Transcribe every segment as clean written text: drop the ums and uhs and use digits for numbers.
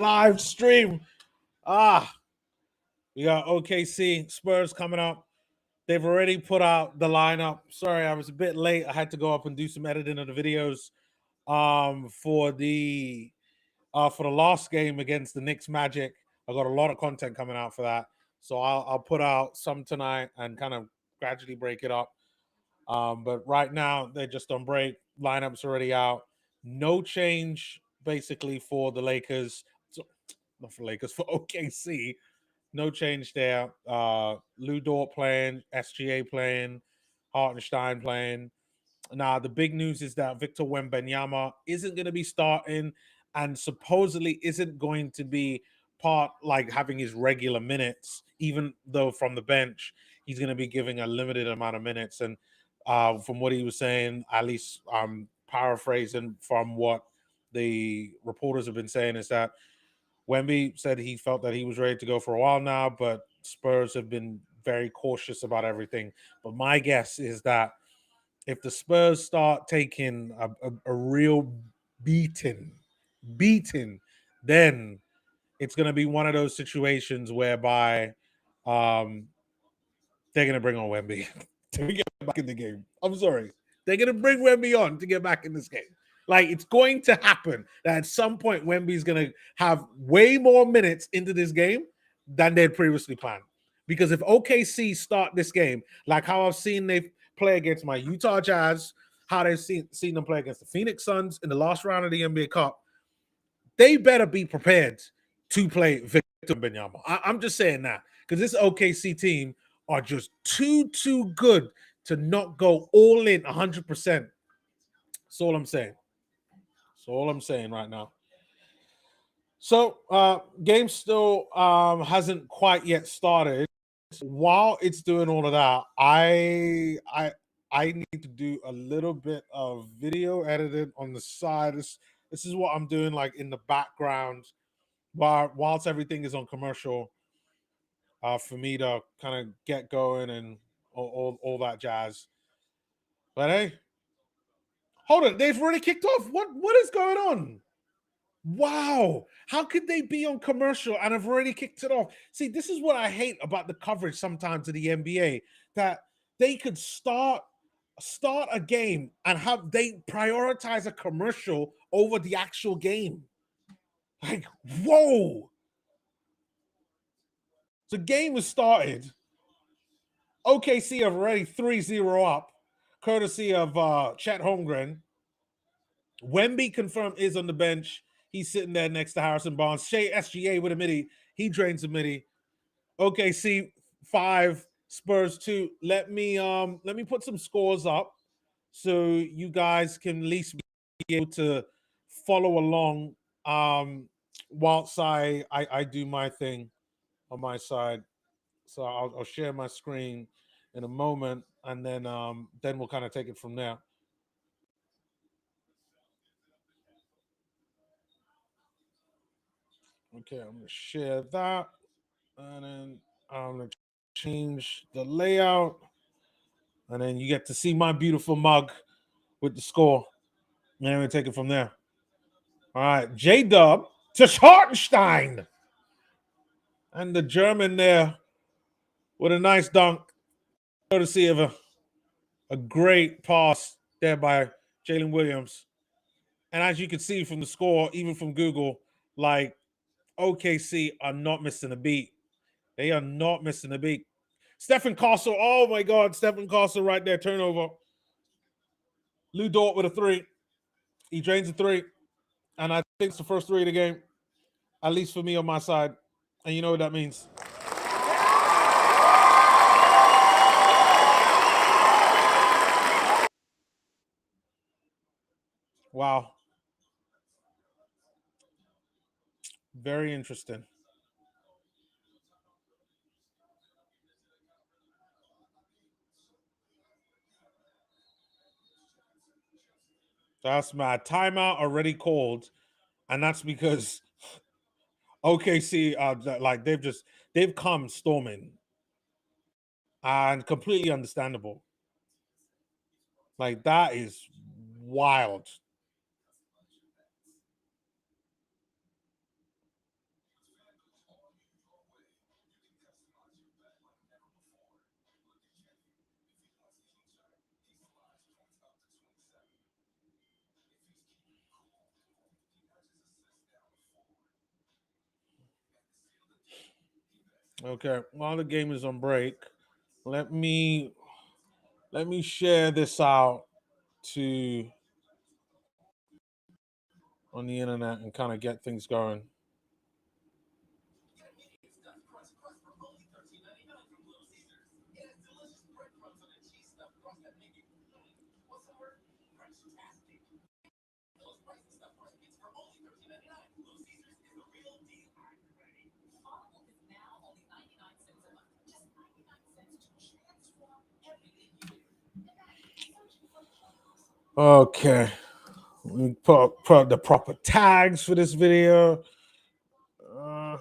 live stream. We got OKC Spurs coming up. They've already put out the lineup. Sorry, I was a bit late. I had to go up and do some editing of the videos for the last game against the Knicks Magic. I got a lot of content coming out for that. So I'll put out some tonight and kind of gradually break it up. But right now they're just on break. Lineup's already out. No change basically for the Lakers. So, not for Lakers, for OKC. No change there. Lou Dort playing, SGA playing, Hartenstein playing. Now, the big news is that Victor Wembanyama isn't going to be starting and supposedly isn't going to be part, like having his regular minutes, even though from the bench, he's going to be giving a limited amount of minutes. And from what he was saying, at least paraphrasing from what the reporters have been saying, is that Wemby said he felt that he was ready to go for a while now, but Spurs have been very cautious about everything. But my guess is that if the Spurs start taking a real beating, then it's going to be one of those situations whereby they're going to bring on Wemby to get back in the game. I'm sorry. They're going to bring Wemby on to get back in this game. Like, it's going to happen that at some point Wemby's going to have way more minutes into this game than they'd previously planned. Because if OKC start this game, like how I've seen they play against my Utah Jazz, how they've seen them play against the Phoenix Suns in the last round of the NBA Cup, they better be prepared to play Victor Wembanyama. I'm just saying that because this OKC team are just too good to not go all in 100%. That's all I'm saying. That's all I'm saying right now. So, game still hasn't quite yet started. While it's doing all of that, I need to do a little bit of video editing on the side. This is what I'm doing, like in the background, whilst everything is on commercial, for me to kind of get going and all that jazz. But hey, hold on, they've already kicked off. What is going on? Wow. How could they be on commercial and have already kicked it off? See, this is what I hate about the coverage sometimes of the NBA, that they could start a game and have they prioritize a commercial over the actual game. Like, whoa. The game has started. OKC have already 3-0 up, courtesy of Chet Holmgren. Wemby confirmed is on the bench. He's sitting there next to Harrison Barnes. Shea SGA with a midi. He drains a midi. OKC 5, Spurs 2. Let me put some scores up so you guys can at least be able to follow along whilst I do my thing on my side. So I'll share my screen in a moment, and then we'll kind of take it from there. Okay, I'm gonna share that, and then I'm gonna change the layout, and then you get to see my beautiful mug with the score, and then we'll take it from there. All right, J Dub to Hartenstein, and the German there with a nice dunk, courtesy of a great pass there by Jalen Williams. And as you can see from the score, even from Google, like OKC are not missing a beat. They are not missing a beat. Stephen Castle, oh my God, Stephen Castle right there, turnover. Lou Dort with a 3. He drains a 3. And I think it's the first 3 of the game, at least for me on my side. And you know what that means. Wow. Very interesting. That's my timeout already called. And that's because OKC, like they've come storming, and completely understandable. Like, that is wild. Okay, while the game is on break, let me share this out to on the internet and kind of get things going. Okay, we put the proper tags for this video. Uh,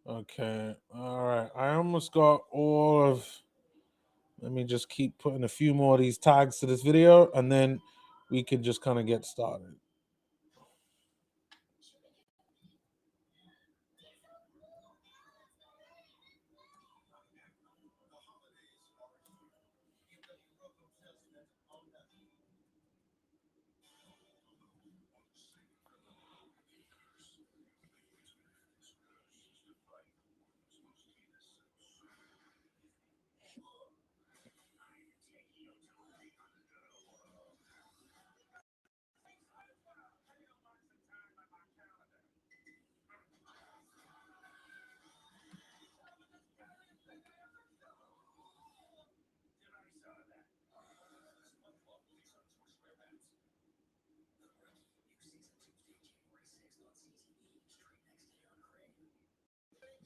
okay, all right. I almost got all of. Let me just keep putting a few more of these tags to this video, and then we can just kind of get started.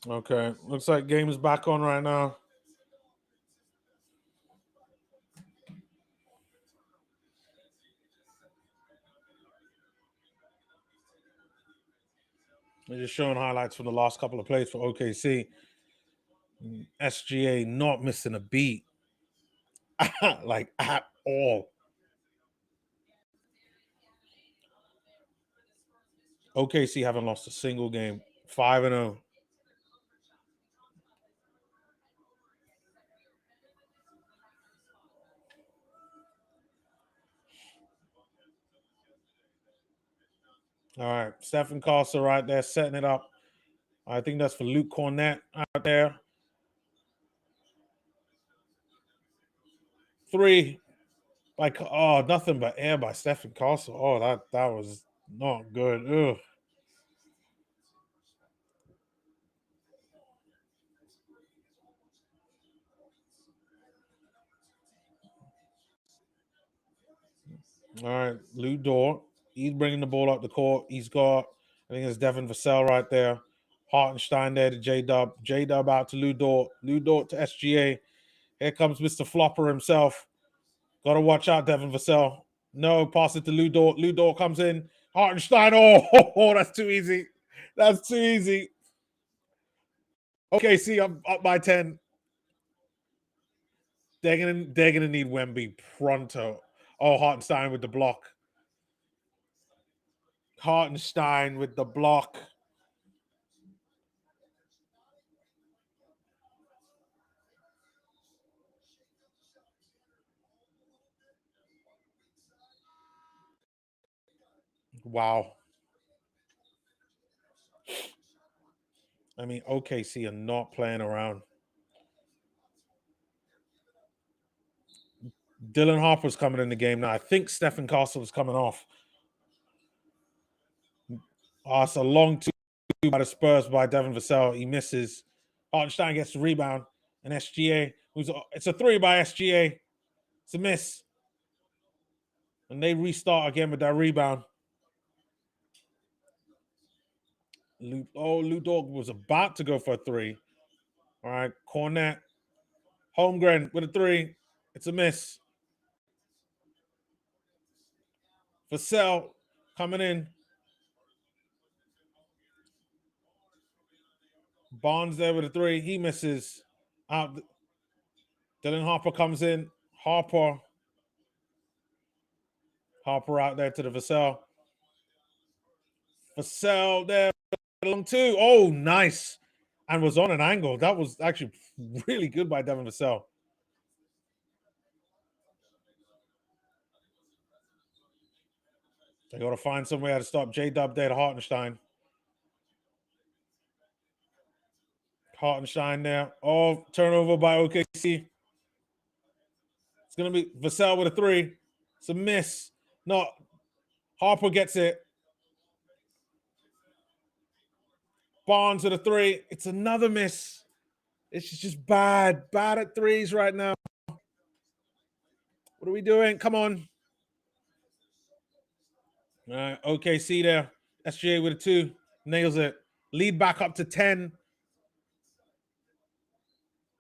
Okay, looks like game is back on right now. They're just showing highlights from the last couple of plays for OKC. SGA not missing a beat, like at all. OKC haven't lost a single game. 5-0. All right, Stephen Castle right there setting it up. I think that's for Luke Cornett out there. 3 like nothing but air by Stephen Castle. Oh, that was not good. Ugh. All right, Lou Dort. He's bringing the ball up the court. He's got, I think it's Devin Vassell right there. Hartenstein there to J Dub. J Dub out to Lou Dort. Lou Dort to SGA. Here comes Mr. Flopper himself. Got to watch out, Devin Vassell. No, pass it to Lou Dort. Lou Dort comes in. Hartenstein. Oh, that's too easy. That's too easy. Okay, see, I'm up by 10. They're gonna need Wemby pronto. Oh, Hartenstein with the block. Hartenstein with the block. Wow. I mean, OKC are not playing around. Dylan Harper's coming in the game now. I think Stephen Castle was coming off. Oh, it's a long two by the Spurs by Devin Vassell. He misses. Hartenstein gets the rebound. And SGA, it's a 3 by SGA. It's a miss. And they restart again with that rebound. Lou Dort was about to go for a 3. All right, Cornette. Holmgren with a 3. It's a miss. Vassell coming in. Barnes there with a three. He misses. Out. Dylan Harper comes in. Harper out there to the Vassell. Vassell there. Long two. Oh, nice. And was on an angle. That was actually really good by Devin Vassell. They got to find some way to stop J-Dub there to Hartenstein. Hartenstein there. Oh, turnover by OKC. It's going to be Vassell with a three. It's a miss. No, Harper gets it. Barnes with a three. It's another miss. It's just bad. Bad at threes right now. What are we doing? Come on. All right, OKC there. SGA with a two. Nails it. Lead back up to 10.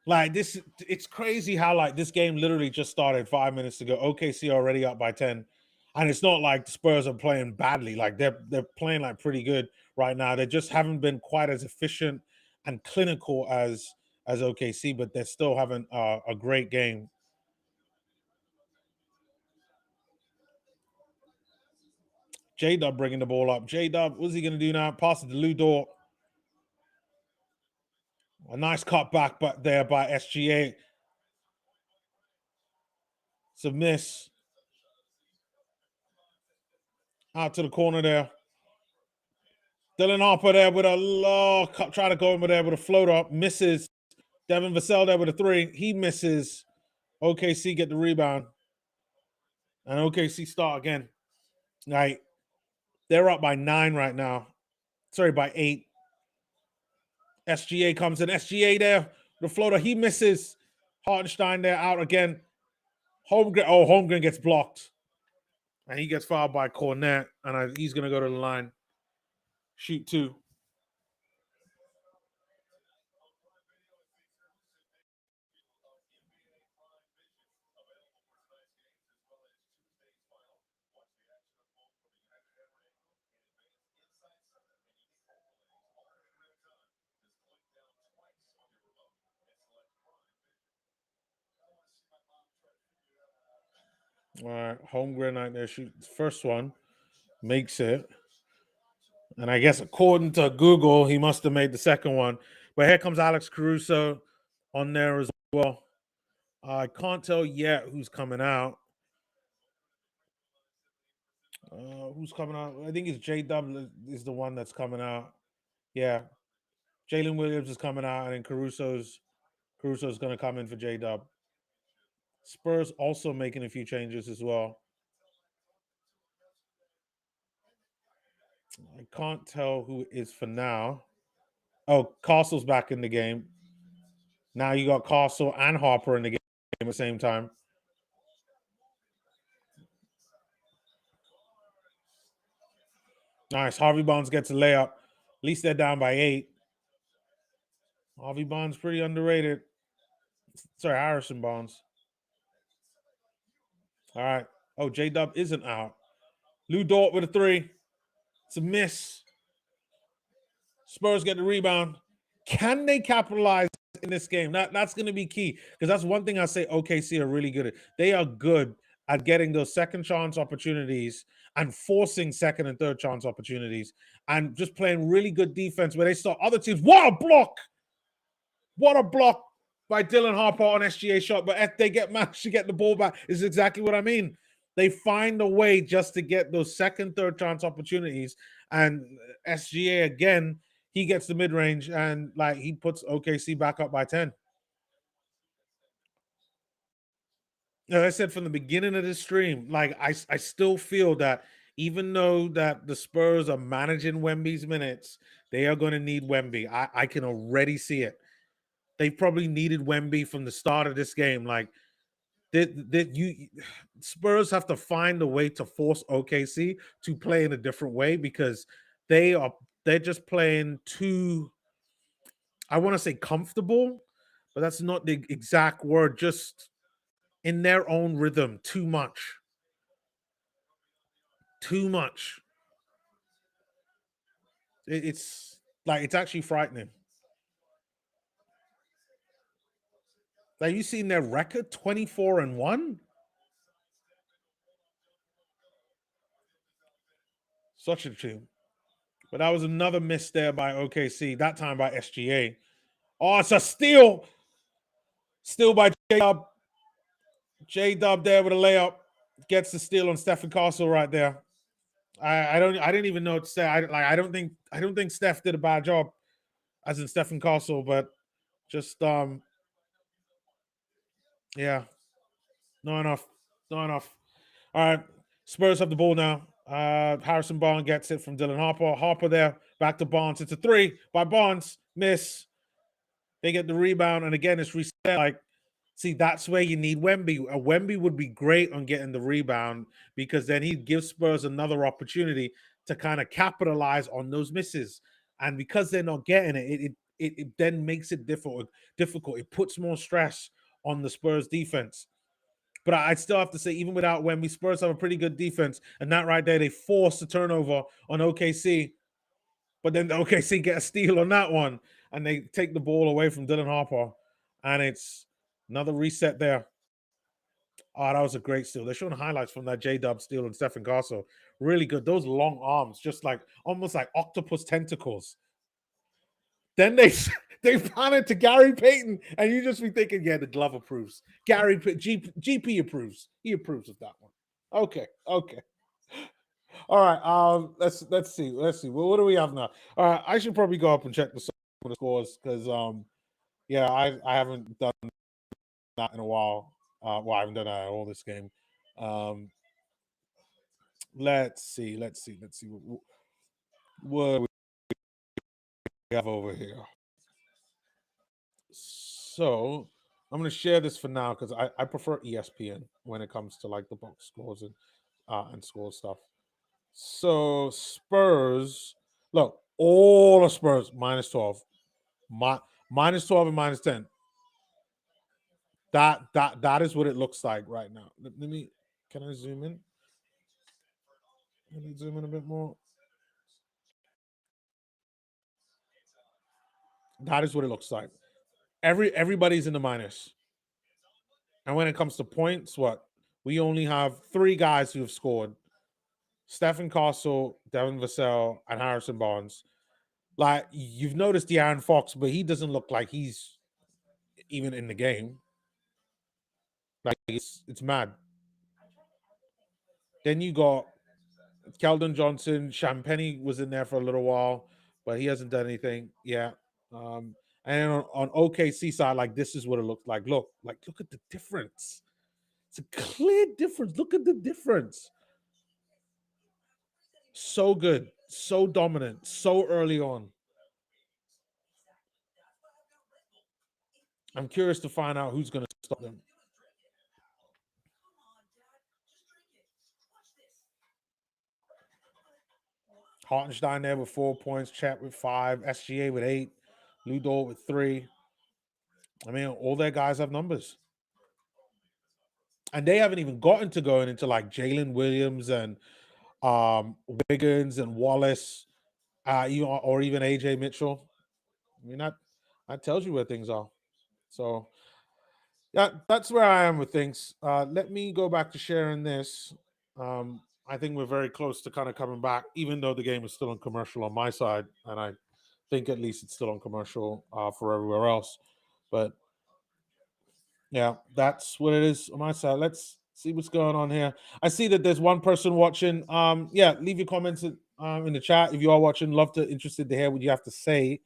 Like this, it's crazy how like this game literally just started 5 minutes ago. OKC already up by 10. And it's not like the Spurs are playing badly. Like they're playing like pretty good right now. They just haven't been quite as efficient and clinical as OKC, but they're still having a great game. J-Dub bringing the ball up. J-Dub, what's he going to do now? Pass it to Lou Dort. A nice cut back there by SGA. It's a miss. Out to the corner there. Dylan Harper there with a low cut, try to go over there with a floater. Misses. Devin Vassell there with a three. He misses. OKC get the rebound. And OKC start again. Like, they're up by 9 right now. Sorry, by 8. SGA comes in. SGA there. The floater. He misses. Hartenstein there out again. Holmgren gets blocked. And he gets fouled by Cornette. And he's going to go to the line. Shoot 2. All right, Holmgren out there shoots first one, makes it. And I guess according to Google, he must have made the second one. But here comes Alex Caruso on there as well. I can't tell yet who's coming out. Who's coming out? I think it's J-Dub is the one that's coming out. Yeah. Jalen Williams is coming out, and then Caruso's going to come in for J-Dub. Spurs also making a few changes as well. I can't tell who it is for now. Oh, Castle's back in the game. Now you got Castle and Harper in the game at the same time. Nice. Harvey Barnes gets a layup. At least they're down by 8. Harvey Barnes pretty underrated. Sorry, Harrison Barnes. All right. Oh, J-Dub isn't out. Lou Dort with a 3. It's a miss. Spurs get the rebound. Can they capitalize in this game? That's going to be key, because that's one thing I say OKC are really good at. They are good at getting those second chance opportunities and forcing second and third chance opportunities and just playing really good defense where they stop other teams. What a block! What a block by Dylan Harper on SGA shot, but if they managed to get the ball back, is exactly what I mean. They find a way just to get those second, third chance opportunities. And SGA, again, he gets the mid-range and like he puts OKC back up by 10. As I said from the beginning of this stream, like I still feel that even though that the Spurs are managing Wemby's minutes, they are going to need Wemby. I can already see it. They probably needed Wemby from the start of this game. Like, Spurs have to find a way to force OKC to play in a different way, because they're just playing too, I want to say comfortable, but that's not the exact word. Just in their own rhythm, too much. It's like it's actually frightening. Like you seen their record 24-1? Such a team. But that was another miss there by OKC, that time by SGA. Oh, it's a steal. Steal by J Dub. J Dub there with a layup. Gets the steal on Stephen Castle right there. I didn't even know what to say. I don't think Steph did a bad job as in Stephen Castle, but just yeah, not enough. Not enough. All right. Spurs have the ball now. Harrison Barnes gets it from Dylan Harper. Harper there, back to Barnes. It's a three by Barnes. Miss. They get the rebound, and again, it's reset. Like, see, that's where you need Wemby. Wemby would be great on getting the rebound because then he'd give Spurs another opportunity to kind of capitalize on those misses. And because they're not getting it then makes it difficult. Difficult. It puts more stress on the Spurs defense. But I'd still have to say, even without Wemby, Spurs have a pretty good defense. And that right there, they force the turnover on OKC. But then the OKC get a steal on that one, and they take the ball away from Dylan Harper. And it's another reset there. Oh, that was a great steal. They're showing highlights from that J-Dub steal and Stephen Castle. Really good. Those long arms, just like almost like octopus tentacles. Then they they pan it to Gary Payton, and you just be thinking, yeah, the glove approves. GP approves. He approves of that one. Okay, okay. All right. Let's see. Let's see. Well, what do we have now? I should probably go up and check the scores because yeah, I haven't done that in a while. Well, I haven't done that at all this game. Um, let's see. Let's see. Let's see what we have over here. So I'm going to share this for now because I prefer ESPN when it comes to like the box scores and score stuff. So Spurs, look, all of Spurs minus 12, minus 12 and minus 10. That is what it looks like right now. Let me, can I zoom in? Let me zoom in a bit more. That is what it looks like. Everybody's in the minus. And when it comes to points, what? We only have three guys who have scored. Stephen Castle, Devin Vassell, and Harrison Barnes. Like, you've noticed De'Aaron Fox, but he doesn't look like he's even in the game. Like, it's mad. Then you got Keldon Johnson. Champagny was in there for a little while, but he hasn't done anything yet. And then on OKC side, like this is what it looks like. Look at the difference. It's a clear difference. Look at the difference. So good, so dominant, so early on. I'm curious to find out who's going to stop them. Hartenstein there with 4 points, Chat with 5, SGA with 8, Ludor with 3. I mean, all their guys have numbers. And they haven't even gotten to going into like Jalen Williams and Wiggins and Wallace, or even AJ Mitchell. I mean, that tells you where things are. So yeah, that's where I am with things. Let me go back to sharing this. I think we're very close to kind of coming back, even though the game is still on commercial on my side, and I think at least it's still on commercial for everywhere else. But yeah, that's what it is on my side. Let's see what's going on here. I see that there's one person watching. Yeah, leave your comments in the chat if you are watching. Interested to hear what you have to say.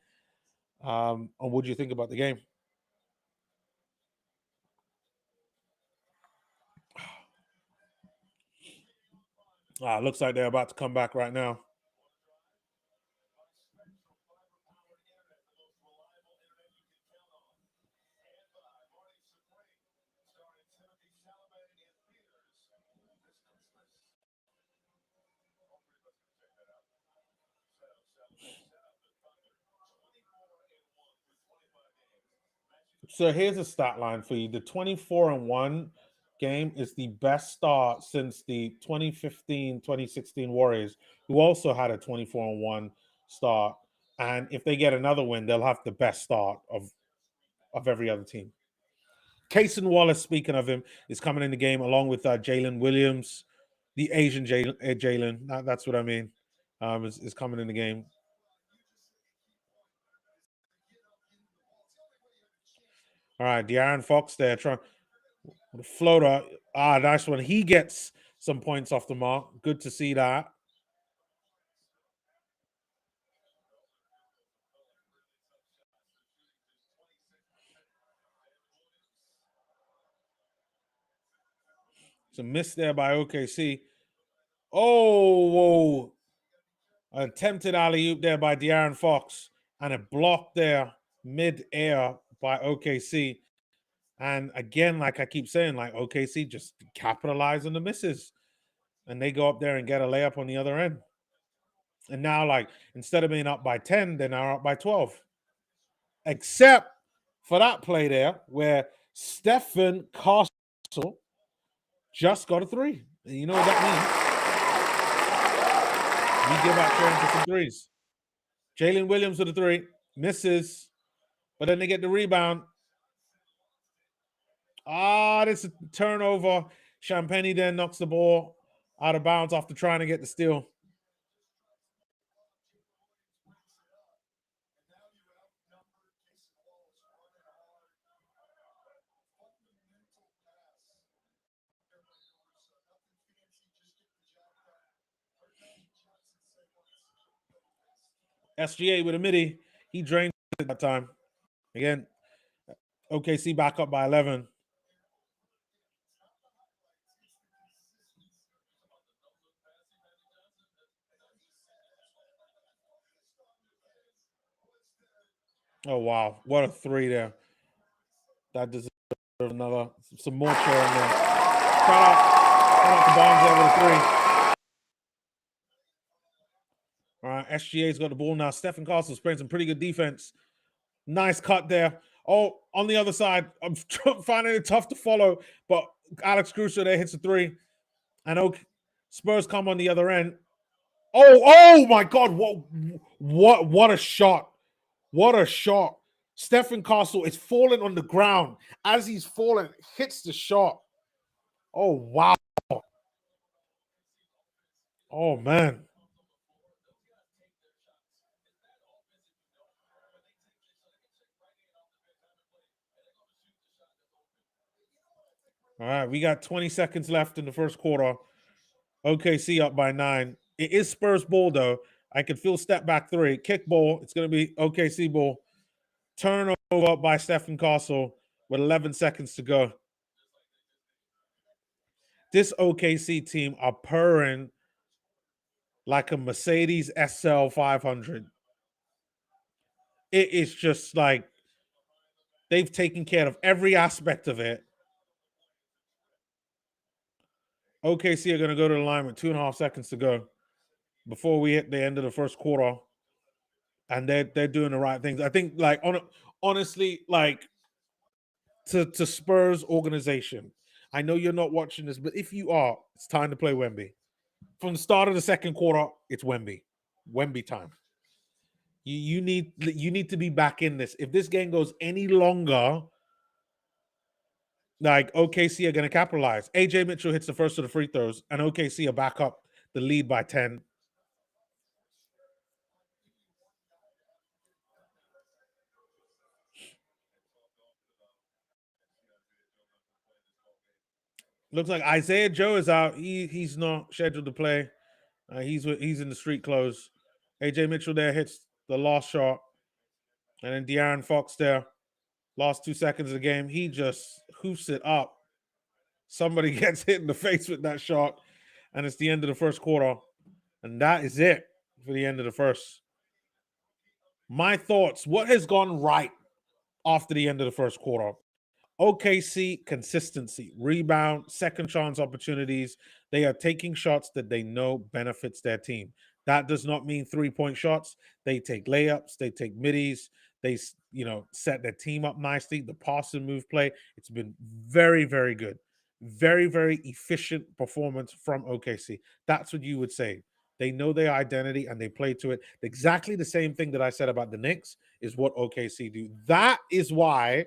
On what do you think about the game? Looks like they're about to come back right now. So here's a stat line for you. The 24-1 game is the best start since the 2015-2016 Warriors, who also had a 24-1 start. And if they get another win, they'll have the best start of every other team. Cason Wallace, speaking of him, is coming in the game along with Jalen Williams, the Asian Jalen. That's what I mean. Is coming in the game. All right, De'Aaron Fox there trying the floater. Nice one. He gets some points off the mark. Good to see that. It's a miss there by OKC. Oh, whoa. Attempted alley-oop there by De'Aaron Fox. And a block there mid-air by OKC. And again, like I keep saying, like OKC just capitalize on the misses. And they go up there and get a layup on the other end. And now, like, instead of being up by 10, they're now up by 12. Except for that play there where Stephen Castle just got a three. And you know what that means? We give out Sharon for some threes. Jalen Williams with a three. Misses. But then they get the rebound. This is a turnover. Champagny then knocks the ball out of bounds after trying to get the steal. SGA with a midi. He drained at that time. Again, OKC back up by 11. Oh, wow. What a three there. That deserves some more cheering there. Shout out to Barnes there with a three. All right, SGA's got the ball now. Stephen Castle's playing some pretty good defense. Nice cut there. Oh, on the other side, I'm finding it tough to follow, but Alex Caruso there hits a three. And Spurs come on the other end. Oh my God. What a shot. What a shot. Stephen Castle is falling on the ground. As he's falling, hits the shot. Oh, wow. Oh, man. All right, we got 20 seconds left in the first quarter. OKC up by 9. It is Spurs ball, though. I can feel step back three. Kick ball. It's going to be OKC ball. Turnover by Stephen Castle with 11 seconds to go. This OKC team are purring like a Mercedes SL 500. It is just like they've taken care of every aspect of it. OKC are going to go to the line with 2.5 seconds to go before we hit the end of the first quarter. And they're doing the right things. I think, like, honestly, like, to Spurs organization, I know you're not watching this, but if you are, it's time to play Wemby. From the start of the second quarter, it's Wemby. Wemby time. You need to be back in this. If this game goes any longer, like, OKC are going to capitalize. AJ Mitchell hits the first of the free throws, and OKC are back up the lead by 10. Looks like Isaiah Joe is out. He's not scheduled to play. He's in the street clothes. AJ Mitchell there hits the last shot, and then De'Aaron Fox there, last 2 seconds of the game. He just hoofs it up. Somebody gets hit in the face with that shot, and it's the end of the first quarter, and that is it for the end of the first. My thoughts: what has gone right after the end of the first quarter? OKC consistency, rebound, second chance opportunities. They are taking shots that they know benefits their team. That does not mean 3-point shots. They take layups, they take middies, they set their team up nicely. The pass and move play, it's been very, very good. Very, very efficient performance from OKC. That's what you would say. They know their identity and they play to it. Exactly the same thing that I said about the Knicks is what OKC do. That is why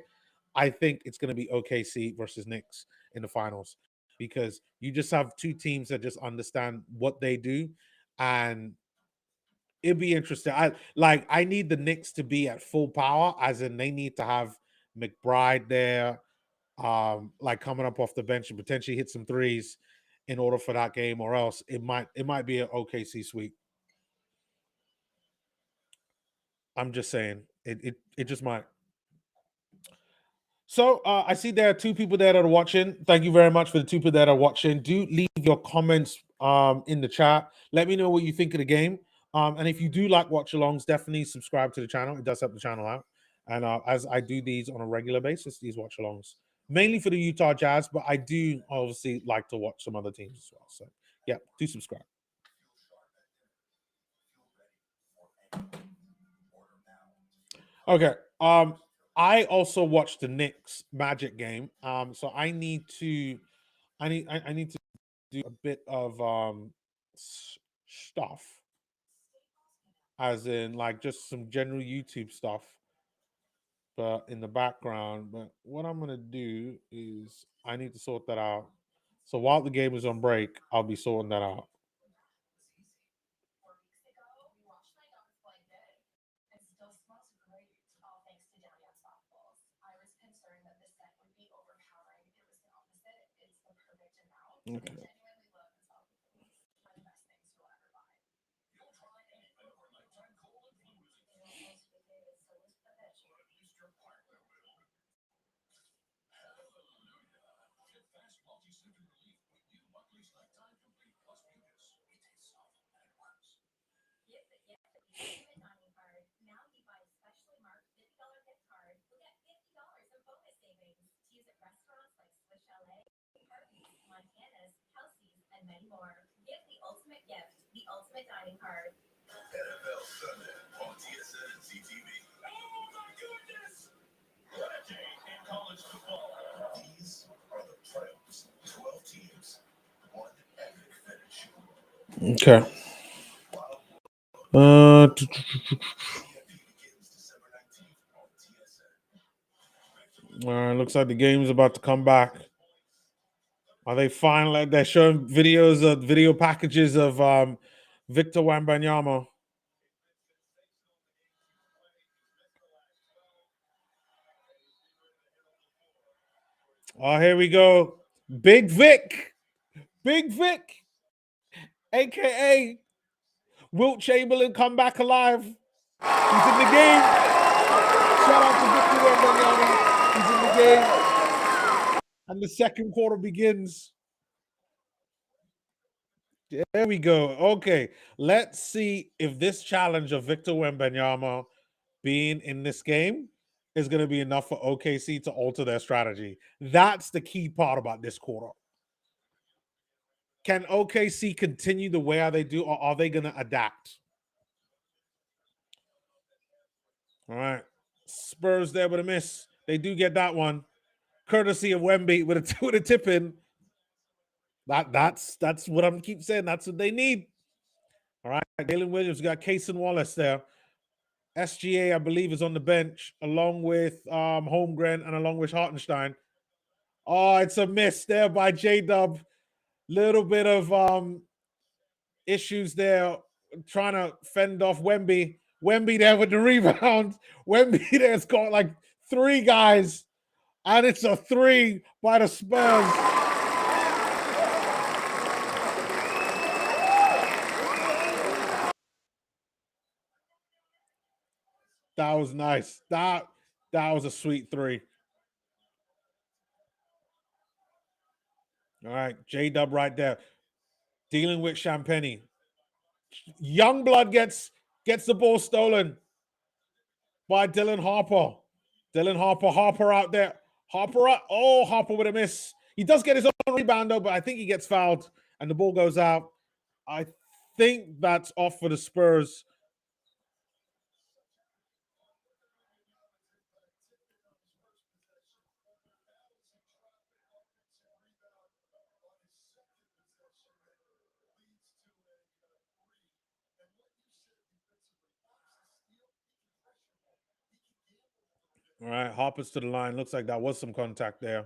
I think it's going to be OKC versus Knicks in the finals, because you just have two teams that just understand what they do, and it'd be interesting. I need the Knicks to be at full power, as in they need to have McBride there, like coming up off the bench and potentially hit some threes in order for that game, or else it might be an OKC sweep. I'm just saying it just might. So I see there are two people there that are watching. Thank you very much for the two people that are watching. Do leave your comments in the chat. Let me know what you think of the game. And if you do like watch alongs, definitely subscribe to the channel. It does help the channel out. And as I do these on a regular basis, these watch alongs, mainly for the Utah Jazz, but I do obviously like to watch some other teams as well. So yeah, do subscribe. Okay. I also watched the Knicks Magic game. So I need to do a bit of stuff, as in like just some general YouTube stuff, but in the background. But what I'm gonna do is I need to sort that out. So while the game is on break, I'll be sorting that out. Okay. Okay. Uh, Looks like the game is about to come back. Are they finally? They're showing videos of video packages of Victor Wembanyama. Oh, here we go. Big Vic. Big Vic, aka Wilt Chamberlain, come back alive. He's in the game. Shout out to Victor Wembanyama. He's in the game. And the second quarter begins. There we go. Okay. Let's see if this challenge of Victor Wembanyama being in this game is going to be enough for OKC to alter their strategy. That's the key part about this quarter. Can OKC continue the way they do, or are they going to adapt? All right. Spurs there with a miss. They do get that one. Courtesy of Wemby with a with a tip in. That's what I'm keep saying. That's what they need. All right. Galen Williams got Cason Wallace there. SGA, I believe, is on the bench along with Holmgren and along with Hartenstein. Oh, it's a miss there by J Dub. Little bit of issues there, trying to fend off Wemby. Wemby there with the rebound. Wemby there's got like three guys, and it's a three by the Spurs. That was nice. That was a sweet three. All right, J Dub right there, dealing with Champagny. Youngblood gets the ball stolen by Dylan Harper. Harper out there. Harper out. Oh, Harper with a miss. He does get his own rebound though, but I think he gets fouled and the ball goes out. I think that's off for the Spurs. All right, Harper's to the line. Looks like that was some contact there.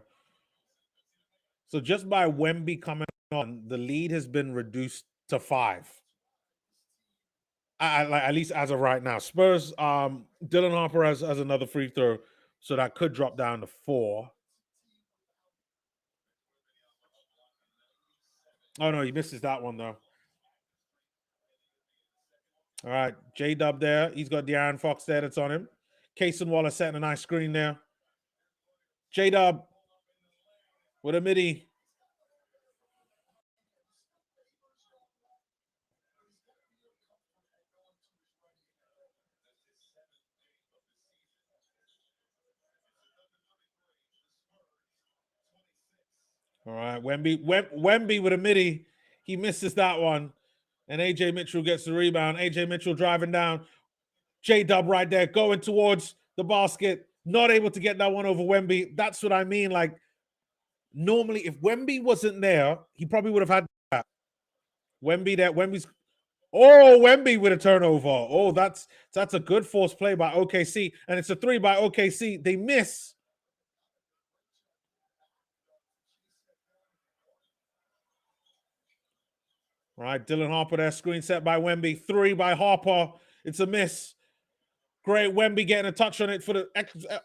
So just by Wemby coming on, the lead has been reduced to 5. Like at least as of right now. Spurs, Dylan Harper has another free throw, so that could drop down to 4. Oh no, he misses that one though. All right, J Dub there. He's got De'Aaron Fox there that's on him. Cason Wallace setting a nice screen there. J Dub with a midi. All right, Wemby with a midi. He misses that one. And AJ Mitchell gets the rebound. AJ Mitchell driving down. J Dub right there, going towards the basket. Not able to get that one over Wemby. That's what I mean. Like, normally, if Wemby wasn't there, he probably would have had that. Wemby there. Wemby with a turnover. Oh, that's a good force play by OKC. And it's a 3 by OKC. They miss. All right, Dylan Harper there, screen set by Wemby. 3 by Harper. It's a miss. Great, Wemby getting a touch on it for the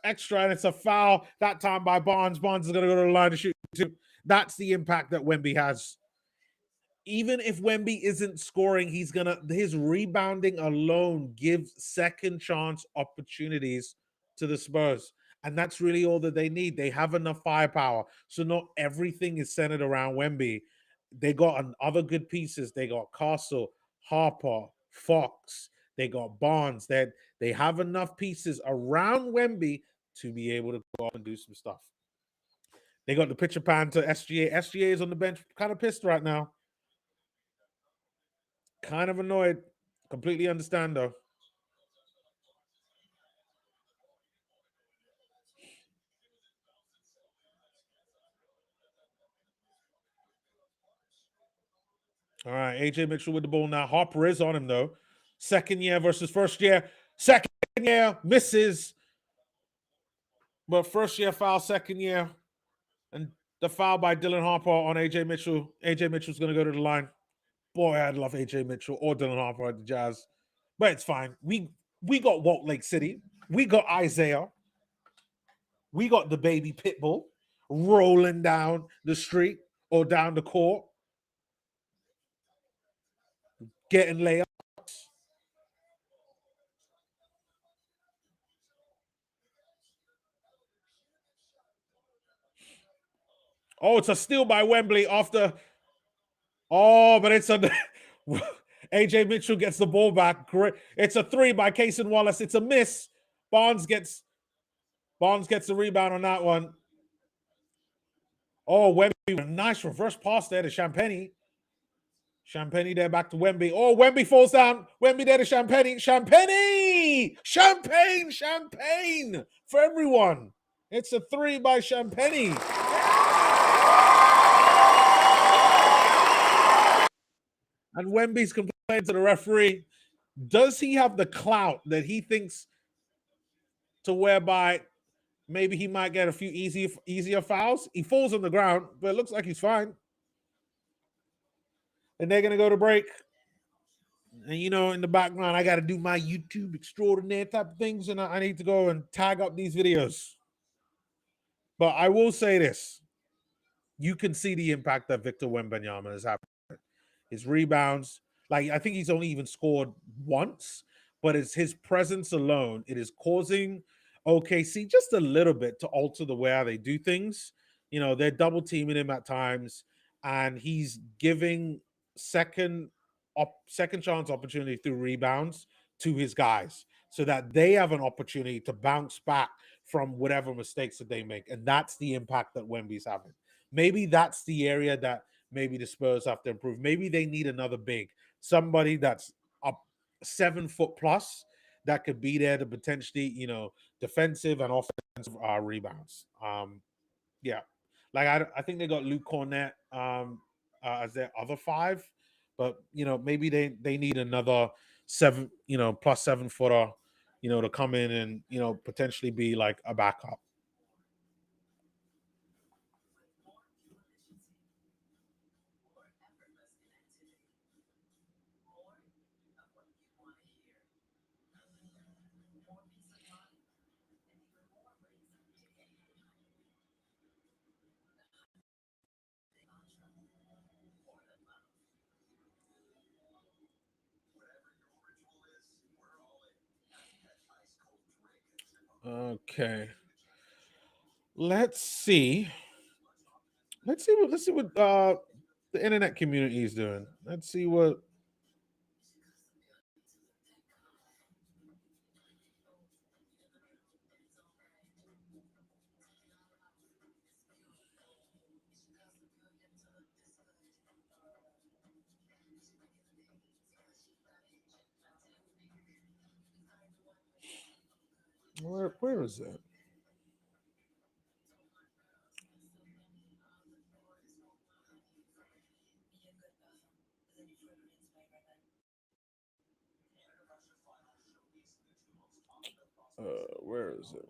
extra, and it's a foul that time by Barnes. Barnes is going to go to the line to shoot 2. That's the impact that Wemby has. Even if Wemby isn't scoring, his rebounding alone gives second chance opportunities to the Spurs. And that's really all that they need. They have enough firepower. So not everything is centered around Wemby. They got other good pieces. They got Castle, Harper, Fox. They got Barnes. They have enough pieces around Wemby to be able to go up and do some stuff. They got the pitcher pan to SGA. SGA is on the bench, kind of pissed right now. Kind of annoyed. Completely understand though. All right, AJ Mitchell with the ball now. Harper is on him though. Second year versus first year. Second year misses, but first year foul. Second year, and the foul by Dylan Harper on AJ Mitchell. AJ Mitchell's going to go to the line. Boy, I'd love AJ Mitchell or Dylan Harper at the Jazz, but it's fine. We got Walt Lake City. We got Isaiah. We got the baby Pitbull rolling down the street or down the court, getting layups. Oh, it's a steal by Wembley after. Oh, but it's a. AJ Mitchell gets the ball back. Great. It's a 3 by Cason Wallace. It's a miss. Barnes gets the rebound on that one. Oh, Wemby, nice reverse pass there to Champagny. Champagny there back to Wemby. Oh, Wemby falls down. Wemby there to Champagny. Champagny! Champagne for everyone. It's a 3 by Champagny. And Wemby's complaining to the referee. Does he have the clout that he thinks to whereby maybe he might get a few easier fouls? He falls on the ground, but it looks like he's fine. And they're going to go to break. And, in the background, I got to do my YouTube extraordinaire type of things, and I need to go and tag up these videos. But I will say this. You can see the impact that Victor Wembanyama has had. His rebounds, I think he's only even scored once, but it's his presence alone. It is causing OKC just a little bit to alter the way how they do things. They're double teaming him at times, and he's giving second chance opportunity through rebounds to his guys so that they have an opportunity to bounce back from whatever mistakes that they make. And that's the impact that Wemby's having. Maybe that's the area that maybe the Spurs have to improve. Maybe they need another big, somebody that's up 7 foot plus that could be there to potentially, defensive and offensive rebounds. Yeah, I think they got Luke Cornett as their other 5, but maybe they need another 7, plus 7 footer to come in and potentially be like a backup. Okay, let's see. Let's see what the internet community is doing. Let's see what. Where is it? Where is it?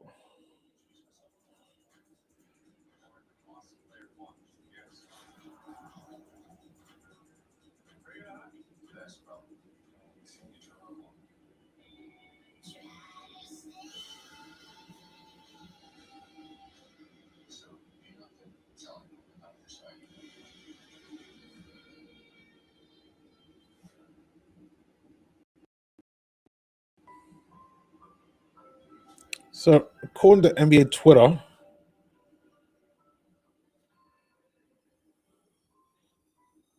So according to NBA Twitter, all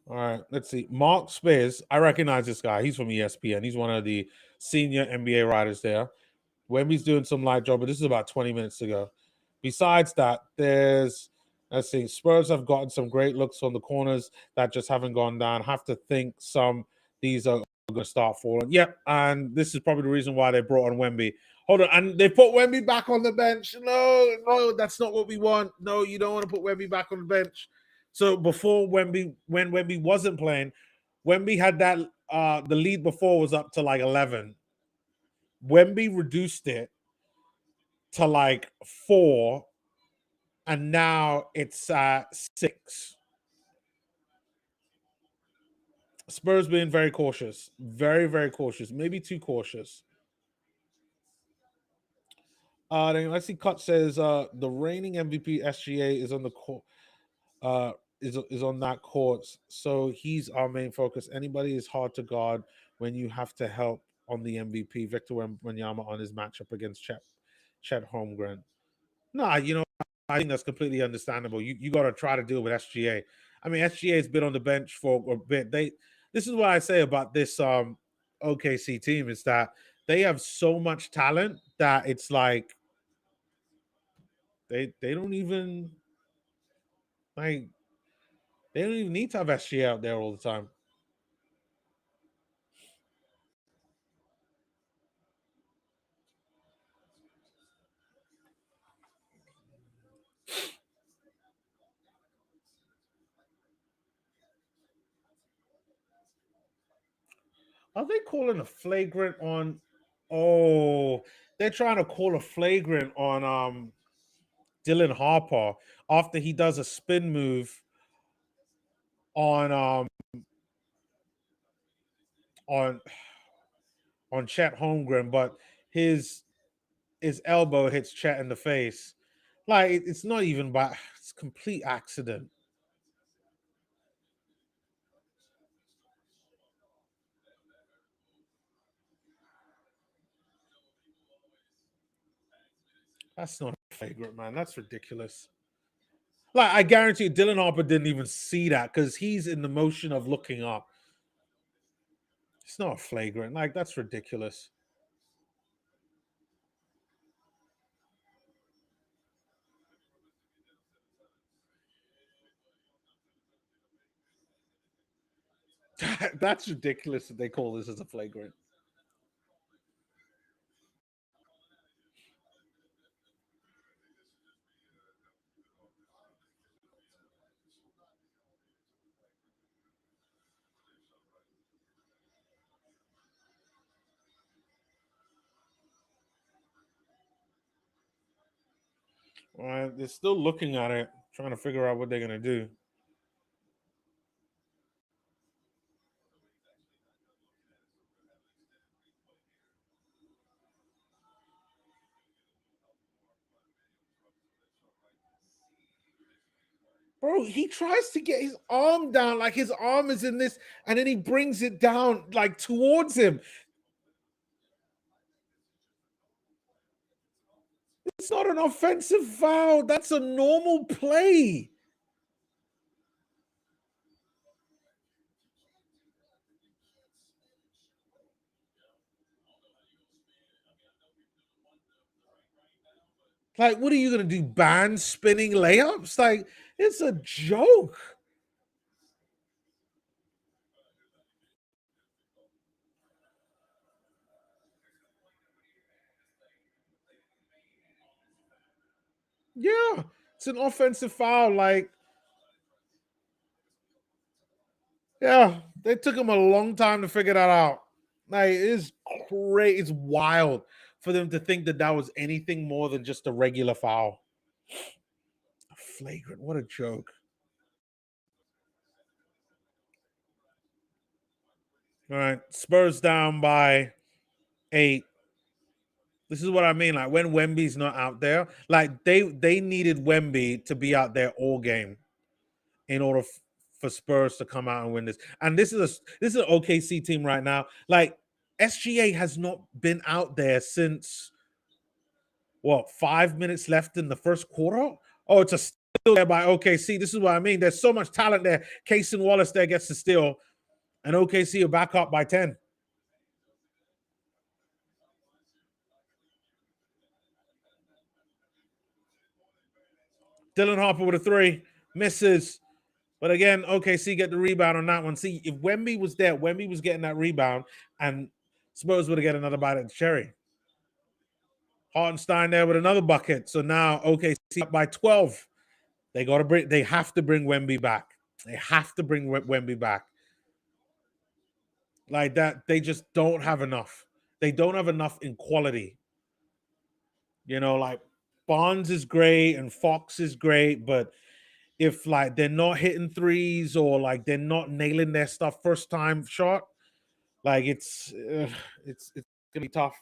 right, let's see. Mark Spears, I recognize this guy. He's from ESPN. He's one of the senior NBA writers there. Wemby's doing some light job, but this is about 20 minutes ago. Besides that, let's see, Spurs have gotten some great looks on the corners that just haven't gone down. Have to think these are going to start falling. Yep, and this is probably the reason why they brought on Wemby. Hold on, and they put Wemby back on the bench. No, no, that's not what we want. No, you don't want to put Wemby back on the bench. So before when Wemby wasn't playing, Wemby had that the lead before was up to like 11. Wemby reduced it to like 4, and now it's 6. Spurs being very cautious, very very cautious, maybe too cautious. Then let's see. Cut says the reigning MVP SGA is on the court. Is on that court, so he's our main focus. Anybody is hard to guard when you have to help on the MVP. Victor Wembanyama on his matchup against Chet Holmgren. Nah, I think that's completely understandable. You got to try to deal with SGA. I mean, SGA has been on the bench for a bit. This is what I say about this OKC team is that they have so much talent that it's like they don't even like they don't even need to have SGA out there all the time. Are they calling a flagrant on? Oh, they're trying to call a flagrant on Dylan Harper after he does a spin move on on on Chet Holmgren, but his his elbow hits Chet in the face. Like it's not even by it's complete accident. That's not a flagrant, man. That's ridiculous. Like I guarantee you, Dylan Harper didn't even see that because he's in the motion of looking up. It's not a flagrant. Like that's ridiculous. That's ridiculous that they call this as a flagrant. They're still looking at it, trying to figure out what they're gonna do. Bro, he tries to get his arm down, like his arm is in this, and then he brings it down like towards him. It's not an offensive foul. That's a normal play. Like, what are you gonna do? Ban spinning layups? Like, it's a joke. Yeah, it's an offensive foul. Like, yeah, they took him a long time to figure that out. Like, it's crazy. It's wild for them to think that that was anything more than just a regular foul. Flagrant. What a joke. All right, Spurs down by 8. This is what I mean. Like when Wemby's not out there, like they needed Wemby to be out there all game in order for Spurs to come out and win this. And this is an OKC team right now. Like SGA has not been out there since what 5 minutes left in the first quarter. Oh, it's a steal there by OKC. This is what I mean. There's so much talent there. Casey Wallace there gets the steal, and OKC are back up by 10. Dylan Harper with a three, misses. But again, OKC get the rebound on that one. See, if Wemby was there, Wemby was getting that rebound, and Spurs would have get another bite at the cherry. Hartenstein there with another bucket. So now OKC up by 12. They have to bring Wemby back. They have to bring Wemby back. Like that, they just don't have enough. They don't have enough in quality. Like Bonds is great and Fox is great, but if like they're not hitting threes or like they're not nailing their stuff first time shot, like it's gonna be tough.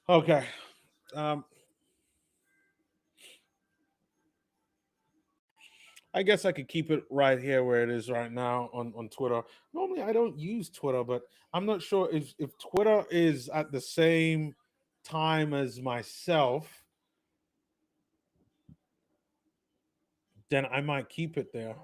Okay. Um, I guess I could keep it right here where it is right now on Twitter. Normally I don't use Twitter, but I'm not sure if Twitter is at the same time as myself, then I might keep it there.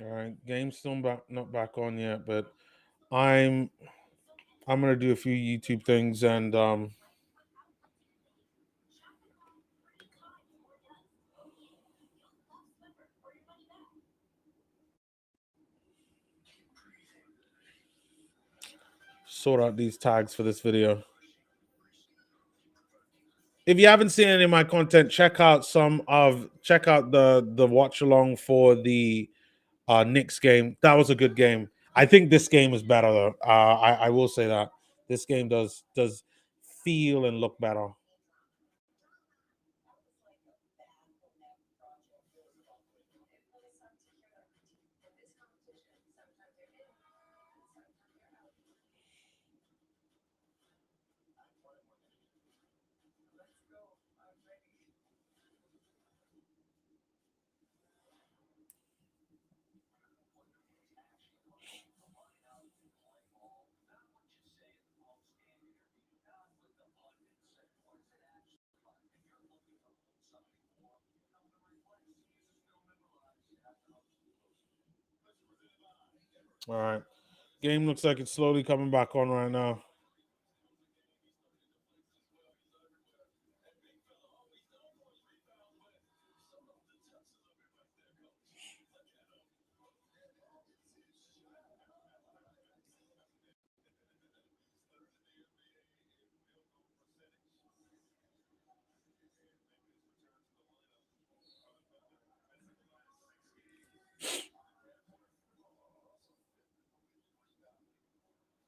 All right. Game's still not back on yet, but I'm I'm gonna do a few YouTube things and sort out these tags for this video. If you haven't seen any of my content, check out the watch along for the Knicks game. That was a good game. I think this game is better though. I will say that this game does feel and look better. All right. Game looks like it's slowly coming back on right now.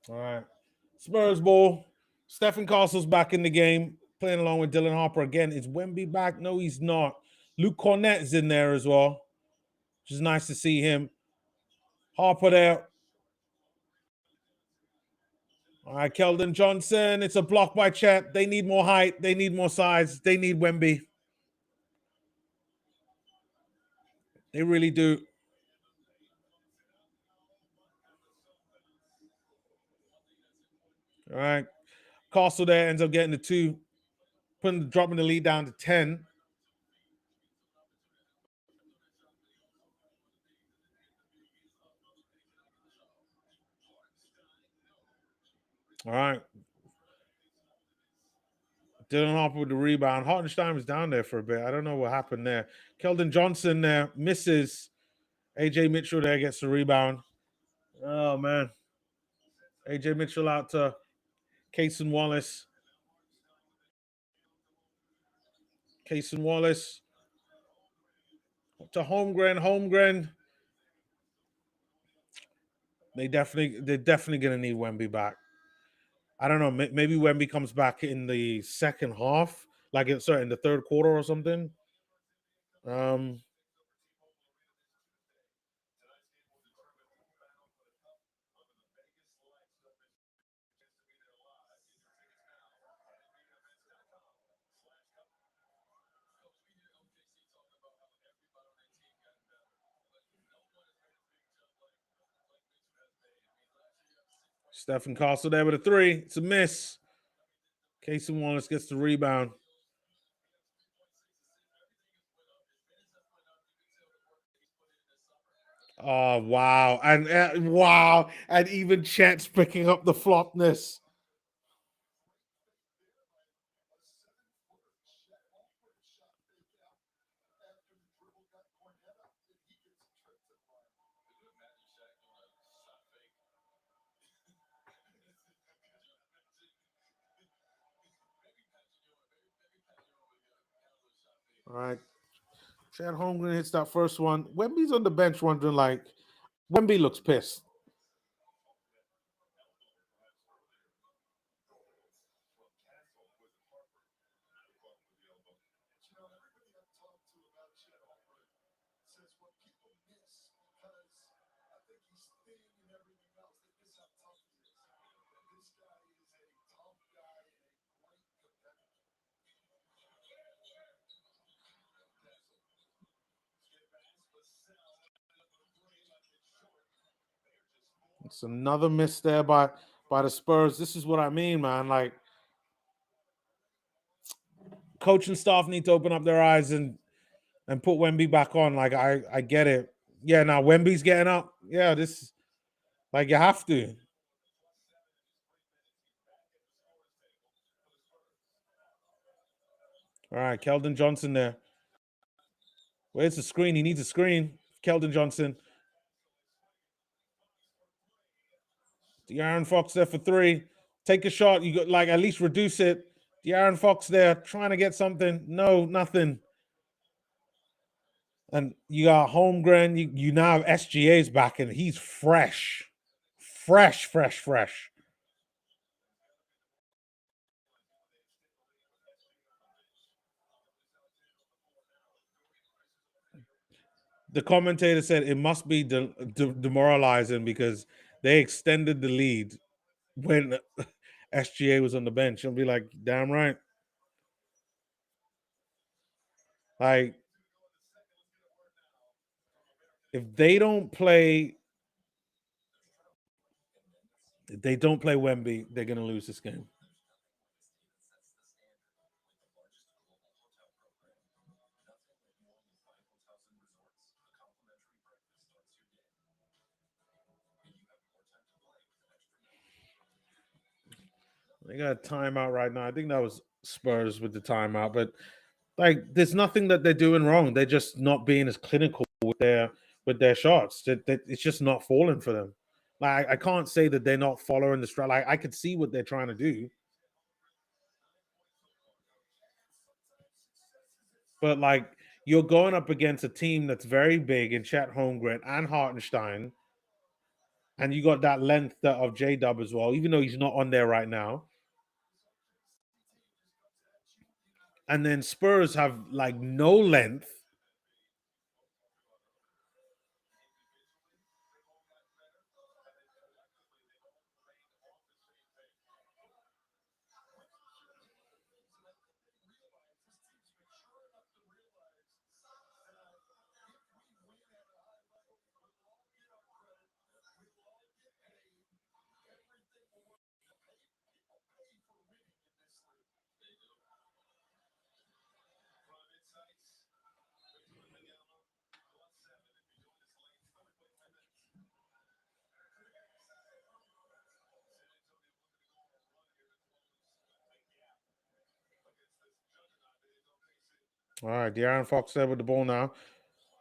All right. Spurs ball. Stephen Castle's back in the game, playing along with Dylan Harper again. Is Wemby back? No, he's not. Luke Cornett is in there as well, which is nice to see him. Harper there. All right, Keldon Johnson. It's a block by Chet. They need more height. They need more size. They need Wemby. They really do. All right. Castle there ends up getting the two, dropping the lead down to 10. All right. Dylan Harper with the rebound. Hartenstein was down there for a bit. I don't know what happened there. Keldon Johnson there misses. AJ Mitchell there gets the rebound. Oh, man. AJ Mitchell out to Cason Wallace. Cason Wallace to Holmgren. Holmgren. They're definitely gonna need Wemby back. I don't know. Maybe Wemby comes back in the second half, like in the third quarter or something. Um, Stephen Castle there with a three. It's a miss. Casey Wallace gets the rebound. Oh wow, and wow, and even Chet's picking up the flopness. All right, Chet Holmgren hits that first one. Wemby's on the bench wondering like, Wemby looks pissed. It's another miss there by the Spurs. This is what I mean, man. Like, coaching staff need to open up their eyes and put Wemby back on. Like, I get it. Yeah, now Wemby's getting up. Yeah, this like you have to. All right, Keldon Johnson there. Where's the screen? He needs a screen. Keldon Johnson. De'Aaron Fox there for three. Take a shot. You got like at least reduce it. De'Aaron Fox there trying to get something. No, nothing. And you got Holmgren. You now have SGA's back and he's fresh. Fresh, fresh, fresh. The commentator said it must be demoralizing because they extended the lead when SGA was on the bench. I'll be like, damn right. Like, if they don't play Wemby, they're gonna lose this game. They got a timeout right now. I think that was Spurs with the timeout, but like, there's nothing that they're doing wrong. They're just not being as clinical with their shots. It's just not falling for them. Like, I can't say that they're not following the strat. Like, I could see what they're trying to do, but like, you're going up against a team that's very big in Chet Holmgren and Hartenstein, and you got that length of J Dub as well, even though he's not on there right now. And then Spurs have like no length. All right, De'Aaron Fox there with the ball now.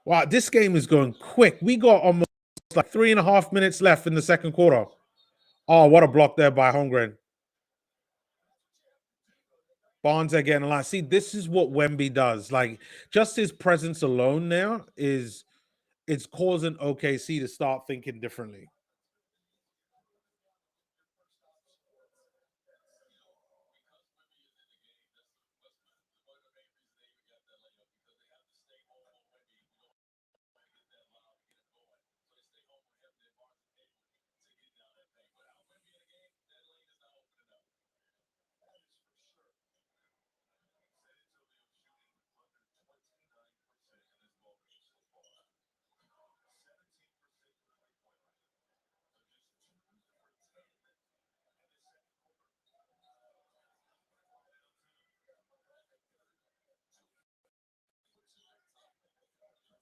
Wow, this game is going quick. We got almost like 3.5 minutes left in the second quarter. Oh, what a block there by Holmgren. Barnes again. Like, see, this is what Wemby does. Like, just his presence alone now is it's causing OKC to start thinking differently.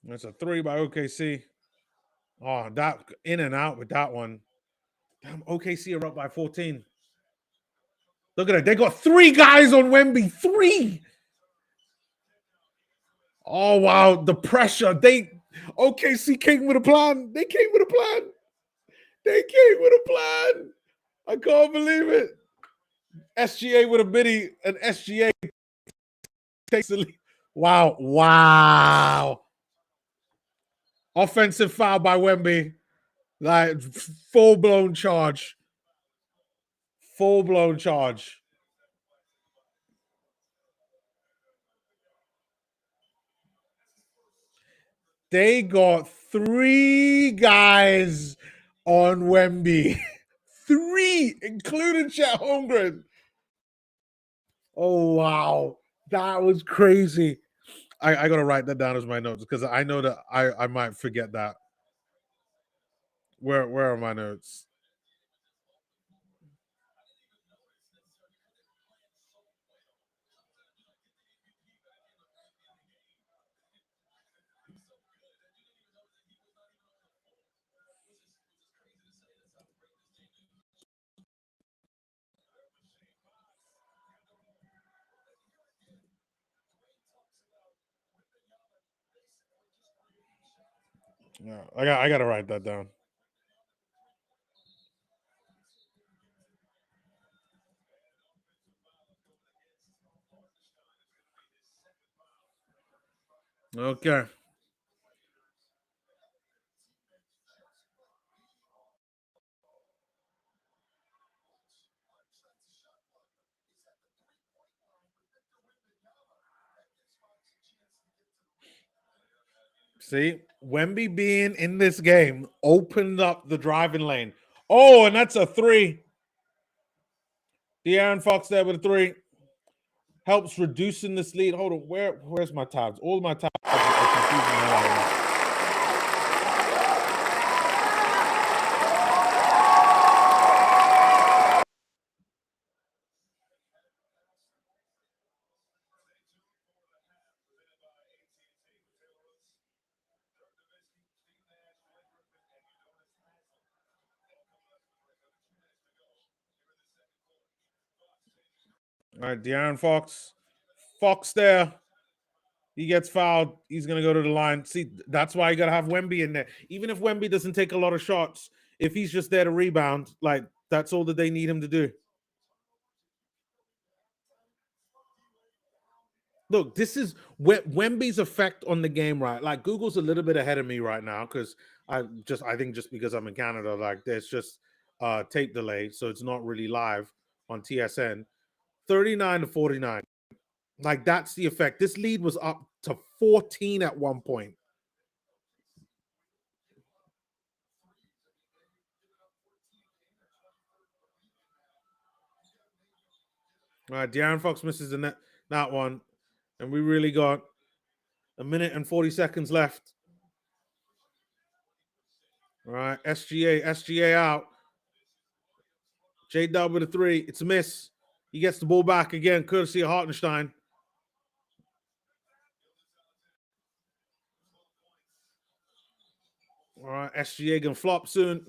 That's a three by OKC. Oh, that in and out with that one. Damn, OKC are up by 14. Look at it. They got three guys on Wemby. Three. Oh wow, the pressure. They OKC came with a plan. They came with a plan. They came with a plan. I can't believe it. SGA with a biddy, and SGA takes the lead. Wow, wow. Offensive foul by Wemby. Like, full blown charge. Full blown charge. They got three guys on Wemby. Three, including Chet Holmgren. Oh wow, that was crazy. I gotta write that down as my notes because I know that I might forget that. Where are my notes? Yeah, I gotta write that down. Okay. See, Wemby being in this game opened up the driving lane. Oh, and that's a three. De'Aaron Fox there with a three. Helps reducing this lead. Hold on, where's my tabs? All my tabs are confusing the hell out of me. All right, De'Aaron Fox. Fox there. He gets fouled. He's going to go to the line. See, that's why you got to have Wemby in there. Even if Wemby doesn't take a lot of shots, if he's just there to rebound, like that's all that they need him to do. Look, this is Wemby's effect on the game, right? Like Google's a little bit ahead of me right now because I think just because I'm in Canada, like there's just tape delay, so it's not really live on TSN. 39-49. Like that's the effect. This lead was up to 14 at one point. All right, De'Aaron Fox misses the net, that one, and we really got a minute and 40 seconds left. All right, SGA out. J-Dub with a three. It's a miss. He gets the ball back again, courtesy of Hartenstein. All right, SGA gonna flop soon.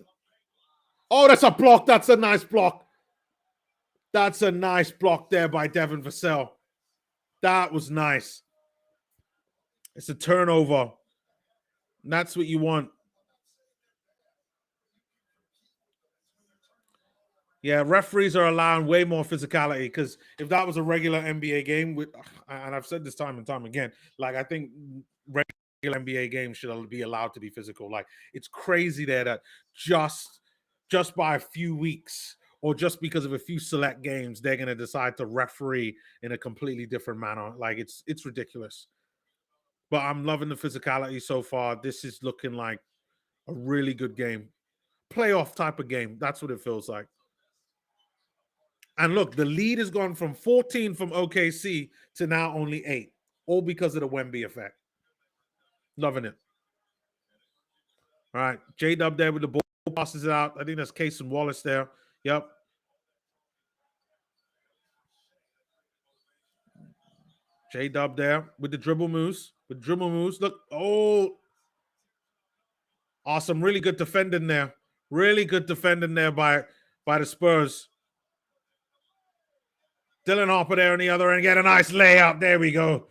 Oh, that's a block. That's a nice block. That's a nice block there by Devin Vassell. That was nice. It's a turnover. And that's what you want. Yeah, referees are allowing way more physicality because if that was a regular NBA game, and I've said this time and time again, like I think regular NBA games should be allowed to be physical. Like it's crazy there that just by a few weeks or just because of a few select games, they're going to decide to referee in a completely different manner. Like it's ridiculous. But I'm loving the physicality so far. This is looking like a really good game, playoff type of game. That's what it feels like. And look, the lead has gone from 14 from OKC to now only 8, all because of the Wemby effect. Loving it. All right, J-Dub there with the ball, passes it out. I think that's Case and Wallace there. Yep. J-Dub there with the dribble moves. Look, oh. Awesome. Really good defending there. Really good defending there by the Spurs. Dylan Harper there on the other end. Get a nice layup. There we go.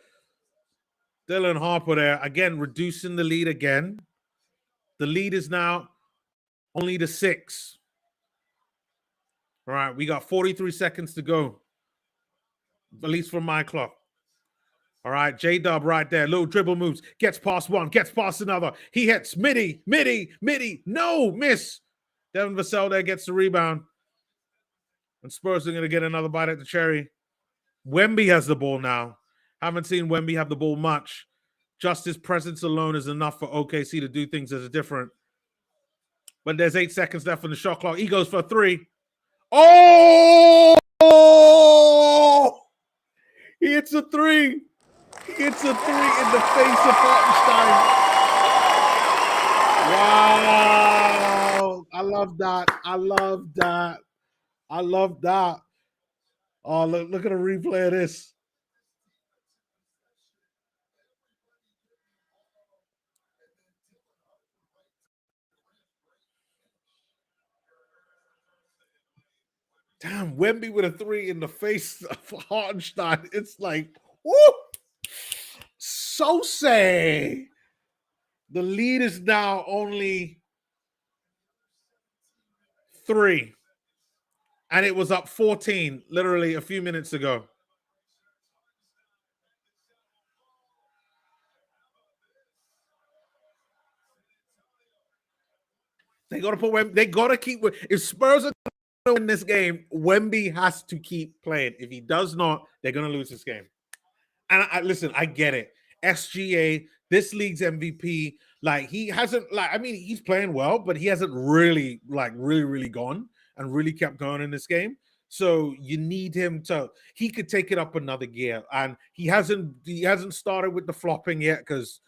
Dylan Harper there. Again, reducing the lead again. The lead is now only to 6. All right, we got 43 seconds to go. At least from my clock. All right, J-Dub right there. Little dribble moves. Gets past one. Gets past another. He hits. Midi. No, miss. Devin Vassell there gets the rebound. And Spurs are going to get another bite at the cherry. Wemby has the ball now. Haven't seen Wemby have the ball much. Just his presence alone is enough for OKC to do things that are different. But there's 8 seconds left on the shot clock. He goes for a 3. Oh! He hits a 3. He hits a 3 in the face of Hartenstein. Wow. I love that. Oh, look at a replay of this. Damn, Wemby with a 3 in the face of Hartenstein. It's like, woo! So say. The lead is now only 3. And it was up 14 literally a few minutes ago. They got to put Wemby. They got to keep. If Spurs are going to win this game, Wemby has to keep playing. If he does not, they're going to lose this game. And listen, I get it. SGA, this league's MVP. Like he hasn't. Like I mean, he's playing well, but he hasn't really gone and really kept going in this game. So you need him to. He could take it up another gear, and he hasn't. He hasn't started with the flopping yet because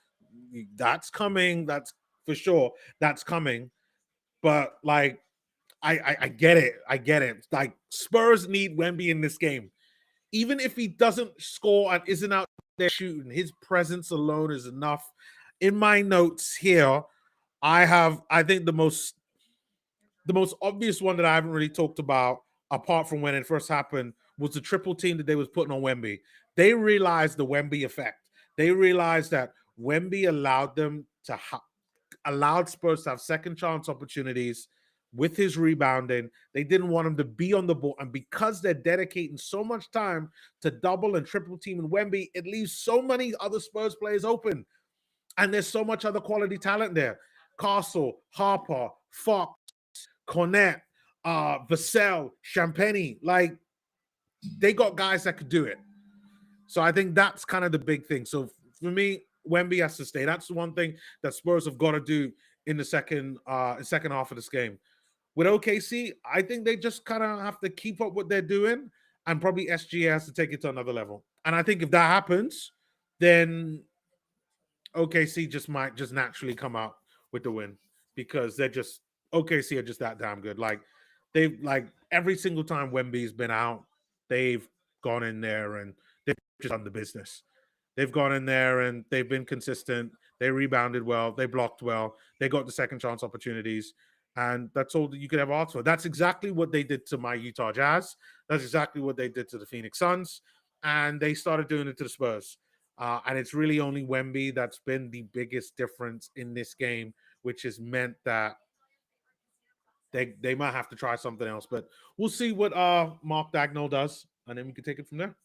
that's coming. That's for sure. That's coming. But like, I get it. I get it. Like Spurs need Wemby in this game, even if he doesn't score and isn't out there shooting. His presence alone is enough. In my notes here, I think the most obvious one that I haven't really talked about, apart from when it first happened, was the triple team that they was putting on Wemby. They realized the Wemby effect. They realized that Wemby allowed them to allowed Spurs to have second chance opportunities with his rebounding. They didn't want him to be on the ball. And because they're dedicating so much time to double and triple team and Wemby, it leaves so many other Spurs players open. And there's so much other quality talent there. Castle, Harper, Fox, Cornette, Vassell, Champagny. Like, they got guys that could do it. So I think that's kind of the big thing. So for me, Wemby has to stay. That's the one thing that Spurs have got to do in the second half of this game. With OKC, I think they just kind of have to keep up what they're doing, and probably SGA has to take it to another level. And I think if that happens, then OKC just might just naturally come out with the win, because they're just OKC are just that damn good. Like, they've, like, every single time Wemby's been out, they've gone in there and they've just done the business. They've gone in there and they've been consistent. They rebounded well. They blocked well. They got the second chance opportunities. And that's all that you could ever ask for. That's exactly what they did to my Utah Jazz. That's exactly what they did to the Phoenix Suns. And they started doing it to the Spurs. And it's really only Wemby that's been the biggest difference in this game, which has meant that they might have to try something else. But we'll see what Mark Dagnall does, and then we can take it from there.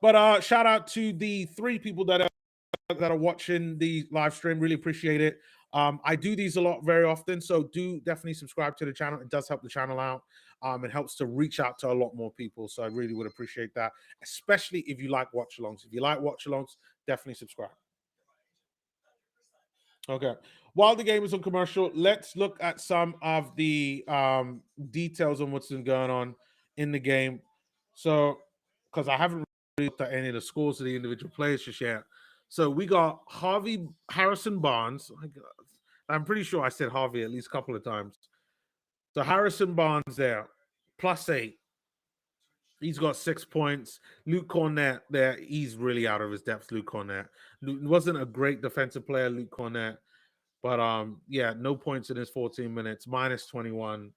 But shout out to the 3 people that are watching the live stream. Really appreciate it. I do these a lot, very often, so do definitely subscribe to the channel. It does help the channel out. It helps to reach out to a lot more people, so I really would appreciate that, especially if you like watch-alongs. If you like watch-alongs, definitely subscribe. Okay. While the game is on commercial, let's look at some of the details on what's been going on in the game. So, because I haven't really looked at any of the scores of the individual players just yet. So we got Harrison Barnes. I'm pretty sure I said Harvey at least a couple of times. So Harrison Barnes there, +8. He's got 6 points. Luke Cornette there, he's really out of his depth. Luke Cornette wasn't a great defensive player, Luke Cornette, but yeah, no points in his 14 minutes, -21,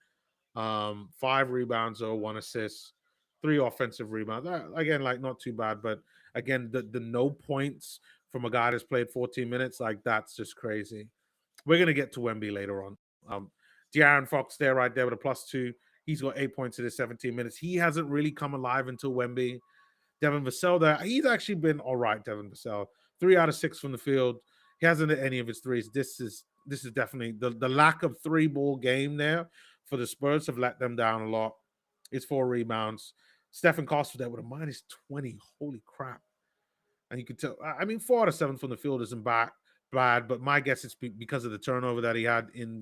5 rebounds or 1 assist, 3 offensive rebounds. Again, like, not too bad, but again, the no points from a guy that's played 14 minutes, like, that's just crazy. We're gonna get to Wemby later on. De'Aaron Fox there, right there with a +2. He's got 8 points in his 17 minutes. He hasn't really come alive until Wemby. Devin Vassell there. He's actually been all right, Devin Vassell. 3 out of 6 from the field. He hasn't hit any of his threes. This is definitely the lack of 3-ball game there for the Spurs have let them down a lot. It's 4 rebounds. Stephen Costa there with a -20. Holy crap. And you can tell, I mean, 4 out of 7 from the field isn't bad, but my guess it's because of the turnover that he had in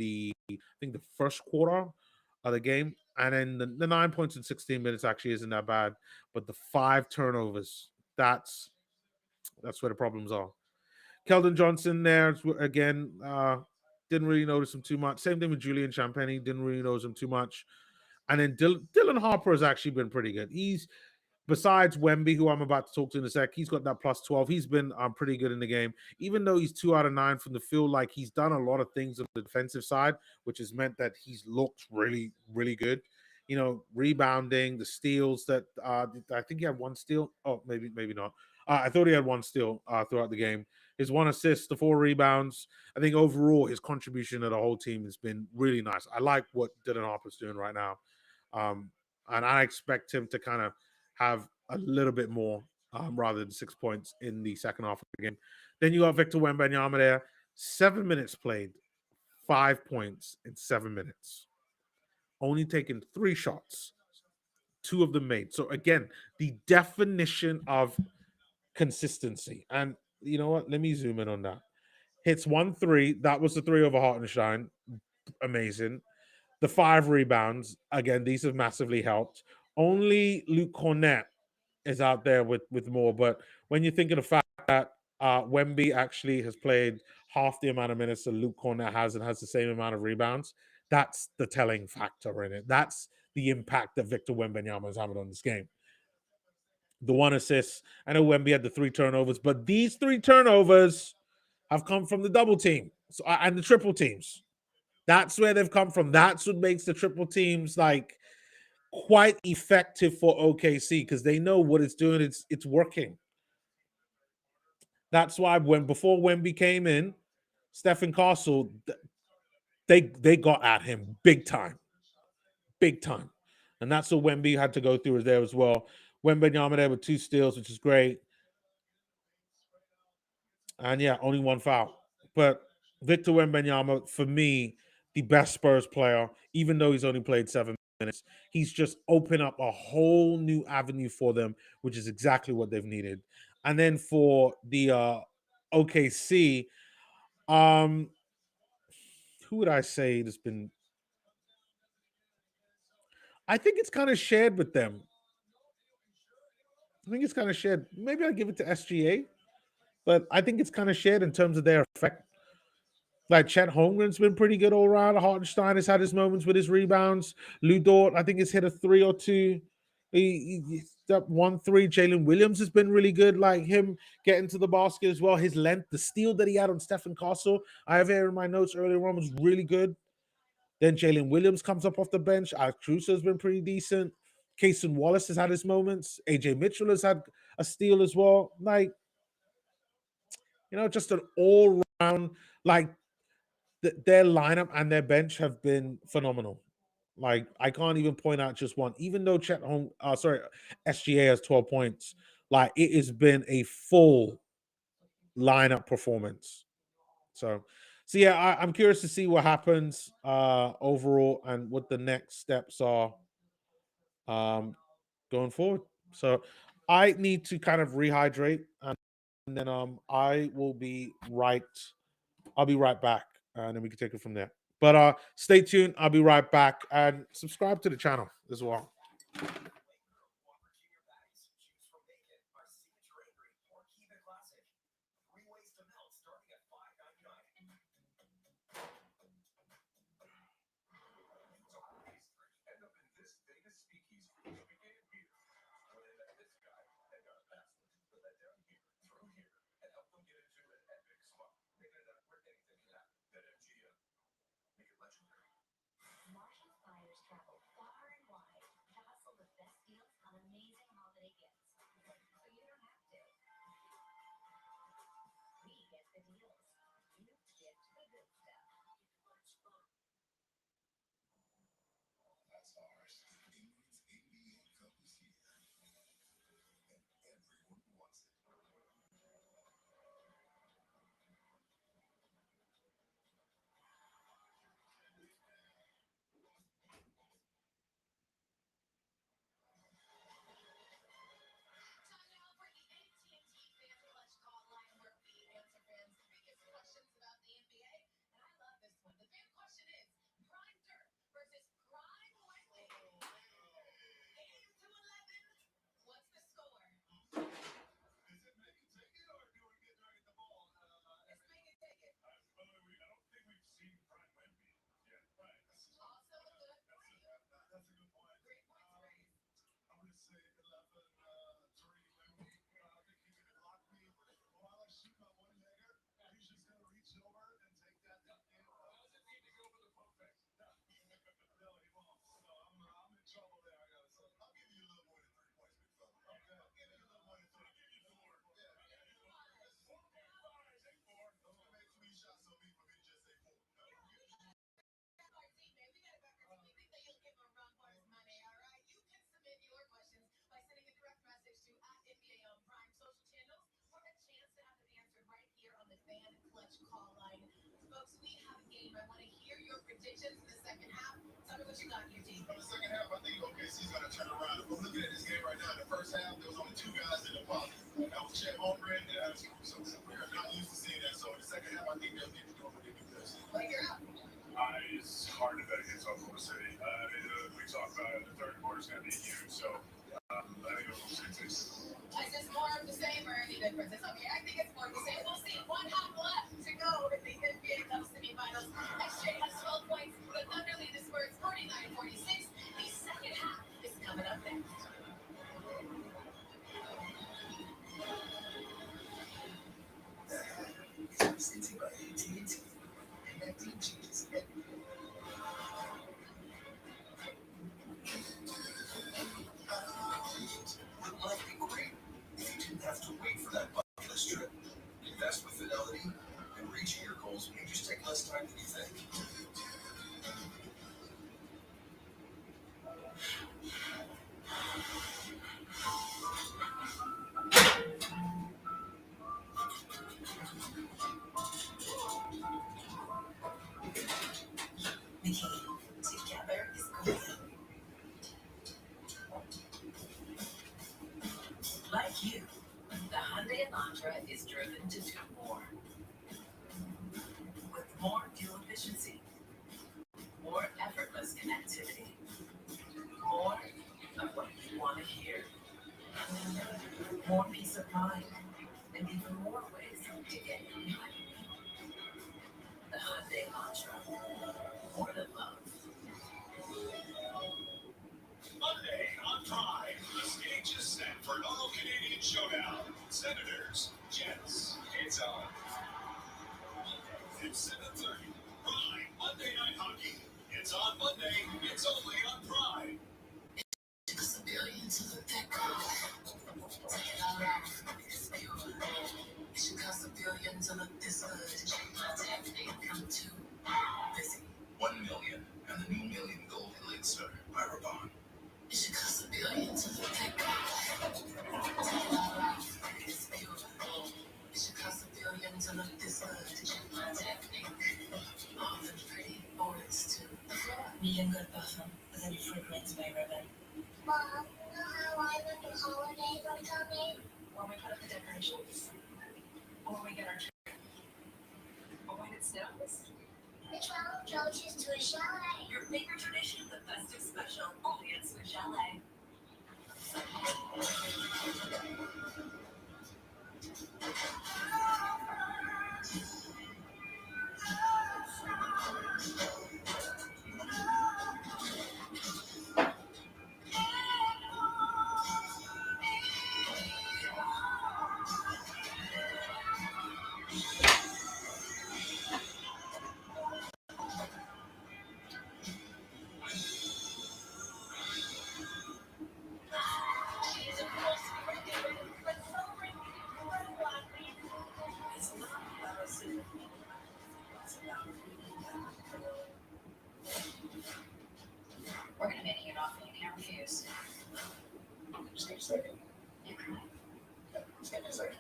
I think the first quarter of the game. And then the 9 points in 16 minutes actually isn't that bad. But the 5 turnovers, that's where the problems are. Keldon Johnson there, again, didn't really notice him too much. Same thing with Julian Champagny, didn't really notice him too much. And then Dylan Harper has actually been pretty good. He's, besides Wemby, who I'm about to talk to in a sec, he's got that +12. He's been pretty good in the game. Even though he's 2 out of 9 from the field, like, he's done a lot of things on the defensive side, which has meant that he's looked really, really good. You know, rebounding, the steals that I think he had 1 steal. Oh, maybe not. I thought he had 1 steal throughout the game. His 1 assist, the 4 rebounds. I think overall his contribution to the whole team has been really nice. I like what Dylan Harper's doing right now. And I expect him to kind of have a little bit more rather than 6 points in the second half of the game. Then you got Victor Wembanyama there. 7 minutes played, 5 points in 7 minutes. Only taken 3 shots, 2 of them made. So again, the definition of consistency. And you know what? Let me zoom in on that. Hits 1 3. That was the 3 over Hartenstein. Amazing. The 5 rebounds. Again, these have massively helped. Only Luke Cornette is out there with more. But when you think of the fact that Wemby actually has played half the amount of minutes that Luke Cornette has and has the same amount of rebounds, that's the telling factor in it. That's the impact that Victor Wembanyama is having on this game. The 1 assist. I know Wemby had the 3 turnovers, but these 3 turnovers have come from the double team and the triple teams. That's where they've come from. That's what makes the triple teams, like, quite effective for OKC because they know what it's doing. It's working. That's why before Wemby came in, Stephen Castle, they got at him big time, and that's what Wemby had to go through there as well. Wembenyama there with 2 steals, which is great, and yeah, only 1 foul. But Victor Wembanyama, for me, the best Spurs player, even though he's only played 7 minutes, he's just opened up a whole new avenue for them, which is exactly what they've needed. And then for the OKC, um, who would I say has been? I think it's kind of shared with them. I think it's kind of shared. Maybe I'll give it to SGA, but I think it's kind of shared in terms of their effect. Like Chet Holmgren's been pretty good all around. Hartenstein has had his moments with his rebounds. Lou Dort, I think, has hit a 3 or 2. He's up 1-3. Jalen Williams has been really good. Like him getting to the basket as well. His length, the steal that he had on Stephen Castle, I have here in my notes earlier on, was really good. Then Jalen Williams comes up off the bench. Alex Caruso has been pretty decent. Cason Wallace has had his moments. AJ Mitchell has had a steal as well. Like, just an all round, like, their lineup and their bench have been phenomenal. Like I can't even point out just one, even though SGA has 12 points. Like it has been a full lineup performance. So yeah, I'm curious to see what happens overall and what the next steps are um, going forward. So I need to kind of rehydrate, and then I will be right. I'll be right back, and then we can take it from there. But stay tuned. I'll be right back, and subscribe to the channel as well. you, the Hyundai Elantra is driven to do more. With more fuel efficiency, more effortless connectivity, more of what you want to hear, more peace of mind, and even more ways to get you behind. The Hyundai Elantra, more than love. Monday on Prime, the stage is set for an all-Canadian showdown. Senators, Jets, it's on. It's 7:30. Prime Monday Night Hockey. It's on Monday. It's only on Prime. It's the billions of the thick girl. Take it all off. It's pure. It should cost the billions of this good. Everything come to busy. 1 million and the new million gold elixir by Raban. It should cost the billions of the thick girl. Take it all off. It's pure. It should cost the billions of this good. Everything. All the pretty boards too. Me and good perfume. Is any fragrance by Raban. Mom, you know how I went to holidays are coming? When we put up the decorations. Or when we get our trip. Or when it snows. Which one approaches to a chalet? Your favorite tradition of the festive special only at Swiss Chalet. It's not about us. It's about we're gonna make you an offer you can't refuse. Just give me a second. You can. Just give me a second.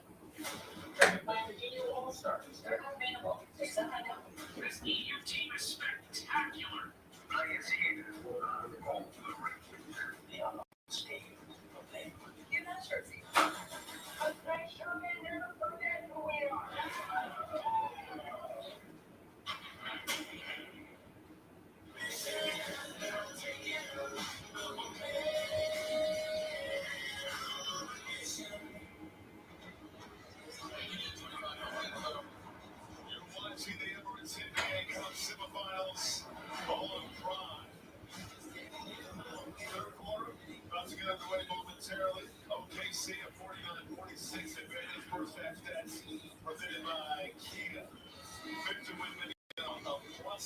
All-Stars. They're available. Except I know. This EU team is spectacular. I can see it. The goal to the ring. The unlocked team. Okay. You're not Jersey. You're watching the Emirates NBA Cup semifinals. All on Prime. Third quarter, about to get underway momentarily. OKC at 49-46 advantage. First half stats presented by Kia. Victor Windman on the +20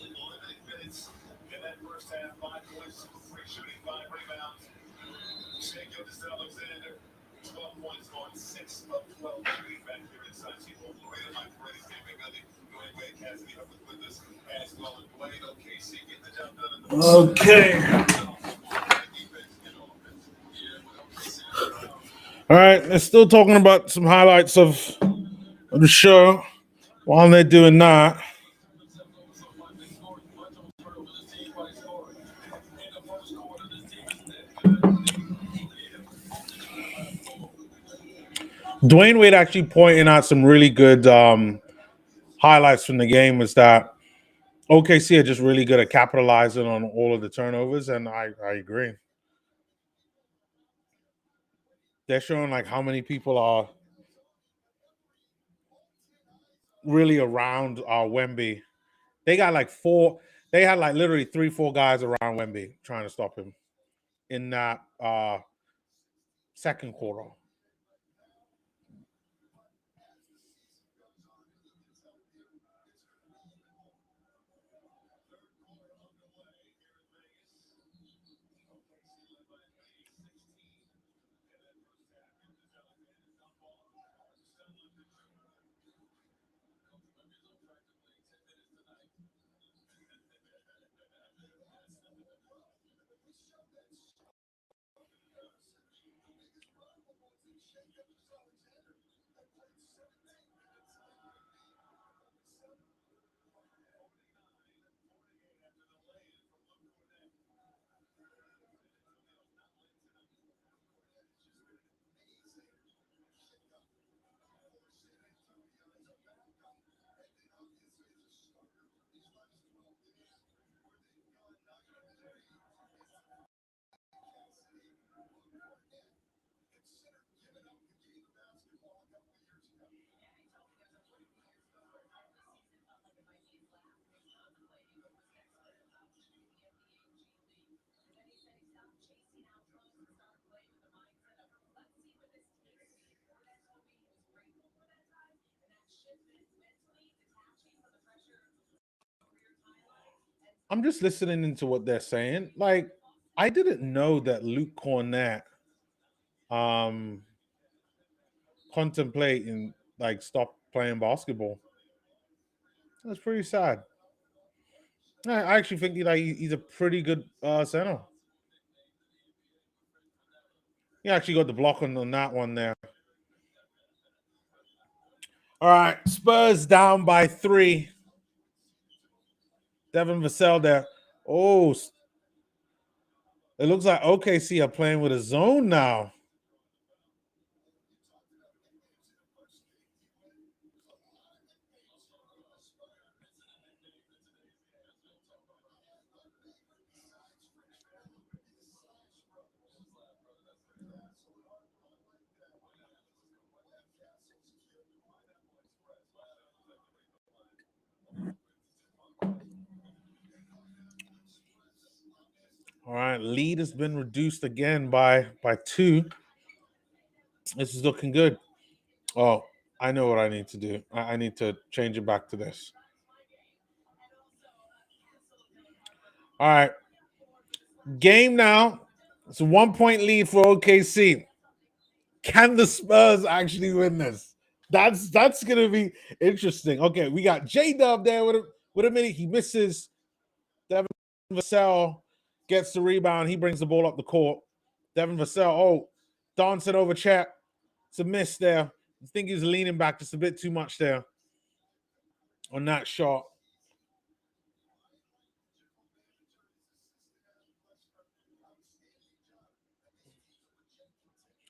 in limited minutes in that first half. 5 points, 3 shooting, 5 rebounds. Shea Gilgeous-Alexander, 12 points on 6 of 12 shooting back here inside T-Mobile Arena. My greatest game Gundy, Dwayne Cassidy up with us as well. And Dwayne, OKC getting the job done in the Okay. All right. They're still talking about some highlights of the show. While they're doing that, Dwayne Wade actually pointing out some really good highlights from the game was that OKC are just really good at capitalizing on all of the turnovers, and I agree. They're showing like how many people are really around Wemby. They got like 4. They had like literally 3-4 guys around Wemby trying to stop him in that second quarter. I'm just listening into what they're saying. Like, I didn't know that Luke Cornett um contemplating like stop playing basketball. That's pretty sad. I actually think he's a pretty good center. He actually got the block on that one there. All right, Spurs down by 3. Devin Vassell there. Oh, it looks like OKC are playing with a zone now. All right, lead has been reduced again by 2. This is looking good. Oh, I know what I need to do. I need to change it back to this. All right. Game now. It's a 1-point lead for OKC. Can the Spurs actually win this? That's gonna be interesting. Okay, we got J Dub there with a minute. He misses. Devin Vassell gets the rebound. He brings the ball up the court. Devin Vassell, dancing over Chet. It's a miss there. I think he's leaning back just a bit too much there on that shot.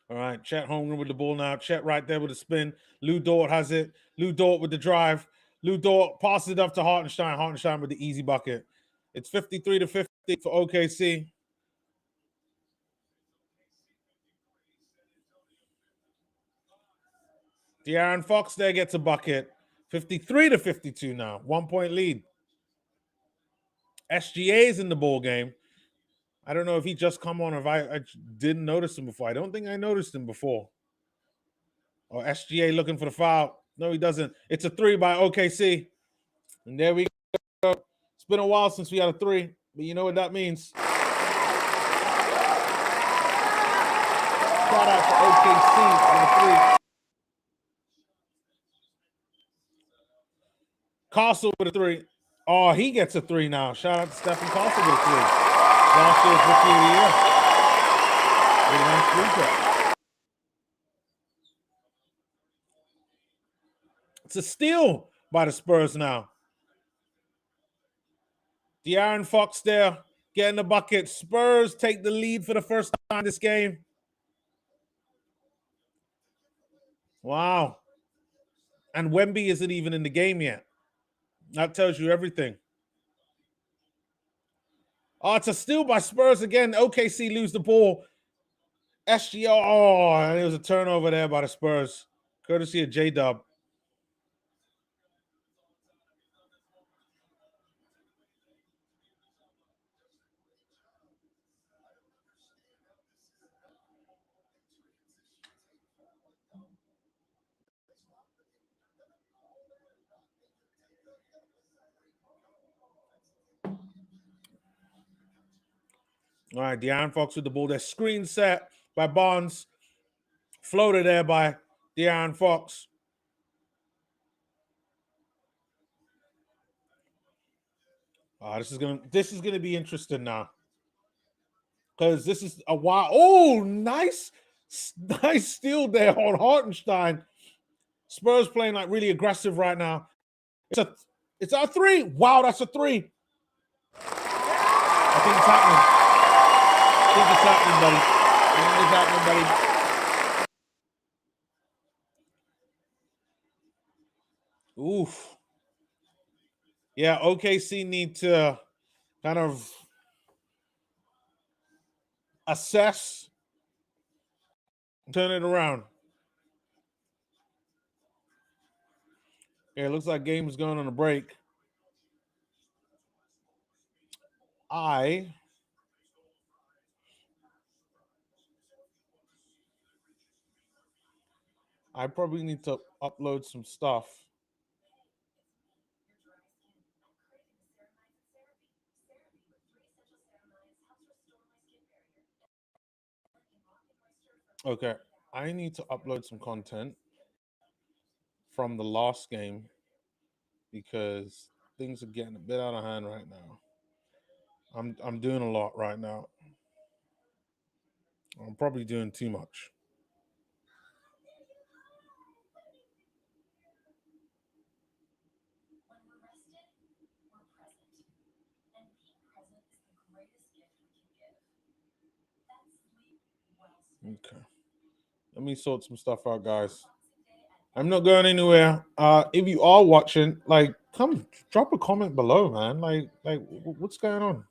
All right, Chet Holmgren with the ball now. Chet right there with a spin. Lou Dort has it. Lou Dort with the drive. Lou Dort passes it up to Hartenstein. Hartenstein with the easy bucket. It's 53-50 for OKC. De'Aaron Fox there gets a bucket. 53-52 now. 1-point lead. SGA is in the ball game. I don't know if he just come on or if I didn't notice him before. I don't think I noticed him before. Or SGA looking for the foul. No, he doesn't. It's a 3 by OKC. And there we go. It's been a while since we had a 3, but you know what that means. Shout out to OKC on a 3. Castle with a 3. Oh, he gets a 3 now. Shout out to Stephen Castle with a 3. Last year's rookie of the year. With a nice three-point. It's a steal by the Spurs now. De'Aaron Fox there getting the bucket. Spurs take the lead for the first time this game. Wow. And Wemby isn't even in the game yet. That tells you everything. Oh, it's a steal by Spurs again. OKC lose the ball. SGO. Oh, and it was a turnover there by the Spurs. Courtesy of J-Dub. All right, De'Aaron Fox with the ball. That screen set by Barnes. Floated there by De'Aaron Fox. This is gonna be interesting now. Because this is a while. Oh, nice steal there on Hartenstein. Spurs playing like really aggressive right now. It's a 3. Wow, that's a 3. I think it's happening. I think it's happening, buddy. I think it's happening, buddy. Oof. Yeah, OKC need to kind of assess, turn it around. Yeah, it looks like game is going on a break. I probably need to upload some stuff. Okay, I need to upload some content from the last game because things are getting a bit out of hand right now. I'm doing a lot right now. I'm probably doing too much. When we're rested, we're present. And being present is the greatest gift we can give. That's sleep well spent. Okay, let me sort some stuff out, guys. Boxing Day at I'm not going anywhere. If you are watching, like, come drop a comment below, man. What's going on?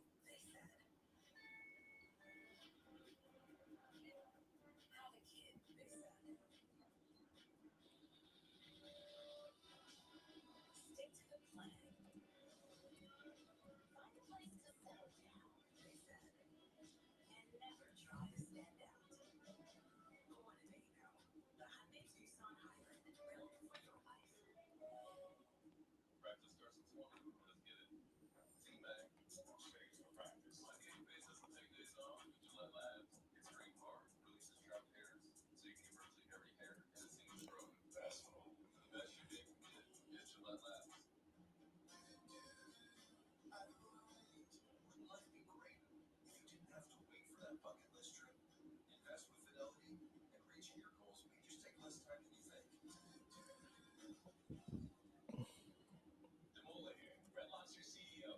Have a kid, they said. Stick to the plan. Find a place to settle down, they said. And never try to stand out. But what do they know? The Hyundai Tucson Hybrid, built for your life. Practice starts at 20. Let's get it. T-Mac. Shades for practice. My game face doesn't take days off with Gillette Labs. Extreme Hard releases trapped hairs, so you can get virtually every hair in a single stroke. That's cool. The best shaving can get is Gillette Labs. Wouldn't life be great if you didn't have to wait for that bucket list trip? Invest with Fidelity, and reaching your goals may just take less time than you think. Demola here, Red Lobster CEO.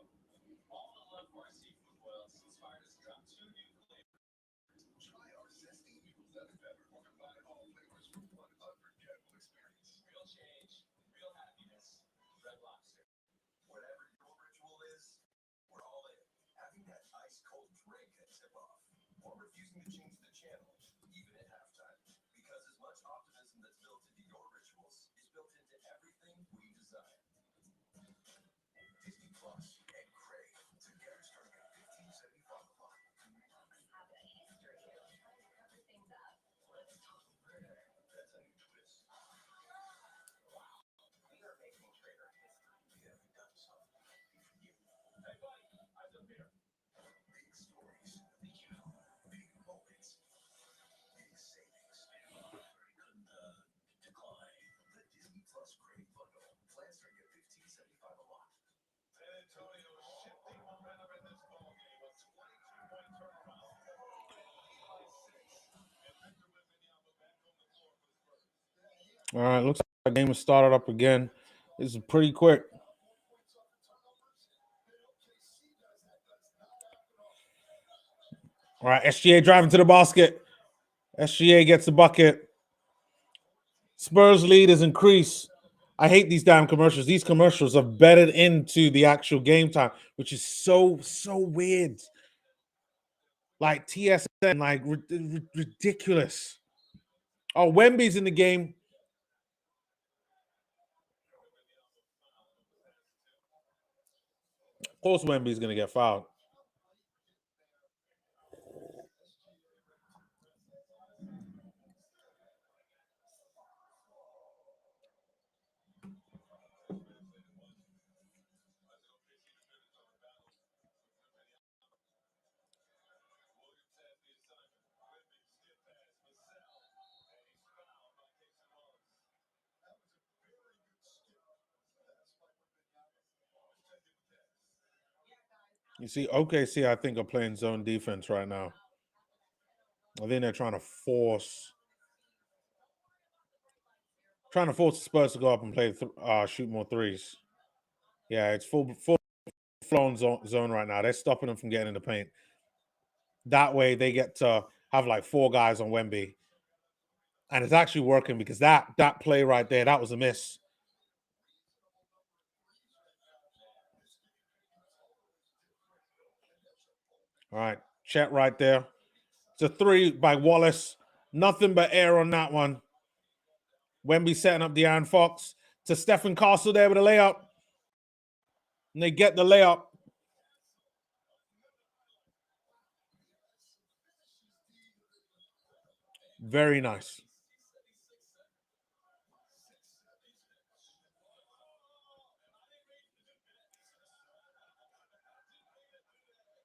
All the love for our seafood boils inspired us to drop 2 new flavors. Try our zesty equals nothing better, or combine all flavors for one unforgettable experience. Real change, real happiness. Red Lobster. Whatever your ritual is, we're all in. Having that ice cold drink at tip off, or refusing to change the channel, even at halftime. Because as much optimism that's built into your rituals is built into everything we design. Disney Plus and Crave together starting at $15.75 a month. Must have a history of trying to cover things up. Let's talk murder. That's how you twist. We are making trader history. We haven't done so. You. Hey, buddy. Eyes up here. Big stories. Big moments. Big savings. Couldn't decline. The Disney Plus Crave bundle. Plans starting at $15.75 a month. San Antonio shifting momentum in this ball game. A 22-point turnaround. Lead by 6. And Victor Wembanyama back on the floor for the Spurs. All right, looks like the game has started up again. This is pretty quick. All right, SGA driving to the basket. SGA gets the bucket. Spurs lead is increased. I hate these damn commercials. These commercials are bedded into the actual game time, which is so weird. Like TSN, like ridiculous. Oh, Wemby's in the game. Of course, Wemby's going to get fouled. You see, OKC, I think, are playing zone defense right now. I think they're trying to force the Spurs to go up and play shoot more threes. Yeah, it's full flown zone right now. They're stopping them from getting in the paint. That way, they get to have like 4 guys on Wemby, and it's actually working because that play right there, that was a miss. All right, Chet right there. It's a 3 by Wallace. Nothing but air on that one. Wemby setting up De'Aaron Fox to Stephen Castle there with a layup. And they get the layup. Very nice.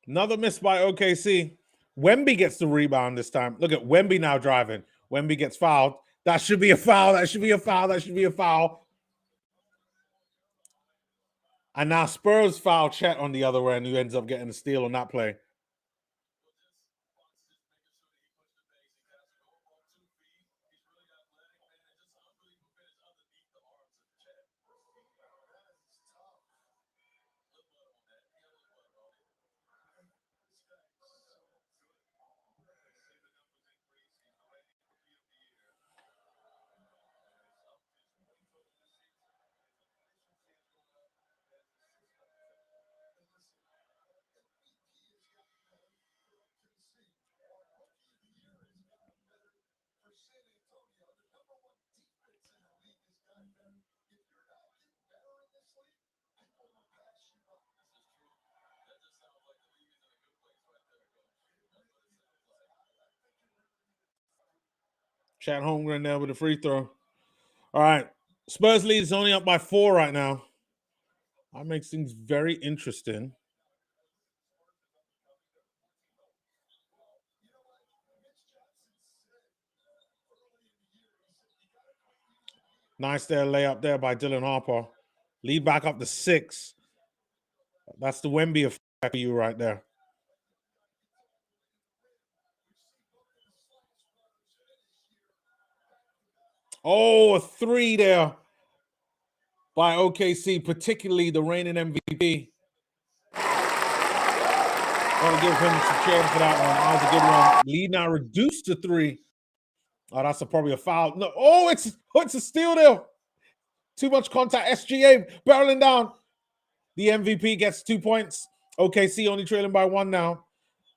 Another miss by OKC. Wemby gets the rebound this time. Look at Wemby now driving. Wemby gets fouled. That should be a foul. That should be a foul. That should be a foul. And now Spurs foul Chet on the other end, who ends up getting a steal on that play. Chat Holmgren there with a free throw. All right. Spurs lead is only up by 4 right now. That makes things very interesting. Nice there layup there by Dylan Harper. Lead back up to 6. That's the Wemby effect for you right there. Oh, a 3 there by OKC, particularly the reigning MVP. Gotta give him some chance for that one. That was a good one. Lead now reduced to 3. Oh, that's probably a foul. No, it's a steal there. Too much contact. SGA barreling down. The MVP gets 2 points. OKC only trailing by 1 now.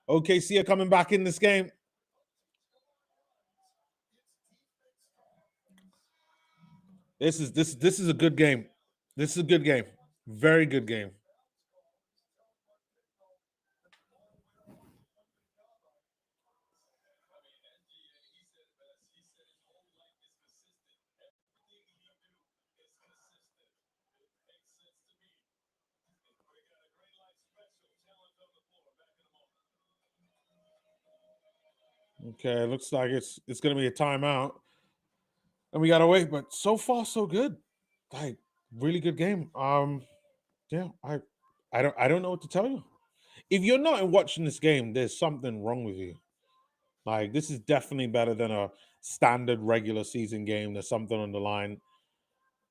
OKC are coming back in this game. This is a good game. This is a good game. Very good game. Okay, looks like it's gonna be a timeout. And we gotta wait, but so far so good. Like really good game. Yeah, I don't know what to tell you. If you're not watching this game, there's something wrong with you. Like this is definitely better than a standard regular season game. There's something on the line.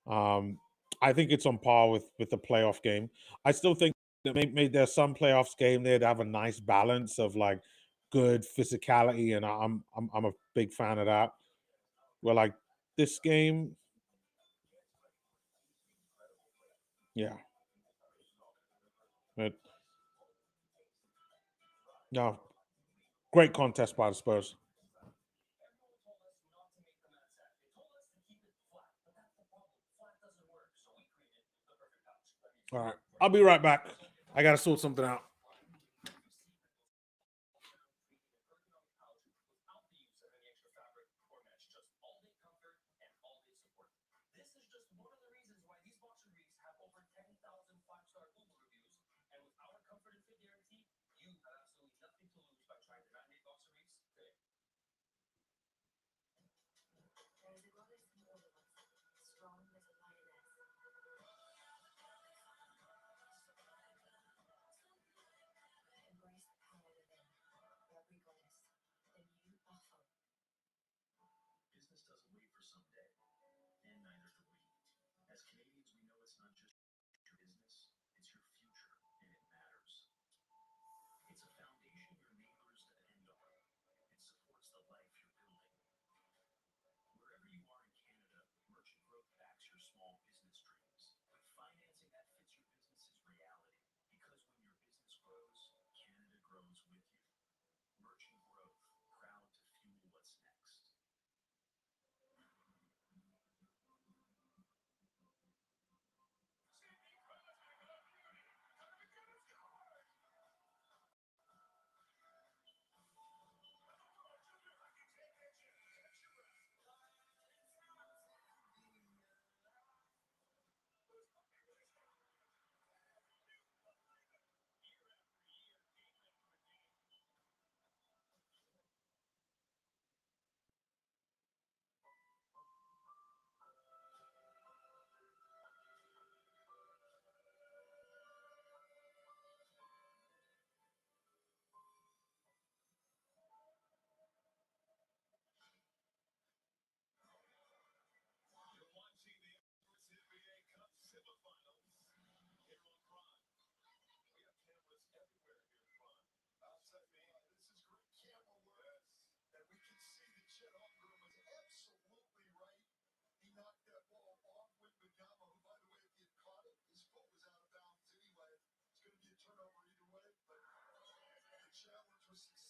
I think it's on par with the playoff game. I still think that maybe there's some playoffs game there to have a nice balance of like good physicality, and I'm a big fan of that. Well, like this game, yeah, but no, great contest by the Spurs. All right, I'll be right back. I gotta sort something out. Business doesn't wait for someday, and neither do we. As Canadians, we know it's not just your business, it's your future, and it matters. It's a foundation your neighbors depend on. It supports the life you're building. Wherever you are in Canada, Merchant Growth backs your small business dreams with financing that fits your business's reality. Because when your business grows, Canada grows with you. Merchant Growth, proud to fuel what's next.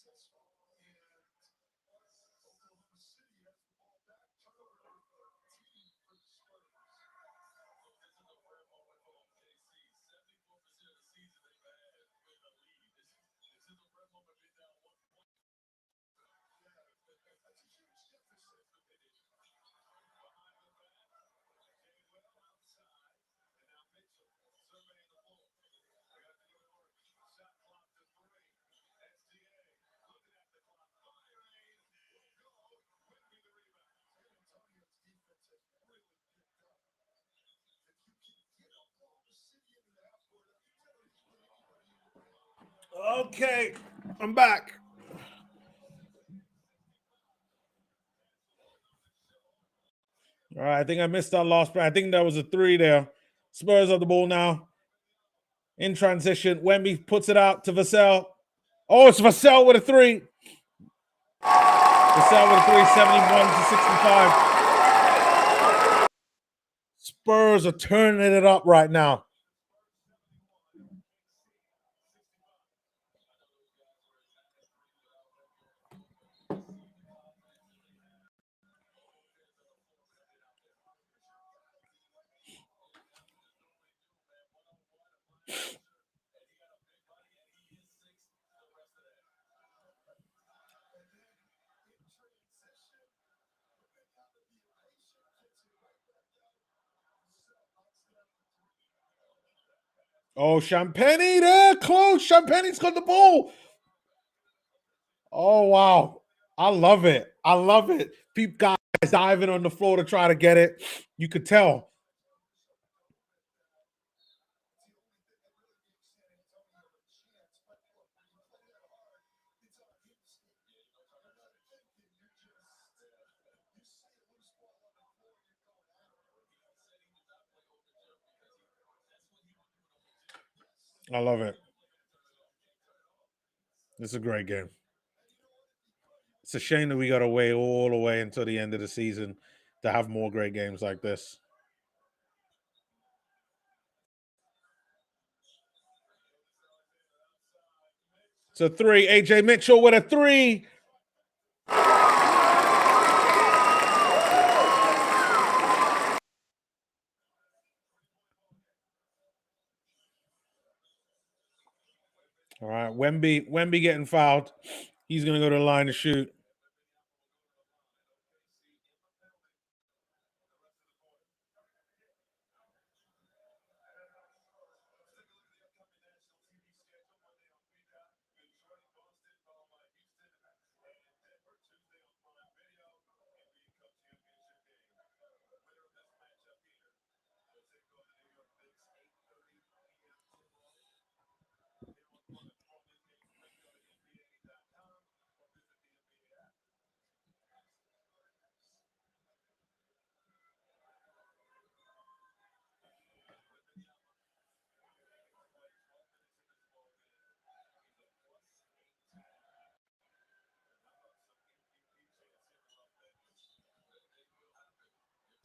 Oklahoma City has the ball back. Turnover 13 for the Spurs. This is a rare moment for OKC. 74% of the season they've had with a lead. This is a rare moment being down 1 point. Yeah, that's a huge deficit. Behind the back, Gainwell outside, and now Mitchell surveying the ball. They got the New York shot clock to 3. SGA looking at the clock, firing. Will go. Wemby the rebound. San Antonio's defense has really picked up. If you can get Oklahoma City into the half court, you generally put anybody in the game. Okay, I'm back. All right, I think I missed that last play. I think that was a 3 there. Spurs have the ball now. In transition, Wemby puts it out to Vassell. Oh, it's Vassell with a 3. Vassell with a 3, 71 to 65. Spurs are turning it up right now. Oh, Champagny there, close. Champagny's got the ball. Oh, wow. I love it. I love it. People guys diving on the floor to try to get it. You could tell. I love it. It's a great game. It's a shame that we got to wait all the way until the end of the season to have more great games like this. It's a 3. AJ Mitchell with a 3. All right, Wemby getting fouled. He's going to go to the line to shoot.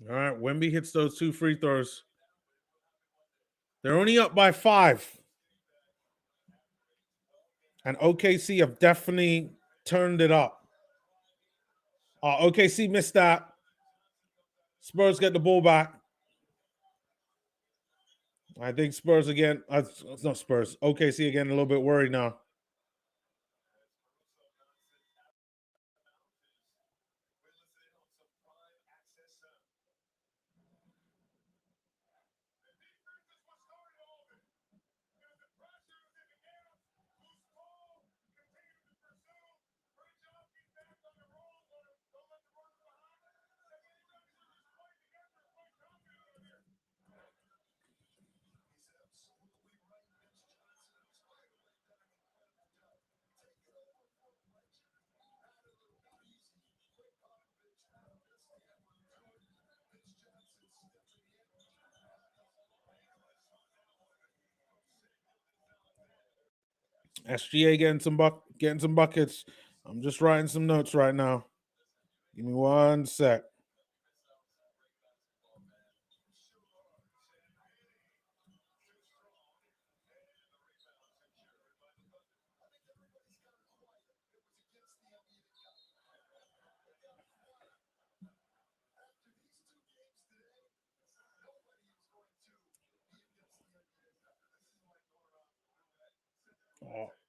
All right, Wemby hits those 2 free throws. They're only up by 5. And OKC have definitely turned it up. OKC missed that. Spurs get the ball back. I think Spurs again. It's not Spurs. OKC again, a little bit worried now. SGA getting some buckets. I'm just writing some notes right now. Give me 1 sec.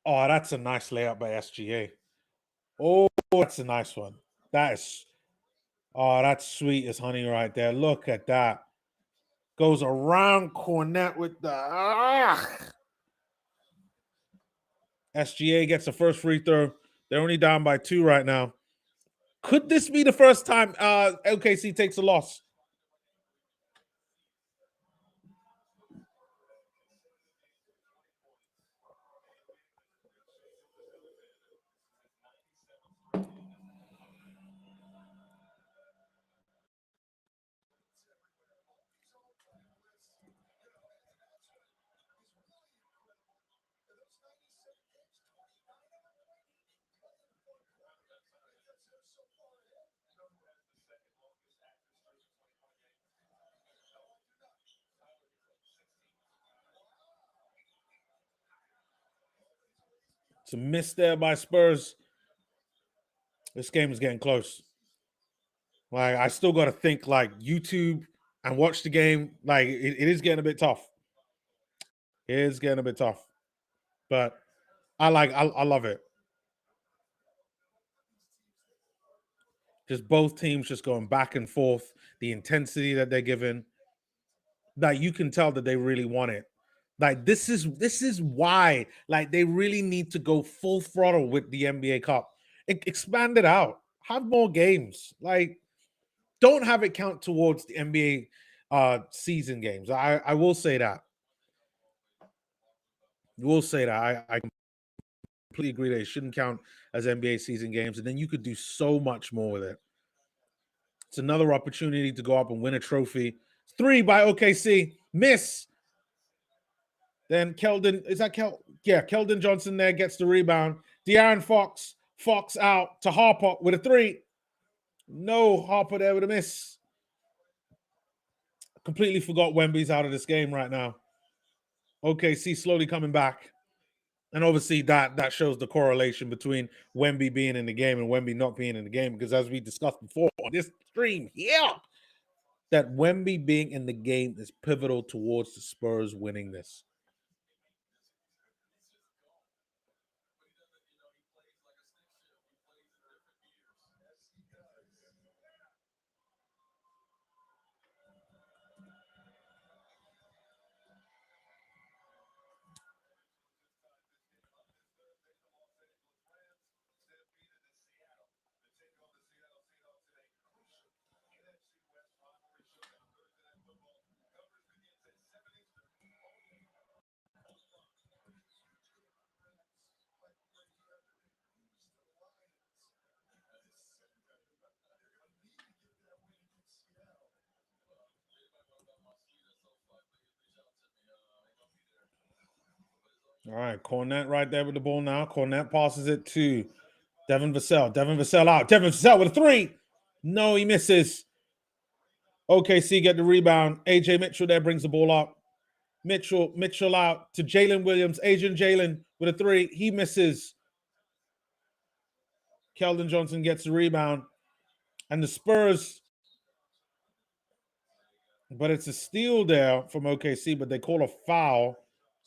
Oh, that's a nice layup by SGA. Oh, that's a nice one. That's sweet as honey right there. Look at that. Goes around Cornet with the SGA gets the first free throw. They're only down by 2 right now. Could this be the first time LKC takes a loss? It's a miss there by Spurs. This game is getting close. Like, I still got to think like YouTube and watch the game. Like, it is getting a bit tough. It is getting a bit tough. But I love it. Just both teams just going back and forth. The intensity that they're giving. Like, you can tell that they really want it. Like, this is why, like, they really need to go full throttle with the NBA Cup. Expand it out. Have more games. Like, don't have it count towards the NBA season games. I will say that. Will say that. I completely agree that it shouldn't count as NBA season games, and then you could do so much more with it. It's another opportunity to go up and win a trophy. 3 by OKC. Miss. Then Keldon, is that Keldon Johnson there gets the rebound. De'Aaron Fox out to Harper with a 3. No, Harper there with a miss. Completely forgot Wemby's out of this game right now. OKC slowly coming back. And obviously that shows the correlation between Wemby being in the game and Wemby not being in the game, because as we discussed before on this stream here, that Wemby being in the game is pivotal towards the Spurs winning this. All right, Cornet right there with the ball now. Cornet passes it to Devin Vassell. Devin Vassell out. Devin Vassell with a 3. No, he misses. OKC get the rebound. AJ Mitchell there brings the ball up. Mitchell out to Jalen Williams. Agent Jalen with a 3. He misses. Keldon Johnson gets the rebound. And the Spurs, but it's a steal there from OKC, but they call a foul.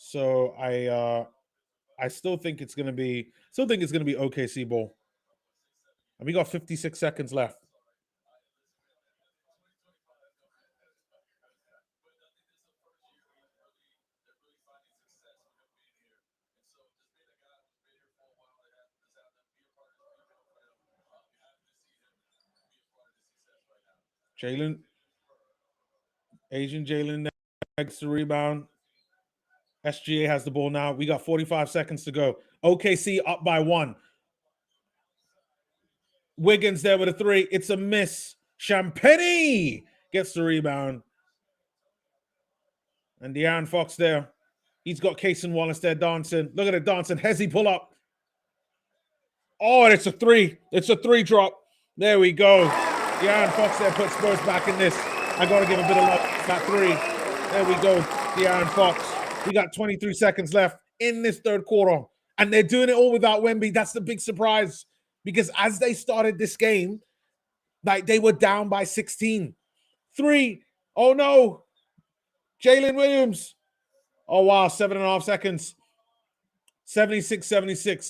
So I still think it's gonna be OKC ball. And we got 56 seconds left. Asian Jalen gets the rebound. SGA has the ball now. We got 45 seconds to go. OKC up by 1. Wiggins there with a 3. It's a miss. Champagny gets the rebound. And De'Aaron Fox there. He's got Cason Wallace there dancing. Look at it dancing. Hezzy pull up. Oh, and it's a 3. It's a 3 drop. There we go. De'Aaron Fox there puts Spurs back in this. I got to give a bit of love. That 3. There we go. De'Aaron Fox. We got 23 seconds left in this third quarter. And they're doing it all without Wemby. That's the big surprise. Because as they started this game, like, they were down by 16. 3. Oh, no. Jalen Williams. Oh, wow. 7.5 seconds. 76,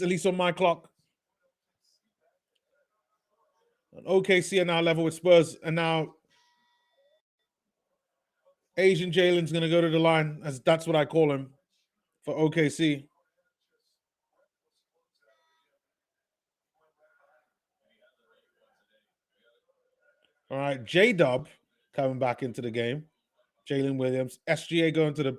at least on my clock. And OKC are now level with Spurs, and now Asian Jalen's going to go to the line, as that's what I call him, for OKC. All right, J-Dub coming back into the game. Jalen Williams, SGA going to the.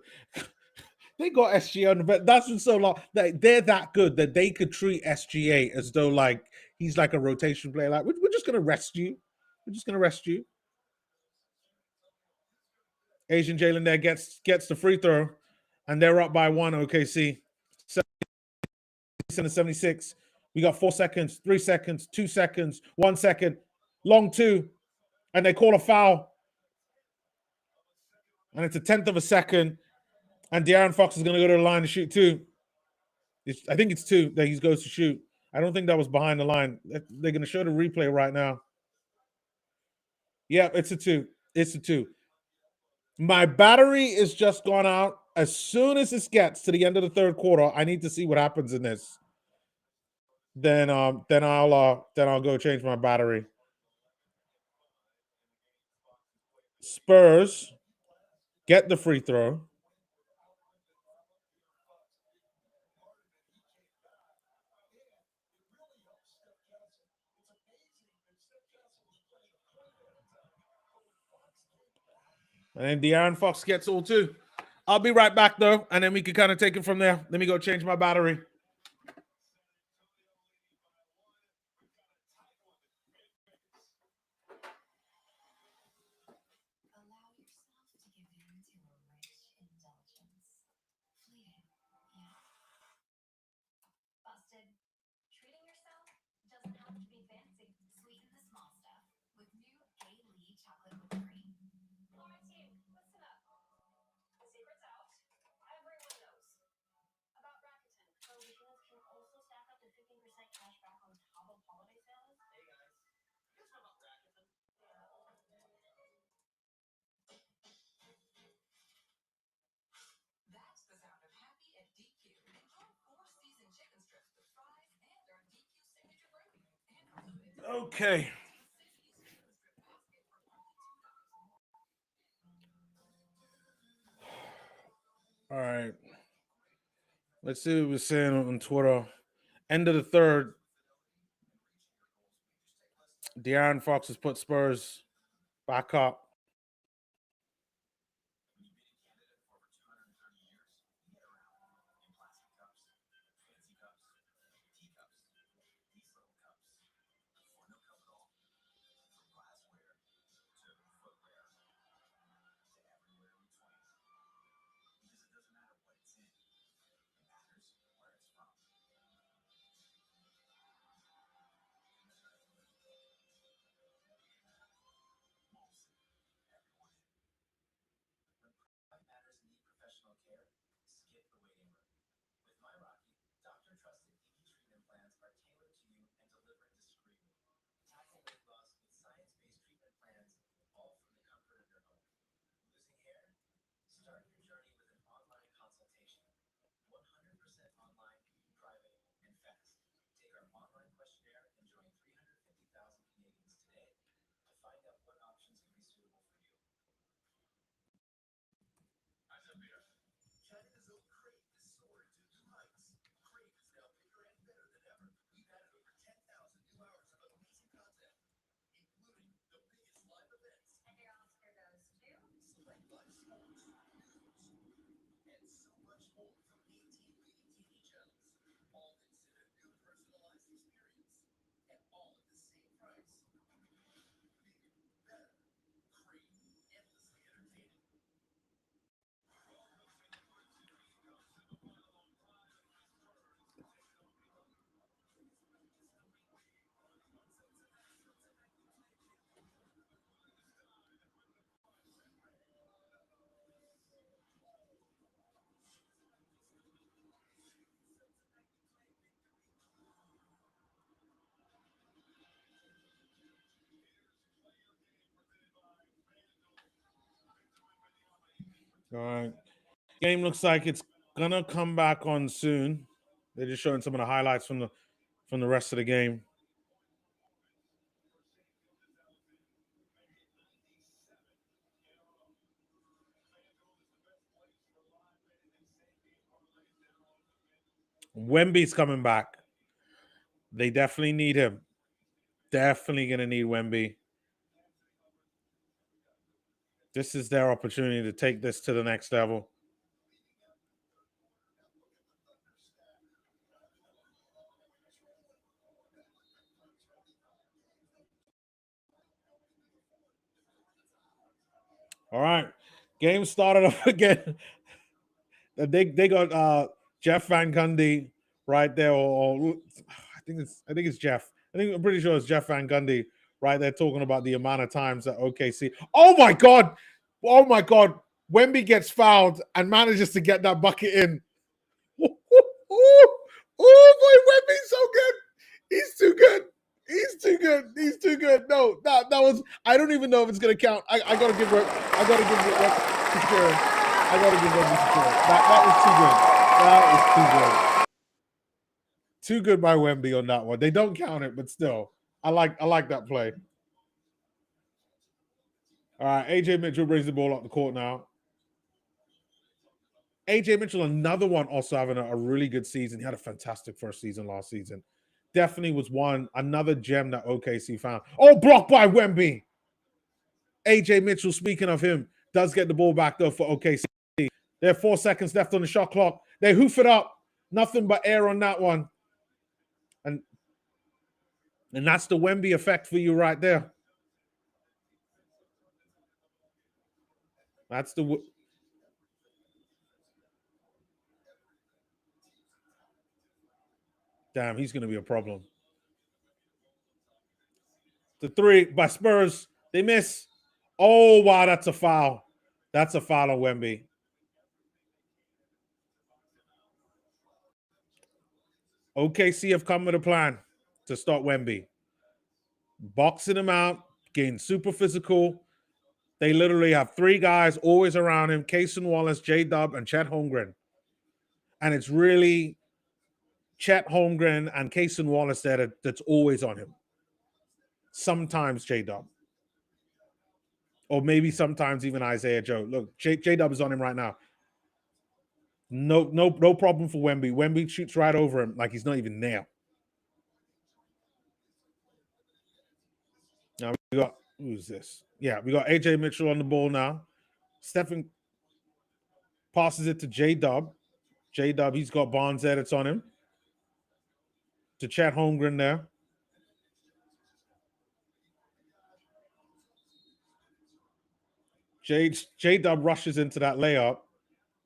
They got SGA on the bench. That's been so long. They're that good that they could treat SGA as though like he's like a rotation player. Like we're just gonna rest you. We're just gonna rest you. Asian Jalen there gets the free throw, and they're up by one. OKC 76. We got 4 seconds, 3 seconds, 2 seconds, 1 second, long two, and they call a foul, and it's a tenth of a second, and De'Aaron Fox is going to go to the line to shoot two. I think it's two that he goes to shoot. I don't think that was behind the line. They're going to show the replay right now. Yeah, it's a two. It's a two. My battery is just gone out. As soon as this gets to the end of the third quarter, I need to see what happens in this. Then I'll go change my battery. Spurs get the free throw. And then De'Aaron Fox gets all two. I'll be right back though, and then we can kind of take it from there. Let me go change my battery. Okay. All right. Let's see what we're saying on Twitter. End of the third. De'Aaron Fox has put Spurs back up. All right. Game looks like it's gonna come back on soon. They're just showing some of the highlights from the rest of the game. Wemby's coming back. They definitely need him. Definitely going to need Wemby. This is their opportunity to take this to the next level. All right. Game started up again. They got Jeff Van Gundy right there, or I think it's Jeff. I'm pretty sure it's Jeff Van Gundy right there talking about the amount of times that OKC. Oh my god! Wemby gets fouled and manages to get that bucket in. Oh boy, Wemby's so good. He's too good. He's too good. No, that was. I don't even know if it's gonna count. I gotta give Wemby security. I gotta give Wemby security. That was too good. That was too good. Too good by Wemby on that one. They don't count it, but still, I like that play. All right, AJ Mitchell brings the ball up the court now. AJ Mitchell, another one, also having a really good season. He had a fantastic first season last season. Definitely was another gem that OKC found. Oh, blocked by Wemby. AJ Mitchell, speaking of him, does get the ball back though for OKC. There are 4 seconds left on the shot clock. They hoof it up. Nothing but air on that one. And that's the Wemby effect for you right there. That's the... Damn, he's going to be a problem. The 3 by Spurs. They miss. Oh, wow, that's a foul. That's a foul on Wemby. OKC have come with a plan to stop Wemby. Boxing him out, getting super physical. They literally have 3 guys always around him: Kaysen Wallace, J-Dub, and Chet Holmgren. And it's really Chet Holmgren and Kaysen Wallace that's always on him. Sometimes J-Dub. Or maybe sometimes even Isaiah Joe. Look, J-Dub is on him right now. No problem for Wemby. Wemby shoots right over him like he's not even there. Now we got, who's this? Yeah, we got AJ Mitchell on the ball now. Stephen passes it to J-Dub. J-Dub, he's got Barnes edits on him. To Chet Holmgren there. J-Dub rushes into that layup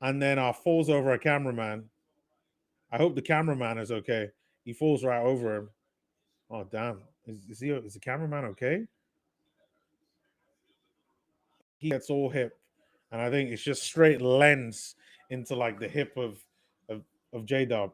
and then falls over a cameraman. I hope the cameraman is okay. He falls right over him. Oh, damn. Is the cameraman okay? He gets all hip. And I think it's just straight lens into like the hip of J-Dub.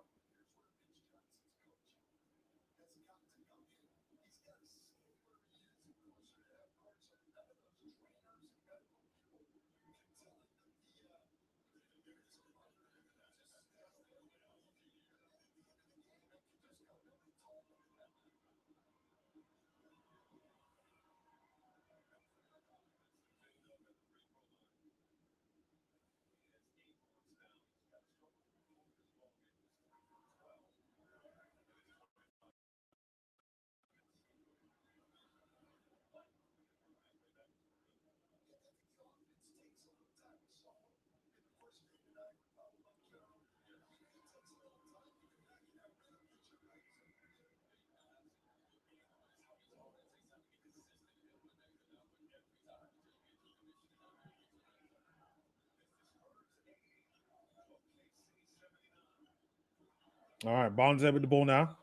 All right, Barnes there with the ball now.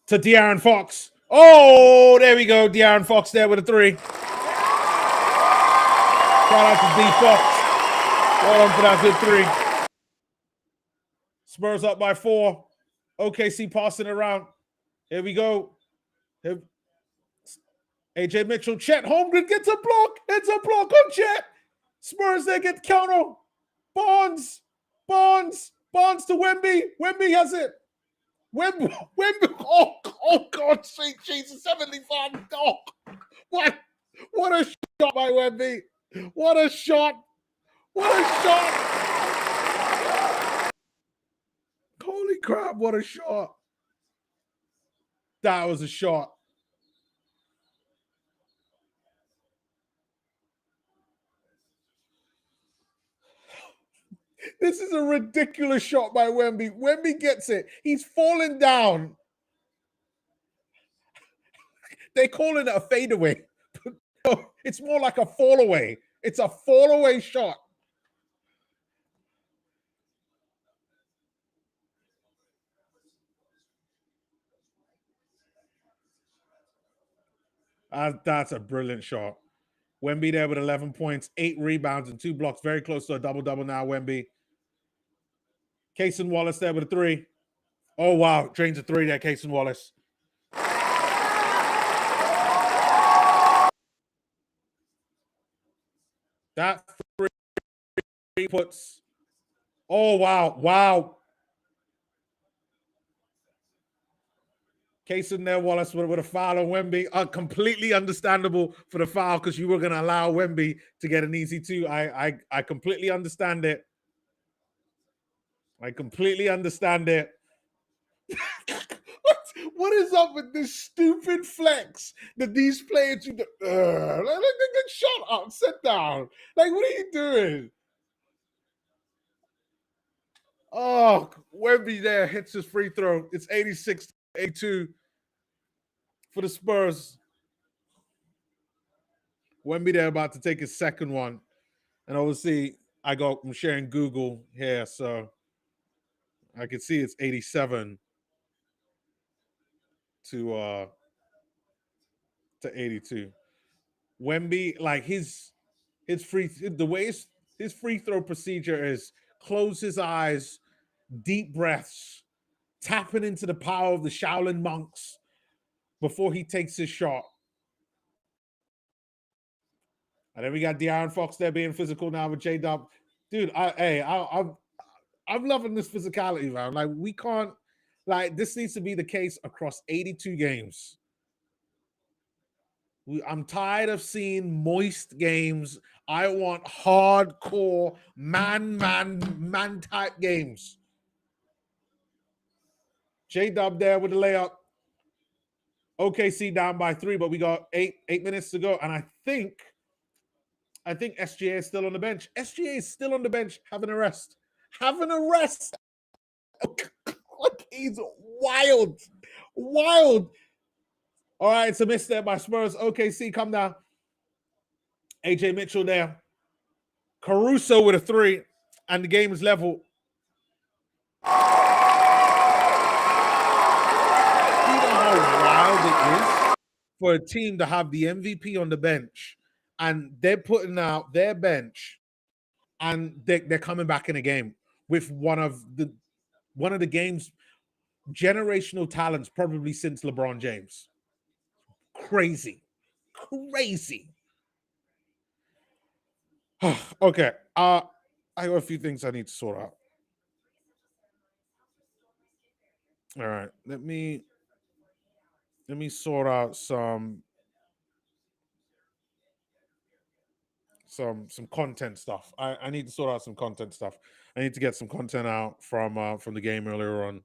To De'Aaron Fox. Oh, there we go. De'Aaron Fox there with a 3. Shout out to D Fox. Well done for that good 3. Spurs up by 4. OKC passing around. Here we go. AJ Mitchell. Chet Holmgren gets a block. It's a block on Chet. Spurs there get counter. Barnes to Wemby. Wemby has it. Wemby, oh God, sweet Jesus, 75. Oh, what a shot by Wemby. What a shot. What a shot. Holy crap, what a shot. That was a shot. This is a ridiculous shot by Wemby. Wemby gets it. He's falling down. They call it a fadeaway. It's more like a fall away. It's a fall away shot. That's a brilliant shot. Wemby there with 11 points, 8 rebounds, and 2 blocks. Very close to a double-double now, Wemby. Cason Wallace there with a 3. Oh, wow. Drains a 3 there, Cason Wallace. That 3 puts... Oh, wow. Wow. Cason there, Wallace with a foul on Wemby. Completely understandable for the foul because you were going to allow Wemby to get an easy 2. I completely understand it. I completely understand it. What is up with this stupid flex that these players do? Shut up, sit down. Like, what are you doing? Oh, Wemby there hits his free throw. It's 86-82 for the Spurs. Wemby there about to take his second one. And obviously, I'm sharing Google here, so I can see it's 87 to 82. Wemby, like his free throw procedure is close his eyes, deep breaths, tapping into the power of the Shaolin monks before he takes his shot. And then we got De'Aaron Fox there being physical now with J-Dub. Dude, I'm loving this physicality, man. Like, we can't, like, this needs to be the case across 82 games. I'm tired of seeing moist games. I want hardcore man type games. J-Dub there with the layup. OKC down by 3, but we got 8 minutes to go. And I think SGA is still on the bench. SGA is still on the bench having a rest. Having a rest. He's wild. Wild. All right, it's a miss there by Spurs. OKC, come down. AJ Mitchell there. Caruso with a 3, and the game is level. You know how wild it is for a team to have the MVP on the bench, and they're putting out their bench, and they're coming back in a game with one of the game's generational talents, probably since LeBron James. Crazy. Okay. I got a few things I need to sort out. All right. Let me sort out some content stuff. I need to sort out some content stuff. I need to get some content out from the game earlier on.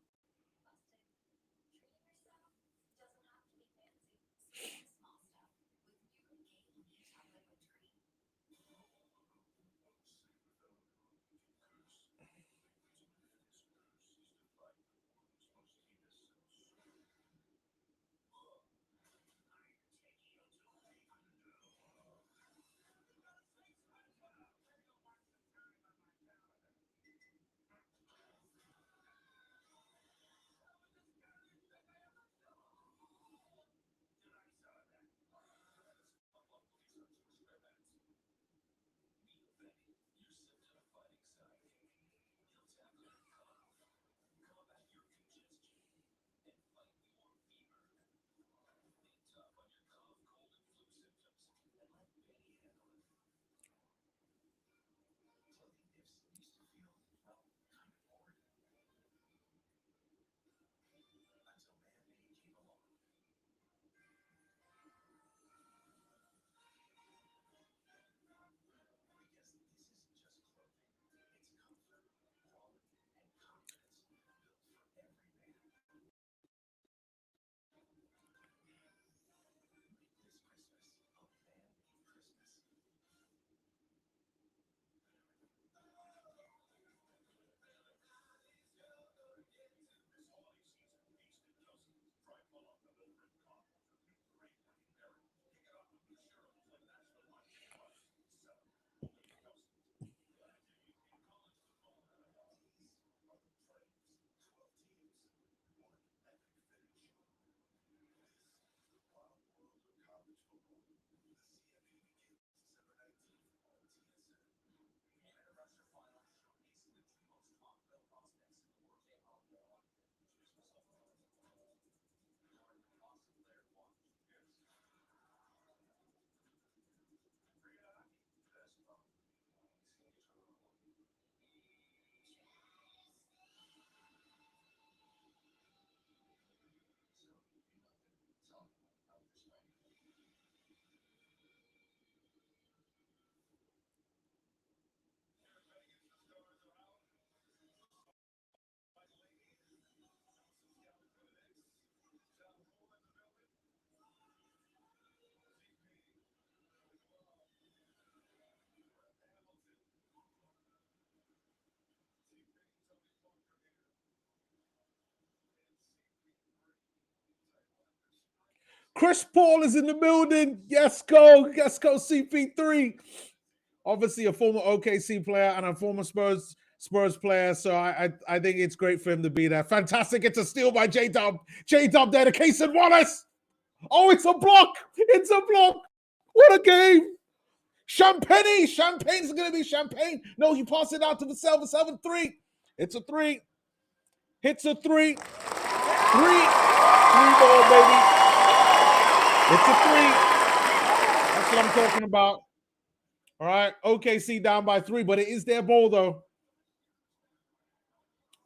Chris Paul is in the building. Yes, go. Yes, go CP3. Obviously a former OKC player and a former Spurs player. So I think it's great for him to be there. Fantastic. It's a steal by J-Dub. J-Dub there to Cason Wallace. Oh, it's a block. It's a block. What a game. Champagne. Champagne's going to be champagne. No, he passed it out to Vassell. Vassell 3. It's a 3. Hits a 3. 3 ball, baby. It's a 3. That's what I'm talking about. All right. OKC down by 3, but it is their ball, though.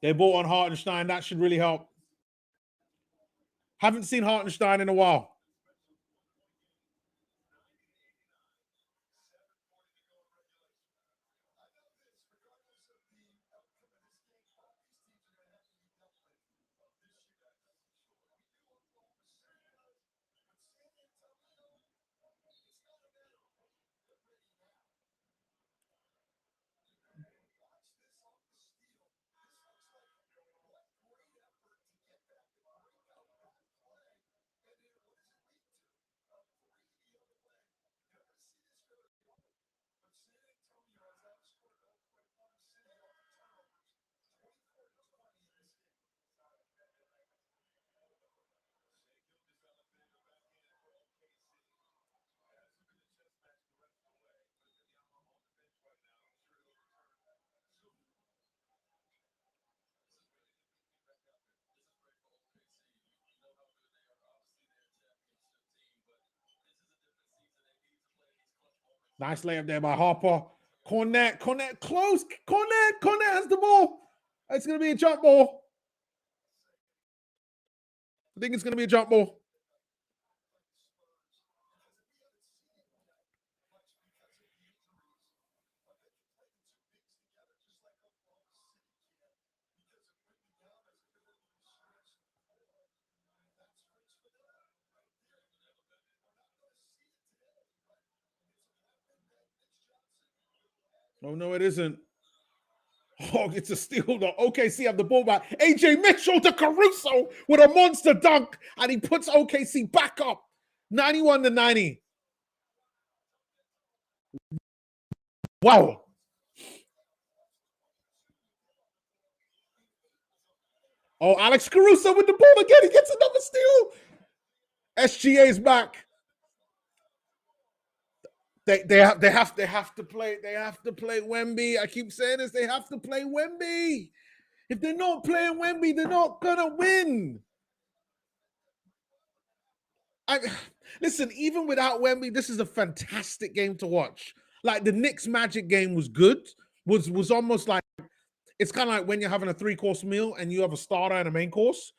They ball on Hartenstein. That should really help. Haven't seen Hartenstein in a while. Nice layup there by Harper. Cornet close. Cornet has the ball. It's going to be a jump ball. I think it's going to be a jump ball. Oh, no, it isn't. Oh, it's a steal. The OKC have the ball back. AJ Mitchell to Caruso with a monster dunk, and he puts OKC back up 91-90. Wow. Oh, Alex Caruso with the ball again. He gets another steal. SGA's back. They have to play Wemby. I keep saying this. They have to play Wemby. If they're not playing Wemby, they're not gonna win. Listen, even without Wemby, this is a fantastic game to watch. Like the Knicks Magic game was good. Was almost like, it's kind of like when you're having a 3-course meal and you have a starter and a main course.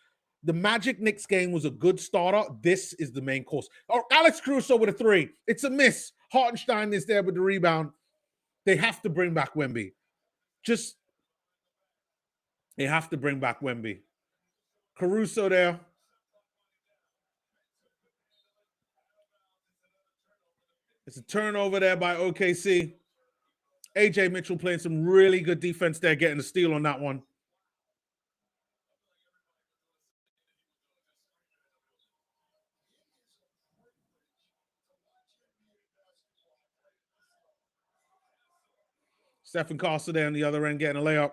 The Magic Knicks game was a good starter. This is the main course. Oh, Alex Caruso with a 3. It's a miss. Hartenstein is there with the rebound. They have to bring back Wemby. They have to bring back Wemby. Caruso there. It's a turnover there by OKC. AJ Mitchell playing some really good defense there, getting a steal on that one. Stephen Castle there on the other end getting a layup.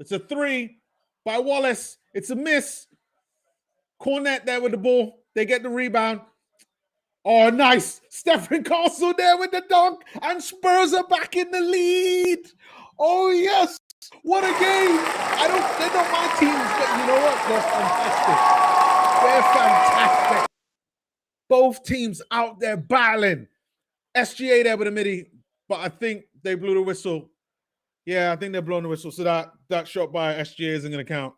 It's a 3 by Wallace. It's a miss. Cornet there with the ball. They get the rebound. Oh, nice. Stephen Castle there with the dunk. And Spurs are back in the lead. Oh, yes. What a game. They're not my teams, but you know what? They're fantastic. They're fantastic. Both teams out there battling. SGA there with a midi, but I think they blew the whistle. Yeah, I think they're blowing the whistle. So that shot by SGA isn't going to count.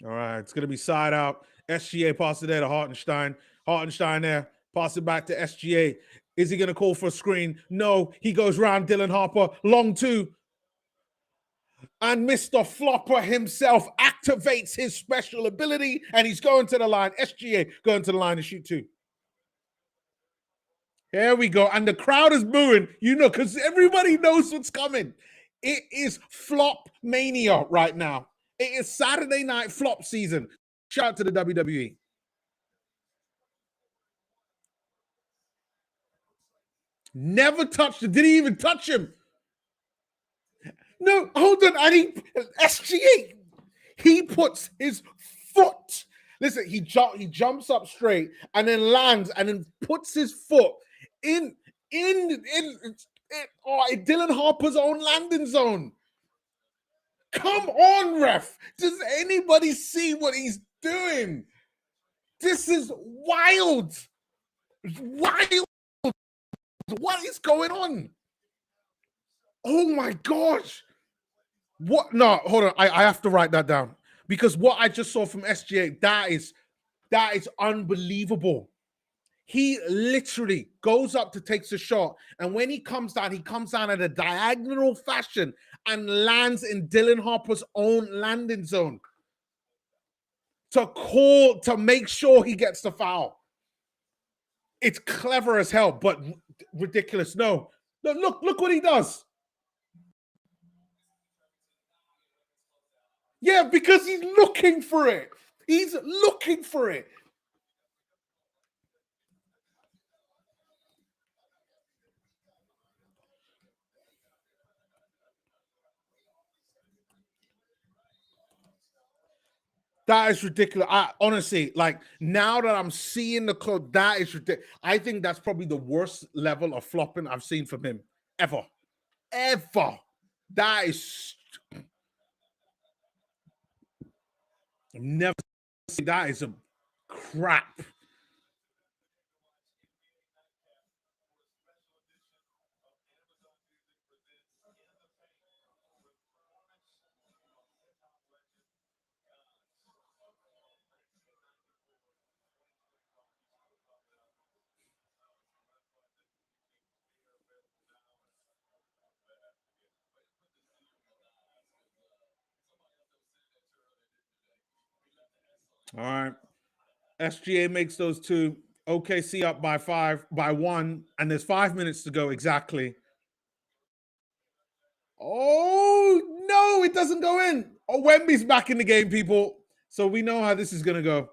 All right, it's going to be side out. SGA passes it there to Hartenstein. Hartenstein there, pass it back to SGA. Is he going to call for a screen? No. He goes round Dylan Harper, long two. And Mr. Flopper himself activates his special ability, and he's going to the line. SGA going to the line to shoot two. Here we go. And the crowd is booing, because everybody knows what's coming. It is flop mania right now. It is Saturday night flop season. Shout out to the WWE. Never touched him. Didn't even touch him. No, hold on. And SGA, he puts his foot. Listen, he jumps up straight and then lands and then puts his foot in Dylan Harper's own landing zone. Come on, ref. Does anybody see what he's doing? This is wild. Wild. What is going on? Oh my gosh. What? No, hold on. I have to write that down because what I just saw from SGA, that is unbelievable. He literally goes up to take the shot, and when he comes down in a diagonal fashion and lands in Dylan Harper's own landing zone to make sure he gets the foul. It's clever as hell, but ridiculous. No, look what he does. Yeah, because he's looking for it. He's looking for it. That is ridiculous. Honestly, like now that I'm seeing the code, that is ridiculous. I think that's probably the worst level of flopping I've seen from him ever. Ever. That is. I've never seen that. Is a crap. All right. SGA makes those two. OKC up by 1, and there's 5 minutes to go exactly. Oh, no, it doesn't go in. Oh, Wemby's back in the game, people. So we know how this is going to go.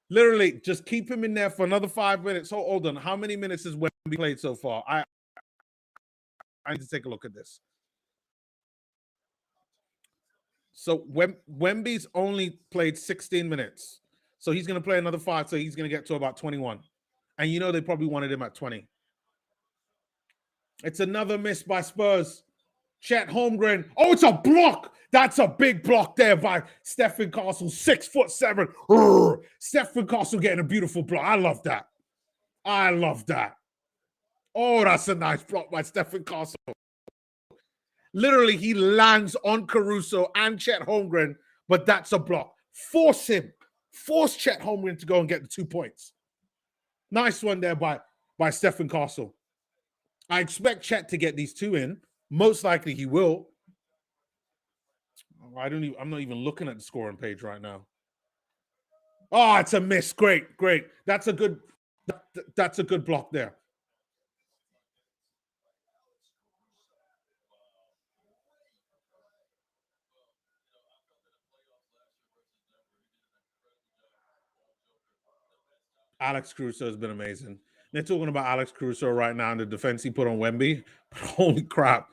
Literally, just keep him in there for another 5 minutes. Oh, hold on. How many minutes has Wemby played so far? I need to take a look at this. So Wemby's only played 16 minutes. So he's going to play another 5, so he's going to get to about 21. And they probably wanted him at 20. It's another miss by Spurs. Chet Holmgren. Oh, it's a block. That's a big block there by Stephen Castle, 6'7". Stephen Castle getting a beautiful block. I love that. Oh, that's a nice block by Stephen Castle. Literally, he lands on Caruso and Chet Holmgren, but that's a block. Force Chet Holmgren to go and get the 2 points. Nice one there by Stephen Castle. I expect Chet to get these 2 in. Most likely he will. I'm not even looking at the scoring page right now. Oh, it's a miss. Great. That's a good block there. Alex Caruso has been amazing. They're talking about Alex Caruso right now and the defense he put on Wemby. Holy crap.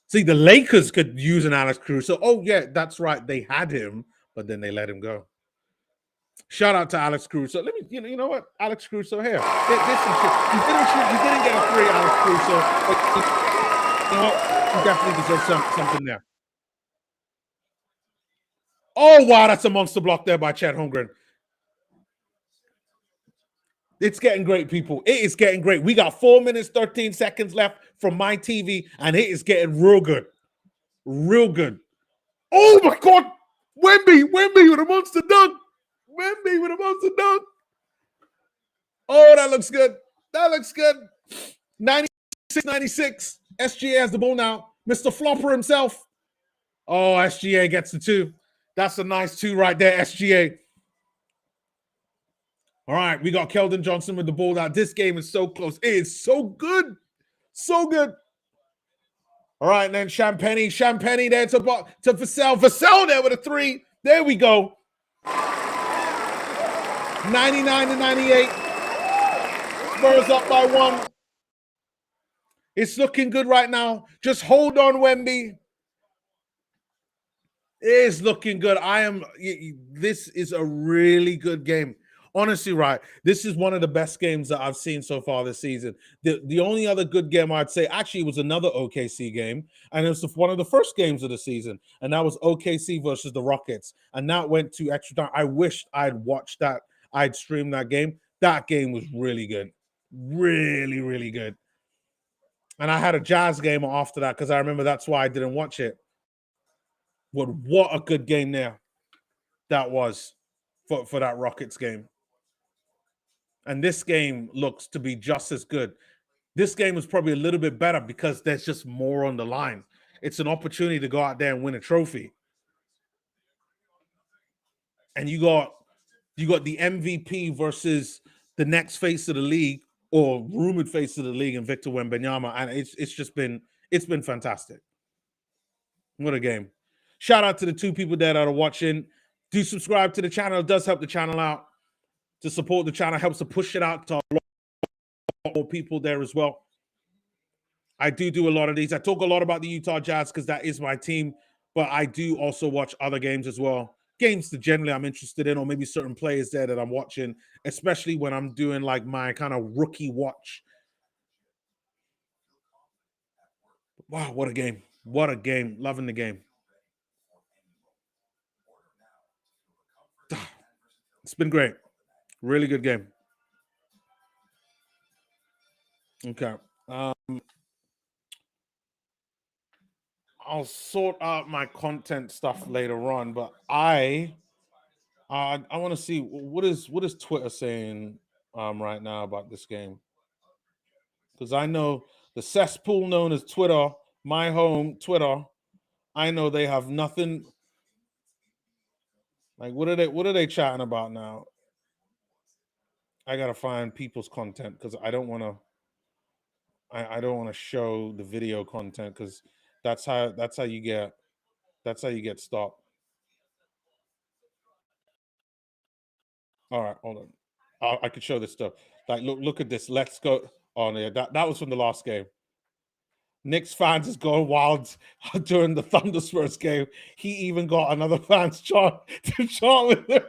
See, the Lakers could use an Alex Caruso. Oh, yeah, that's right. They had him, but then they let him go. Shout out to Alex Caruso. Let me, you know what? Alex Caruso here. There's some shit. You didn't get a free Alex Caruso. He definitely deserves something there. Oh, wow, that's a monster block there by Chet Holmgren. It's getting great, people. It is getting great. We got 4 minutes, 13 seconds left from my TV, and it is getting real good. Real good. Oh, my God. Wemby with a monster dunk. Oh, that looks good. 96. SGA has the ball now. Mr. Flopper himself. Oh, SGA gets the 2. That's a nice 2 right there, SGA. All right, we got Keldon Johnson with the ball now. This game is so close. It is so good. So good. All right, and then Champagny there to Vassell. Vassell there with a 3. There we go. 99-98. Spurs up by 1. It's looking good right now. Just hold on, Wemby. It is looking good. This is a really good game. Honestly, right, this is one of the best games that I've seen so far this season. The only other good game I'd say actually was another OKC game, and it was one of the first games of the season, and that was OKC versus the Rockets, and that went to extra time. I wished I'd watched that. I'd streamed that game. That game was really good. Really, really good. And I had a Jazz game after that because I remember that's why I didn't watch it. What a good game there that was for that Rockets game. And this game looks to be just as good. This game is probably a little bit better because there's just more on the line. It's an opportunity to go out there and win a trophy. And you got the MVP versus the next face of the league or rumored face of the league in Victor Wembanyama, and it's been fantastic. What a game. Shout out to the 2 people there that are watching. Do subscribe to the channel. It does help the channel out. To support the channel, helps to push it out to a lot more people there as well. I do a lot of these. I talk a lot about the Utah Jazz because that is my team, but I do also watch other games as well. Games that generally I'm interested in, or maybe certain players there that I'm watching, especially when I'm doing like my kind of rookie watch. Wow, what a game. What a game. Loving the game. It's been great. Really good game. Okay. I'll sort out my content stuff later on, but I want to see what is Twitter saying right now about this game, because I know the cesspool known as Twitter, my home Twitter. I know they have nothing. Like, what are they chatting about now? I gotta find people's content because I don't want to. I don't want to show the video content because that's how you get stopped. All right, hold on. I could show this stuff. Like, look at this. Let's go. Oh, yeah, that was from the last game. Knicks fans is going wild during the Thunder Spurs game. He even got another fan's chant to chant with him.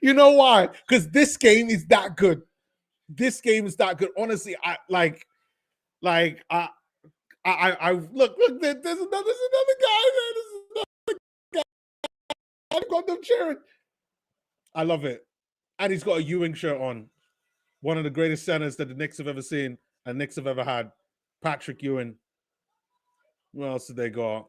You know why? Because this game is that good. This game is that good. Honestly, I look. There's another guy there. There's another guy. I've got them cheering. I love it. And he's got a Ewing shirt on. One of the greatest centers that the Knicks have ever seen and Knicks have ever had. Patrick Ewing. What else did they got?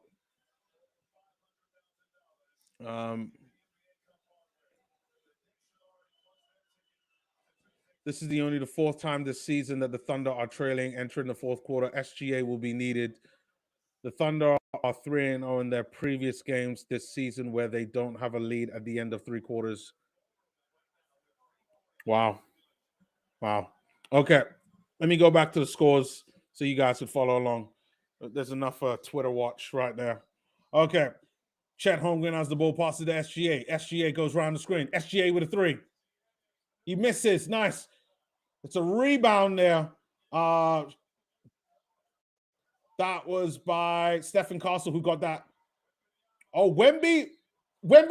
This is only the 4th time this season that the Thunder are trailing entering the 4th quarter. SGA will be needed. The Thunder are 3-0 in their previous games this season where they don't have a lead at the end of 3 quarters. Wow. Okay. Let me go back to the scores so you guys can follow along. There's enough Twitter watch right there. Okay. Chet Holmgren has the ball, passes to SGA. SGA goes around the screen. SGA with a 3. He misses. Nice. It's a rebound there. That was by Stephen Castle who got that. Oh, Wemby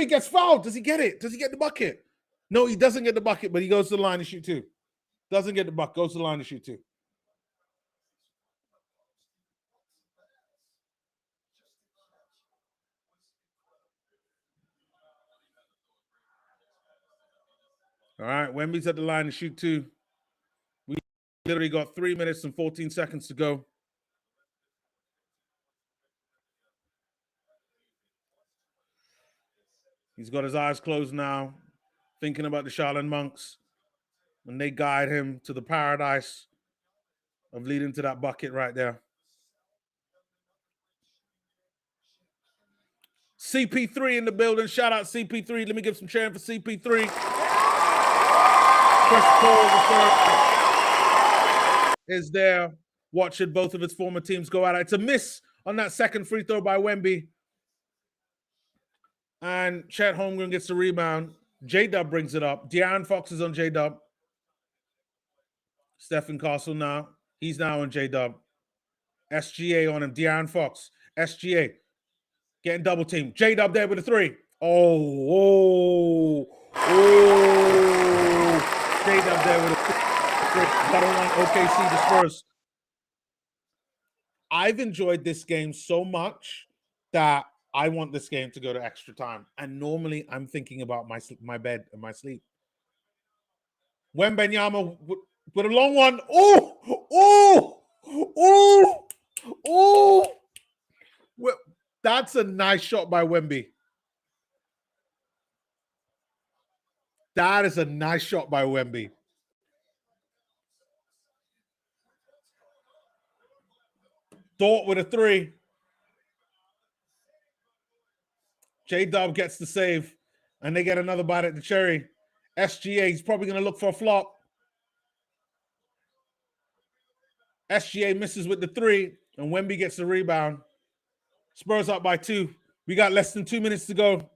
gets fouled. Does he get it? Does he get the bucket? No, he doesn't get the bucket, but he goes to the line to shoot 2. Doesn't get the bucket, goes to the line to shoot 2. All right, Wemby's at the line to shoot 2. We literally got 3 minutes and 14 seconds to go. He's got his eyes closed now, thinking about the Charlotte Monks, and they guide him to the paradise of leading to that bucket right there. CP3 in the building. Shout out CP3. Let me give some cheering for CP3. Chris Paul is there watching both of his former teams go at it. It's a miss on that second free throw by Wemby. And Chet Holmgren gets the rebound. J-Dub brings it up. De'Aaron Fox is on J-Dub. Stephen Castle now. He's now on J-Dub. SGA on him. De'Aaron Fox. SGA getting double teamed. J-Dub there with a three. Oh. J-Dub there with a three. I don't want OKC to Spurs. I've enjoyed this game so much that I want this game to go to extra time. And normally I'm thinking about my bed and my sleep. Wembanyama with a long one. That's a nice shot by Wemby. That is a nice shot by Wemby. Dort with a three. J-Dub gets the save, and they get another bite at the cherry. SGA is probably going to look for a flop. SGA misses with the three, and Wemby gets the rebound. Spurs up by 2. We got less than 2 minutes to go.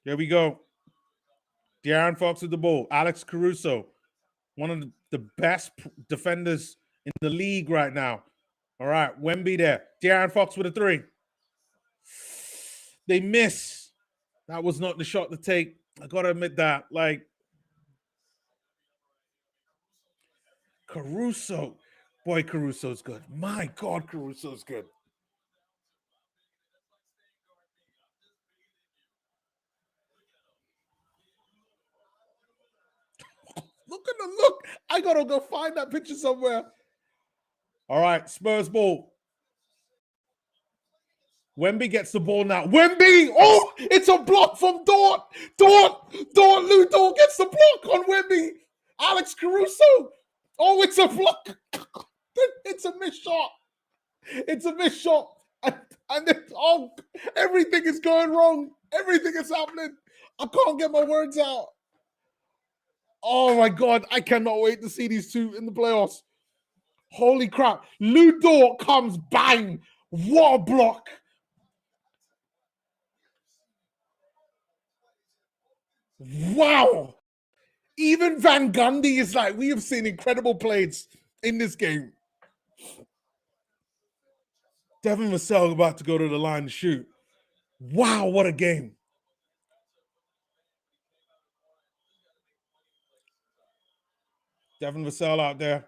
Here we go. De'Aaron Fox with the ball. Alex Caruso, one of the best defenders in the league right now. All right, Wemby there. De'Aaron Fox with a three. They miss. That was not the shot to take. I got to admit that. Like, Caruso. Boy, Caruso's good. My God, Caruso's good. Look at the look. I got to go find that picture somewhere. All right, Spurs ball. Wemby gets the ball now. Wemby! Oh, it's a block from Dort. Lou Dort gets the block on Wemby. Alex Caruso. Oh, it's a block. It's a missed shot. It's a missed shot. And everything is going wrong. Everything is happening. I can't get my words out. Oh, my God. I cannot wait to see these two in the playoffs. Holy crap. Lou Dort comes, bang. What a block. Wow. Even Van Gundy is like, we have seen incredible plays in this game. Devin Vassell about to go to the line to shoot. Wow, what a game. Devin Vassell out there.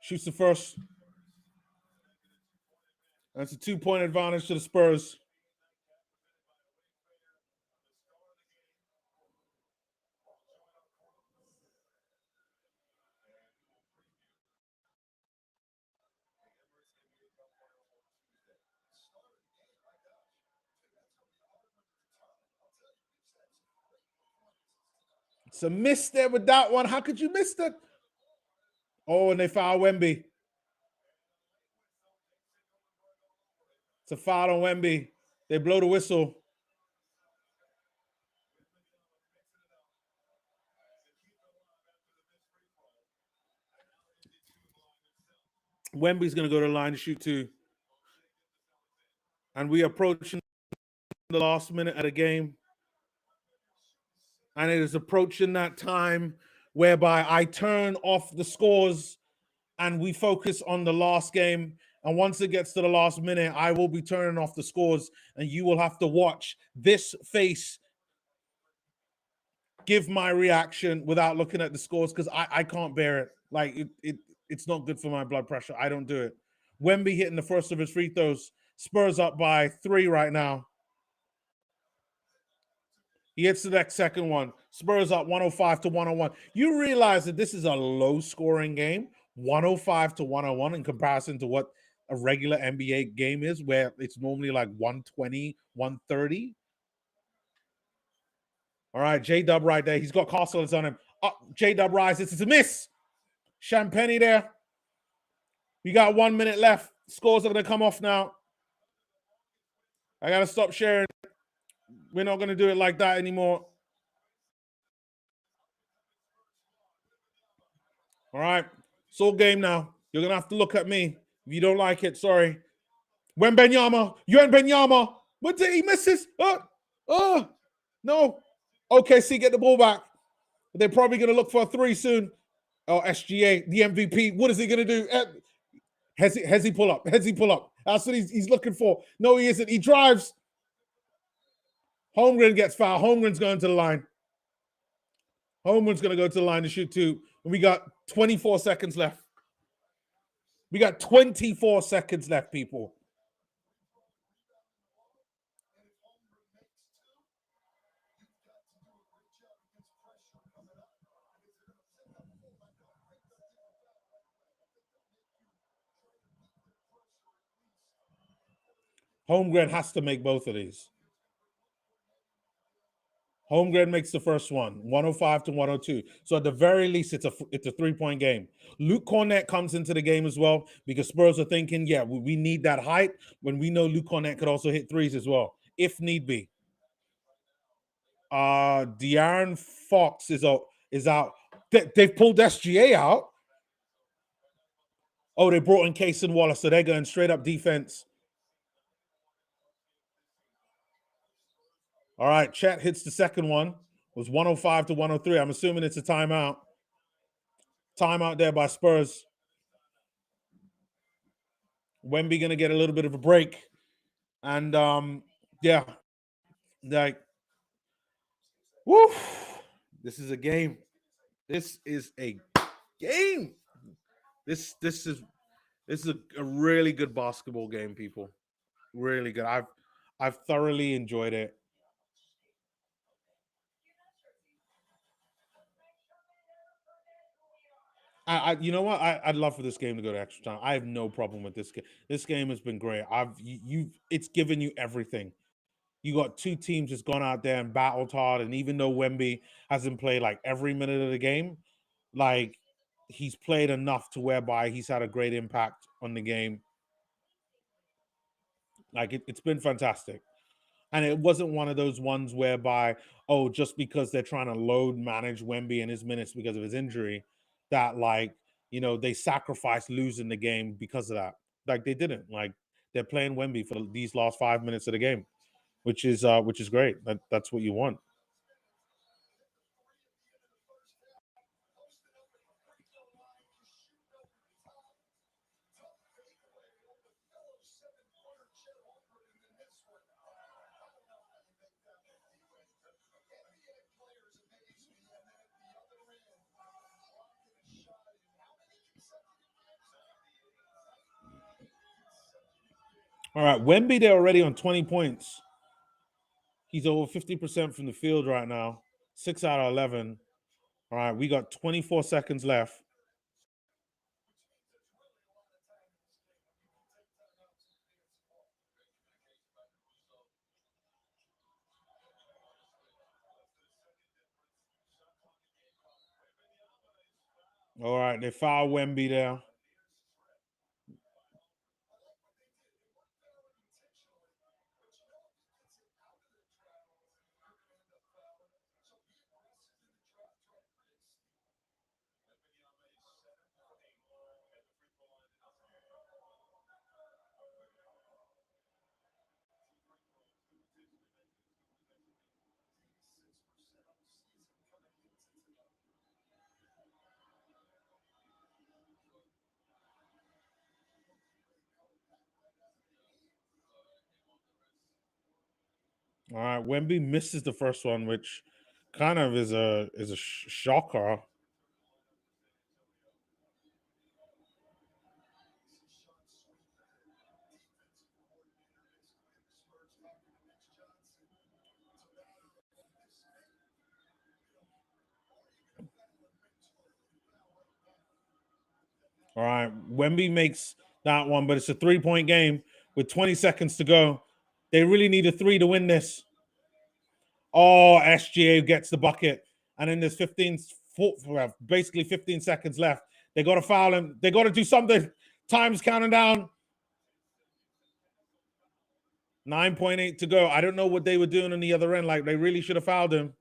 Shoots the first. That's a 2-point advantage to the Spurs. It's a miss there with that one. How could you miss that? Oh, and they foul Wemby. It's a foul on Wemby. They blow the whistle. Wemby's going to go to the line to shoot 2. And we are approaching the last minute of the game. And it is approaching that time whereby I turn off the scores and we focus on the last game. And once it gets to the last minute, I will be turning off the scores and you will have to watch this face give my reaction without looking at the scores because I can't bear it. Like, it's not good for my blood pressure. I don't do it. Wemby hitting the first of his free throws. Spurs up by 3 right now. He hits the next second one. Spurs up 105-101. You realize that this is a low-scoring game, 105-101 in comparison to what a regular NBA game is, where it's normally like 120, 130. All right, J-Dub right there. He's got Castles on him. J-Dub rises. It's a miss. Champagne there. We got 1 minute left. Scores are going to come off now. I got to stop sharing. We're not going to do it like that anymore. All right. It's all game now. You're going to have to look at me. If you don't like it, sorry. Wembenyama. Wembenyama. What did he misses? Oh, no. OKC get the ball back. They're probably going to look for a three soon. Oh, SGA, the MVP. What is he going to do? Has he pull up? Has he pull up? That's what he's looking for. No, he isn't. He drives. Holmgren gets fouled. Holmgren's going to the line. Holmgren's going to go to the line to shoot two. And we got 24 seconds left. We got 24 seconds left, people. Holmgren has to make both of these. Holmgren makes the first one, 105 to 102. So at the very least, it's a 3-point game. Luke Cornett comes into the game as well because Spurs are thinking, yeah, we need that height when we know Luke Cornett could also hit threes as well, if need be. De'Aaron Fox is out. They've pulled SGA out. Oh, they brought in Cason Wallace, so they're going straight up defense. All right, Chet hits the second one. It was 105 to 103. I'm assuming it's a timeout. Timeout there by Spurs. Wemby going to get a little bit of a break. And, yeah. Like, woo. This is a game. This is a game. This is a really good basketball game, people. Really good. I've thoroughly enjoyed it. You know what? I'd love for this game to go to extra time. I have no problem with this game. This game has been great. It's given you everything. You got two teams that's gone out there and battled hard, and even though Wemby hasn't played like every minute of the game, like he's played enough to whereby he's had a great impact on the game. Like it's been fantastic. And it wasn't one of those ones whereby, oh, just because they're trying to load manage Wemby and his minutes because of his injury, that like, they sacrificed losing the game because of that. Like they didn't. Like they're playing Wemby for these last 5 minutes of the game, which is great. That's what you want. All right, Wemby, they're already on 20 points. He's over 50% from the field right now. 6 out of 11. All right, we got 24 seconds left. All right, they foul Wemby there. All right, Wemby misses the first one, which kind of is a shocker. All right, Wemby makes that one, but it's a 3-point game with 20 seconds to go. They really need a 3 to win this. Oh, SGA gets the bucket, and then there's basically 15 seconds left. They got to foul him. They got to do something. Time's counting down. 9.8 to go. I don't know what they were doing on the other end. Like, they really should have fouled him.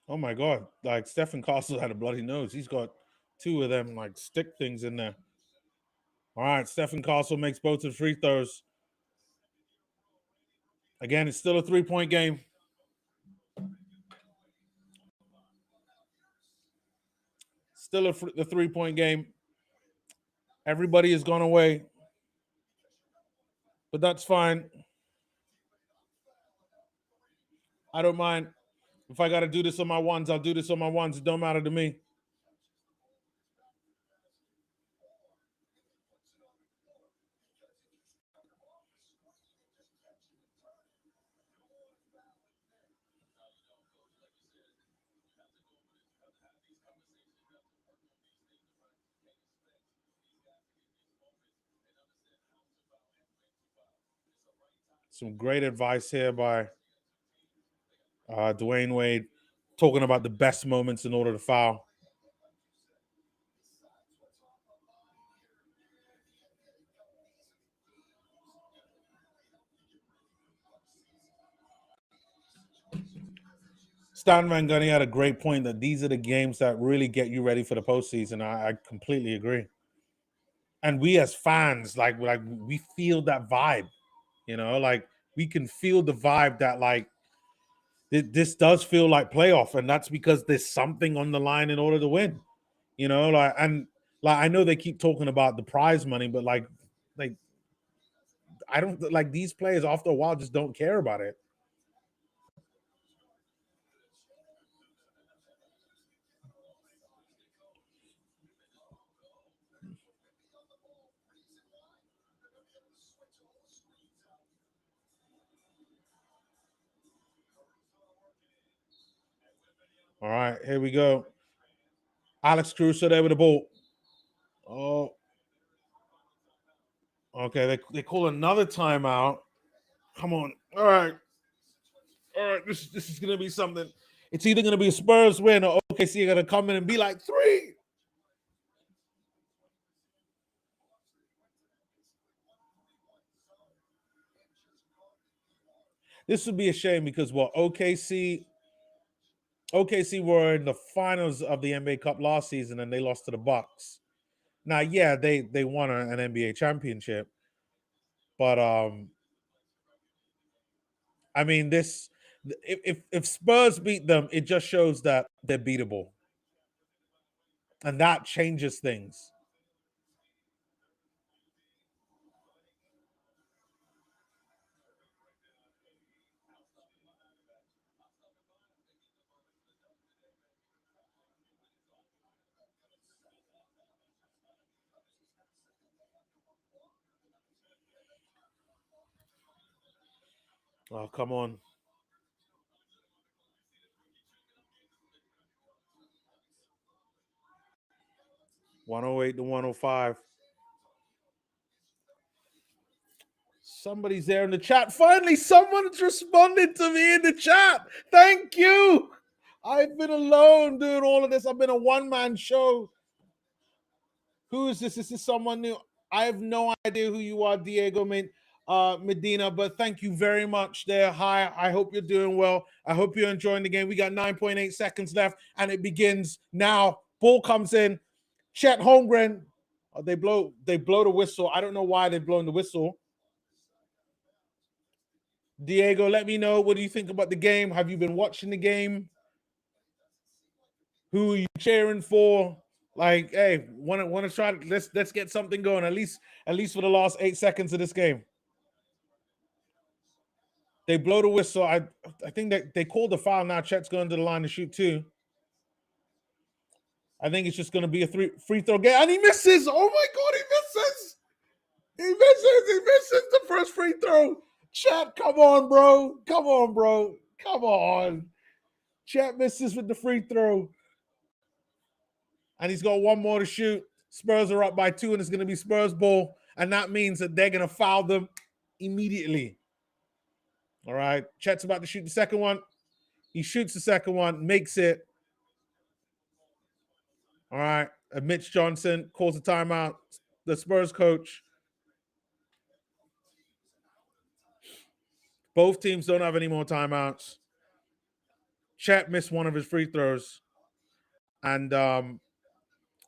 Oh my God. Like, Stephen Castle had a bloody nose. He's got two of them, like, stick things in there. All right. Stephen Castle makes both the free throws. Again, it's still a 3-point game. Still a 3-point game. Everybody has gone away. But that's fine. I don't mind. If I got to do this on my ones, I'll do this on my ones. It don't matter to me. Some great advice here by Dwayne Wade, talking about the best moments in order to foul. Stan Van Gundy had a great point that these are the games that really get you ready for the postseason. I completely agree. And we as fans, like we feel that vibe, like we can feel the vibe that like this does feel like playoff, and that's because there's something on the line in order to win, like, and like I know they keep talking about the prize money, but like I don't like these players after a while just don't care about it. All right, here we go. Alex Caruso there with the ball. Oh, okay. They call another timeout. Come on. All right. This is gonna be something. It's either gonna be a Spurs win or OKC are gonna come in and be like 3. This would be a shame because OKC were in the finals of the NBA Cup last season and they lost to the Bucks. Now, yeah, they won an NBA championship, but I mean, if Spurs beat them, it just shows that they're beatable, and that changes things. Oh, come on. $108 to $105. Somebody's there in the chat. Finally, someone's responded to me in the chat. Thank you. I've been alone doing all of this. I've been a one-man show. Who is this? Is this someone new? I have no idea who you are, Diego Medina, but thank you very much there. Hi, I hope you're doing well. I hope you're enjoying the game. We got 9.8 seconds left, and it begins now. Ball comes in. Chet Holmgren. They blow the whistle. I don't know why they're blowing the whistle. Diego, let me know. What do you think about the game? Have you been watching the game? Who are you cheering for? Like, hey, want to try? Let's get something going. At least for the last 8 seconds of this game. They blow the whistle. I think that they called the foul. Now Chet's going to the line to shoot 2. I think it's just going to be a free throw game, and he misses. Oh my God, he misses! He misses the first free throw. Chet, come on, bro. Come on. Chet misses with the free throw. And he's got one more to shoot. Spurs are up by 2, and it's going to be Spurs ball. And that means that they're going to foul them immediately. All right. Chet's about to shoot the second one. He shoots the second one, makes it. All right. Mitch Johnson calls a timeout. The Spurs coach. Both teams don't have any more timeouts. Chet missed one of his free throws. And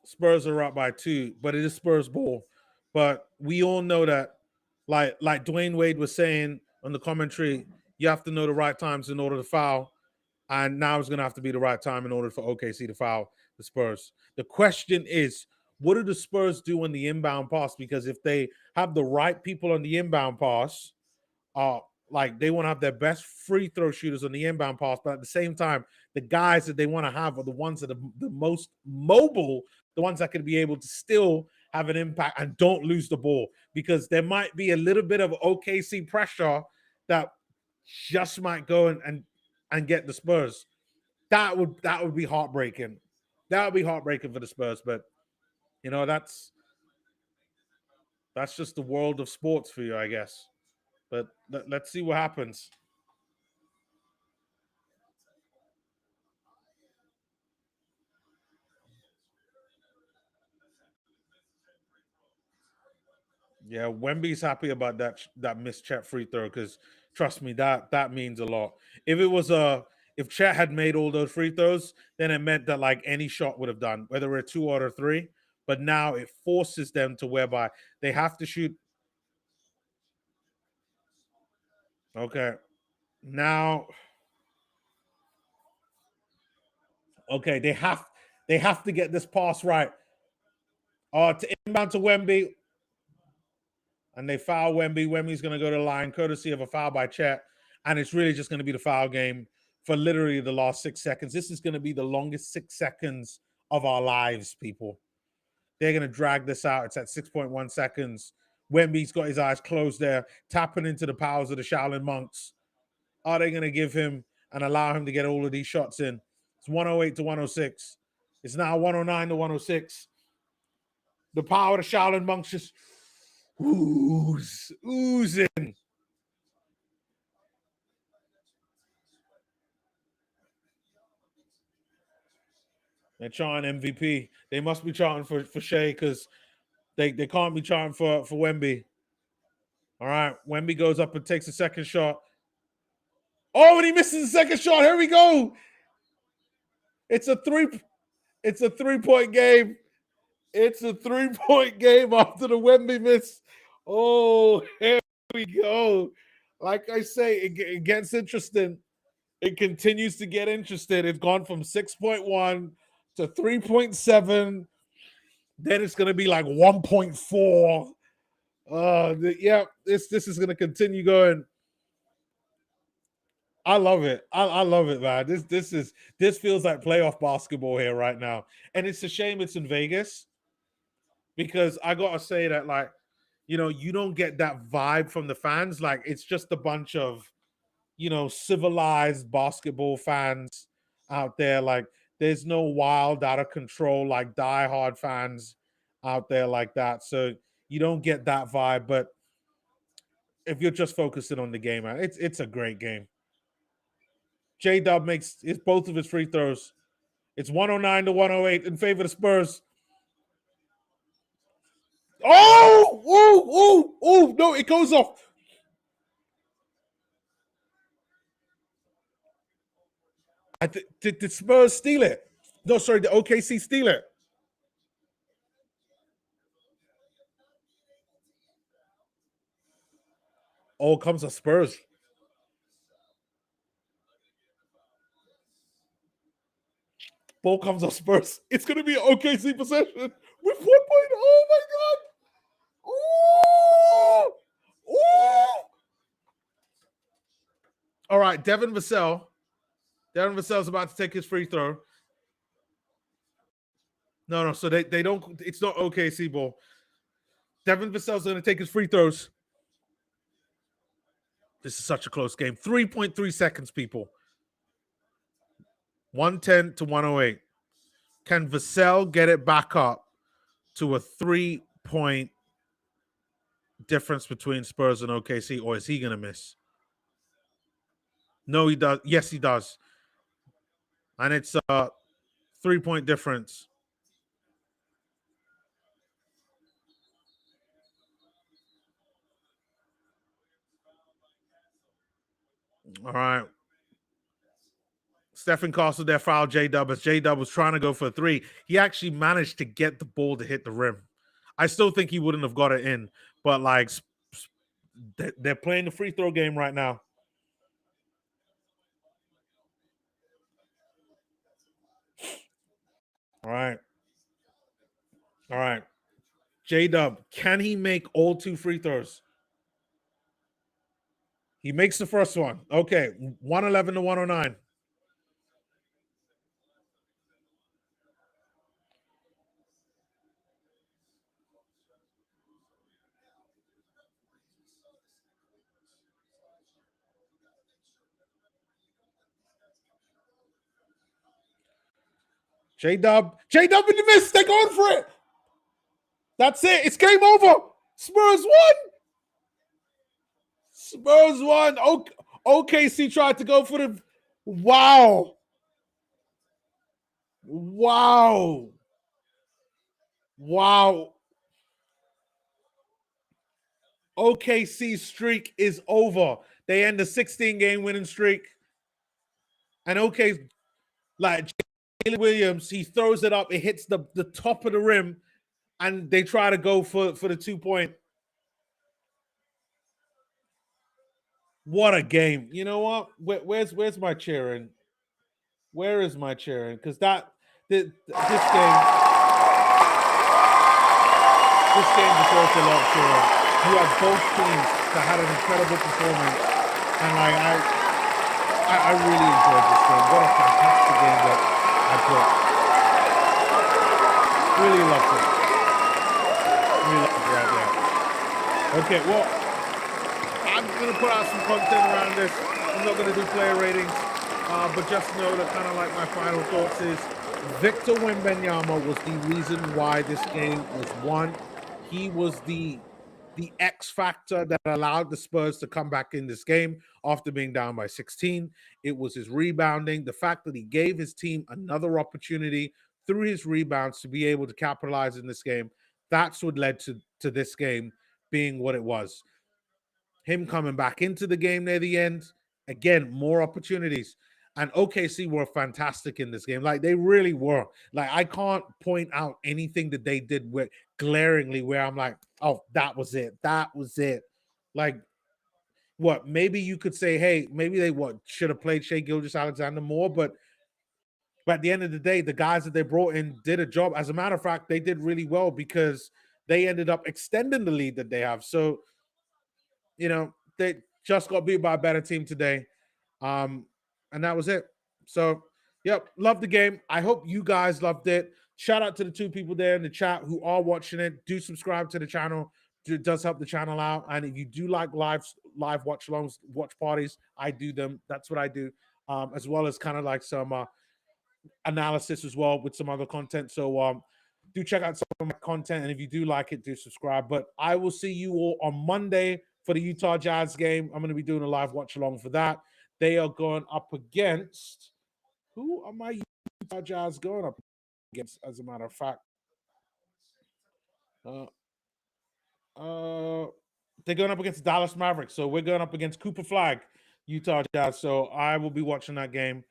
Spurs are up by 2, but it is Spurs ball. But we all know that, like Dwayne Wade was saying on the commentary, you have to know the right times in order to foul. And now it's going to have to be the right time in order for OKC to foul the Spurs. The question is, what do the Spurs do on the inbound pass? Because if they have the right people on the inbound pass, like they want to have their best free throw shooters on the inbound pass, but at the same time, the guys that they want to have are the ones that are the most mobile, the ones that can be able to still have an impact and don't lose the ball, because there might be a little bit of OKC pressure that just might go and get the Spurs. That would be heartbreaking. That would be heartbreaking for the Spurs, but you know, that's just the world of sports for you, I guess. But let's see what happens. Yeah, Wemby's happy about that missed Chet free throw, because trust me, that means a lot. If it was if Chet had made all those free throws, then it meant that like any shot would have done, whether it's 2 or 3. But now it forces them to whereby they have to shoot. Okay. Now, okay, they have to get this pass right. To inbound to Wemby, and they foul Wemby. Wemby's going to go to the line, courtesy of a foul by Chet, and it's really just going to be the foul game for literally the last 6 seconds. This is going to be the longest 6 seconds of our lives, people. They're going to drag this out. It's at 6.1 seconds. Wemby's got his eyes closed there, tapping into the powers of the Shaolin monks. Are they going to give him and allow him to get all of these shots in? It's 108 to 106. It's now 109 to 106. The power of the Shaolin monks just oozing. They're chanting MVP. They must be chanting for Shea, because they can't be chanting for Wemby. All right. Wemby goes up and takes a second shot. Oh, and he misses the second shot. Here we go. It's a 3-point game. It's a 3-point game after the Wemby miss. Oh, here we go. Like I say, it gets interesting. It continues to get interesting. It's gone from 6.1 to 3.7. Then it's going to be like 1.4. This is going to continue going. I love it. I love it, man. This feels like playoff basketball here right now. And it's a shame it's in Vegas, because I got to say that, like, you know, you don't get that vibe from the fans. Like, it's just a bunch of, you know, civilized basketball fans out there. Like, there's no wild, out of control, like diehard fans out there like that. So you don't get that vibe. But if you're just focusing on the game, man, it's a great game. J-Dub makes both of his free throws. It's 109 to 108 in favor of the Spurs. Oh, no, it goes off. Did the Spurs steal it? No, sorry, the OKC steal it. Oh, comes the Spurs. Ball comes off Spurs. It's going to be an OKC possession with 1 point. Oh my God. Oh! Oh! All right, Devin Vassell. Devin Vassell's about to take his free throw. No. So they don't. It's not OKC ball. Devin Vassell's going to take his free throws. This is such a close game. 3.3 seconds, people. 110 to 108. Can Vassell get it back up to a 3-point difference between Spurs and OKC, or is he going to miss? No, he does. Yes, he does. And it's a 3-point difference. All right. Stephen Castle there fouled J-Dub as J-Dub was trying to go for a three. He actually managed to get the ball to hit the rim. I still think he wouldn't have got it in, but like they're playing the free throw game right now. All right. All right. J-Dub, can he make all 2 free throws? He makes the first one. Okay. 111 to 109. J-Dub in the miss. They're going for it. That's it. It's game over. Spurs won. Spurs won. OKC tried to go for the... Wow. Wow. Wow. OKC's streak is over. They end the 16-game winning streak. And OK, like Jalen Williams, he throws it up. It hits the top of the rim. And they try to go for the 2-point. What a game. You know what? Where's my cheering? Where is my cheering? Because this game deserves a lot of cheering. You have both teams that had an incredible performance. And like I really enjoyed this game. What a fantastic game that I put. Really loved it. Really loved it right there. Okay, well, I'm going to put out some content around this. I'm not going to do player ratings, but just know that kind of like my final thoughts is Victor Wembanyama was the reason why this game was won. He was the X factor that allowed the Spurs to come back in this game after being down by 16. It was his rebounding, the fact that he gave his team another opportunity through his rebounds to be able to capitalize in this game. That's what led to this game being what it was. Him coming back into the game near the end, again, more opportunities. And OKC were fantastic in this game. Like, they really were. Like, I can't point out anything that they did with glaringly where I'm like, oh, that was it. That was it. Like, what? Maybe you could say, hey, maybe they should have played Shai Gilgeous-Alexander more, but at the end of the day, the guys that they brought in did a job. As a matter of fact, they did really well because they ended up extending the lead that they have. So, you know, they just got beat by a better team today. And that was it. So, yep, love the game. I hope you guys loved it. Shout out to the 2 people there in the chat who are watching it. Do subscribe to the channel. It does help the channel out. And if you do like live watch alongs, watch parties, I do them. That's what I do. As well as kind of like some analysis as well with some other content. So do check out some of my content. And if you do like it, do subscribe. But I will see you all on Monday for the Utah Jazz game. I'm going to be doing a live watch along for that. They are going up against... Who are my Utah Jazz going up against, as a matter of fact? They're going up against Dallas Mavericks. So we're going up against Cooper Flag, Utah Jazz. So I will be watching that game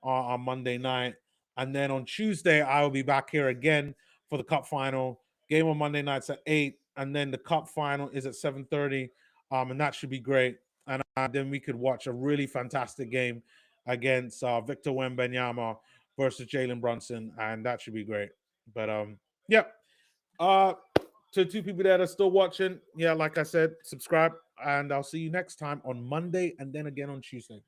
on Monday night. And then on Tuesday, I will be back here again for the Cup final. Game on Monday nights at 8. And then the Cup final is at 7:30. And that should be great. And then we could watch a really fantastic game against Victor Wembanyama versus Jalen Brunson, and that should be great. But yeah. To two people that are still watching, yeah, like I said, subscribe, and I'll see you next time on Monday and then again on Tuesday.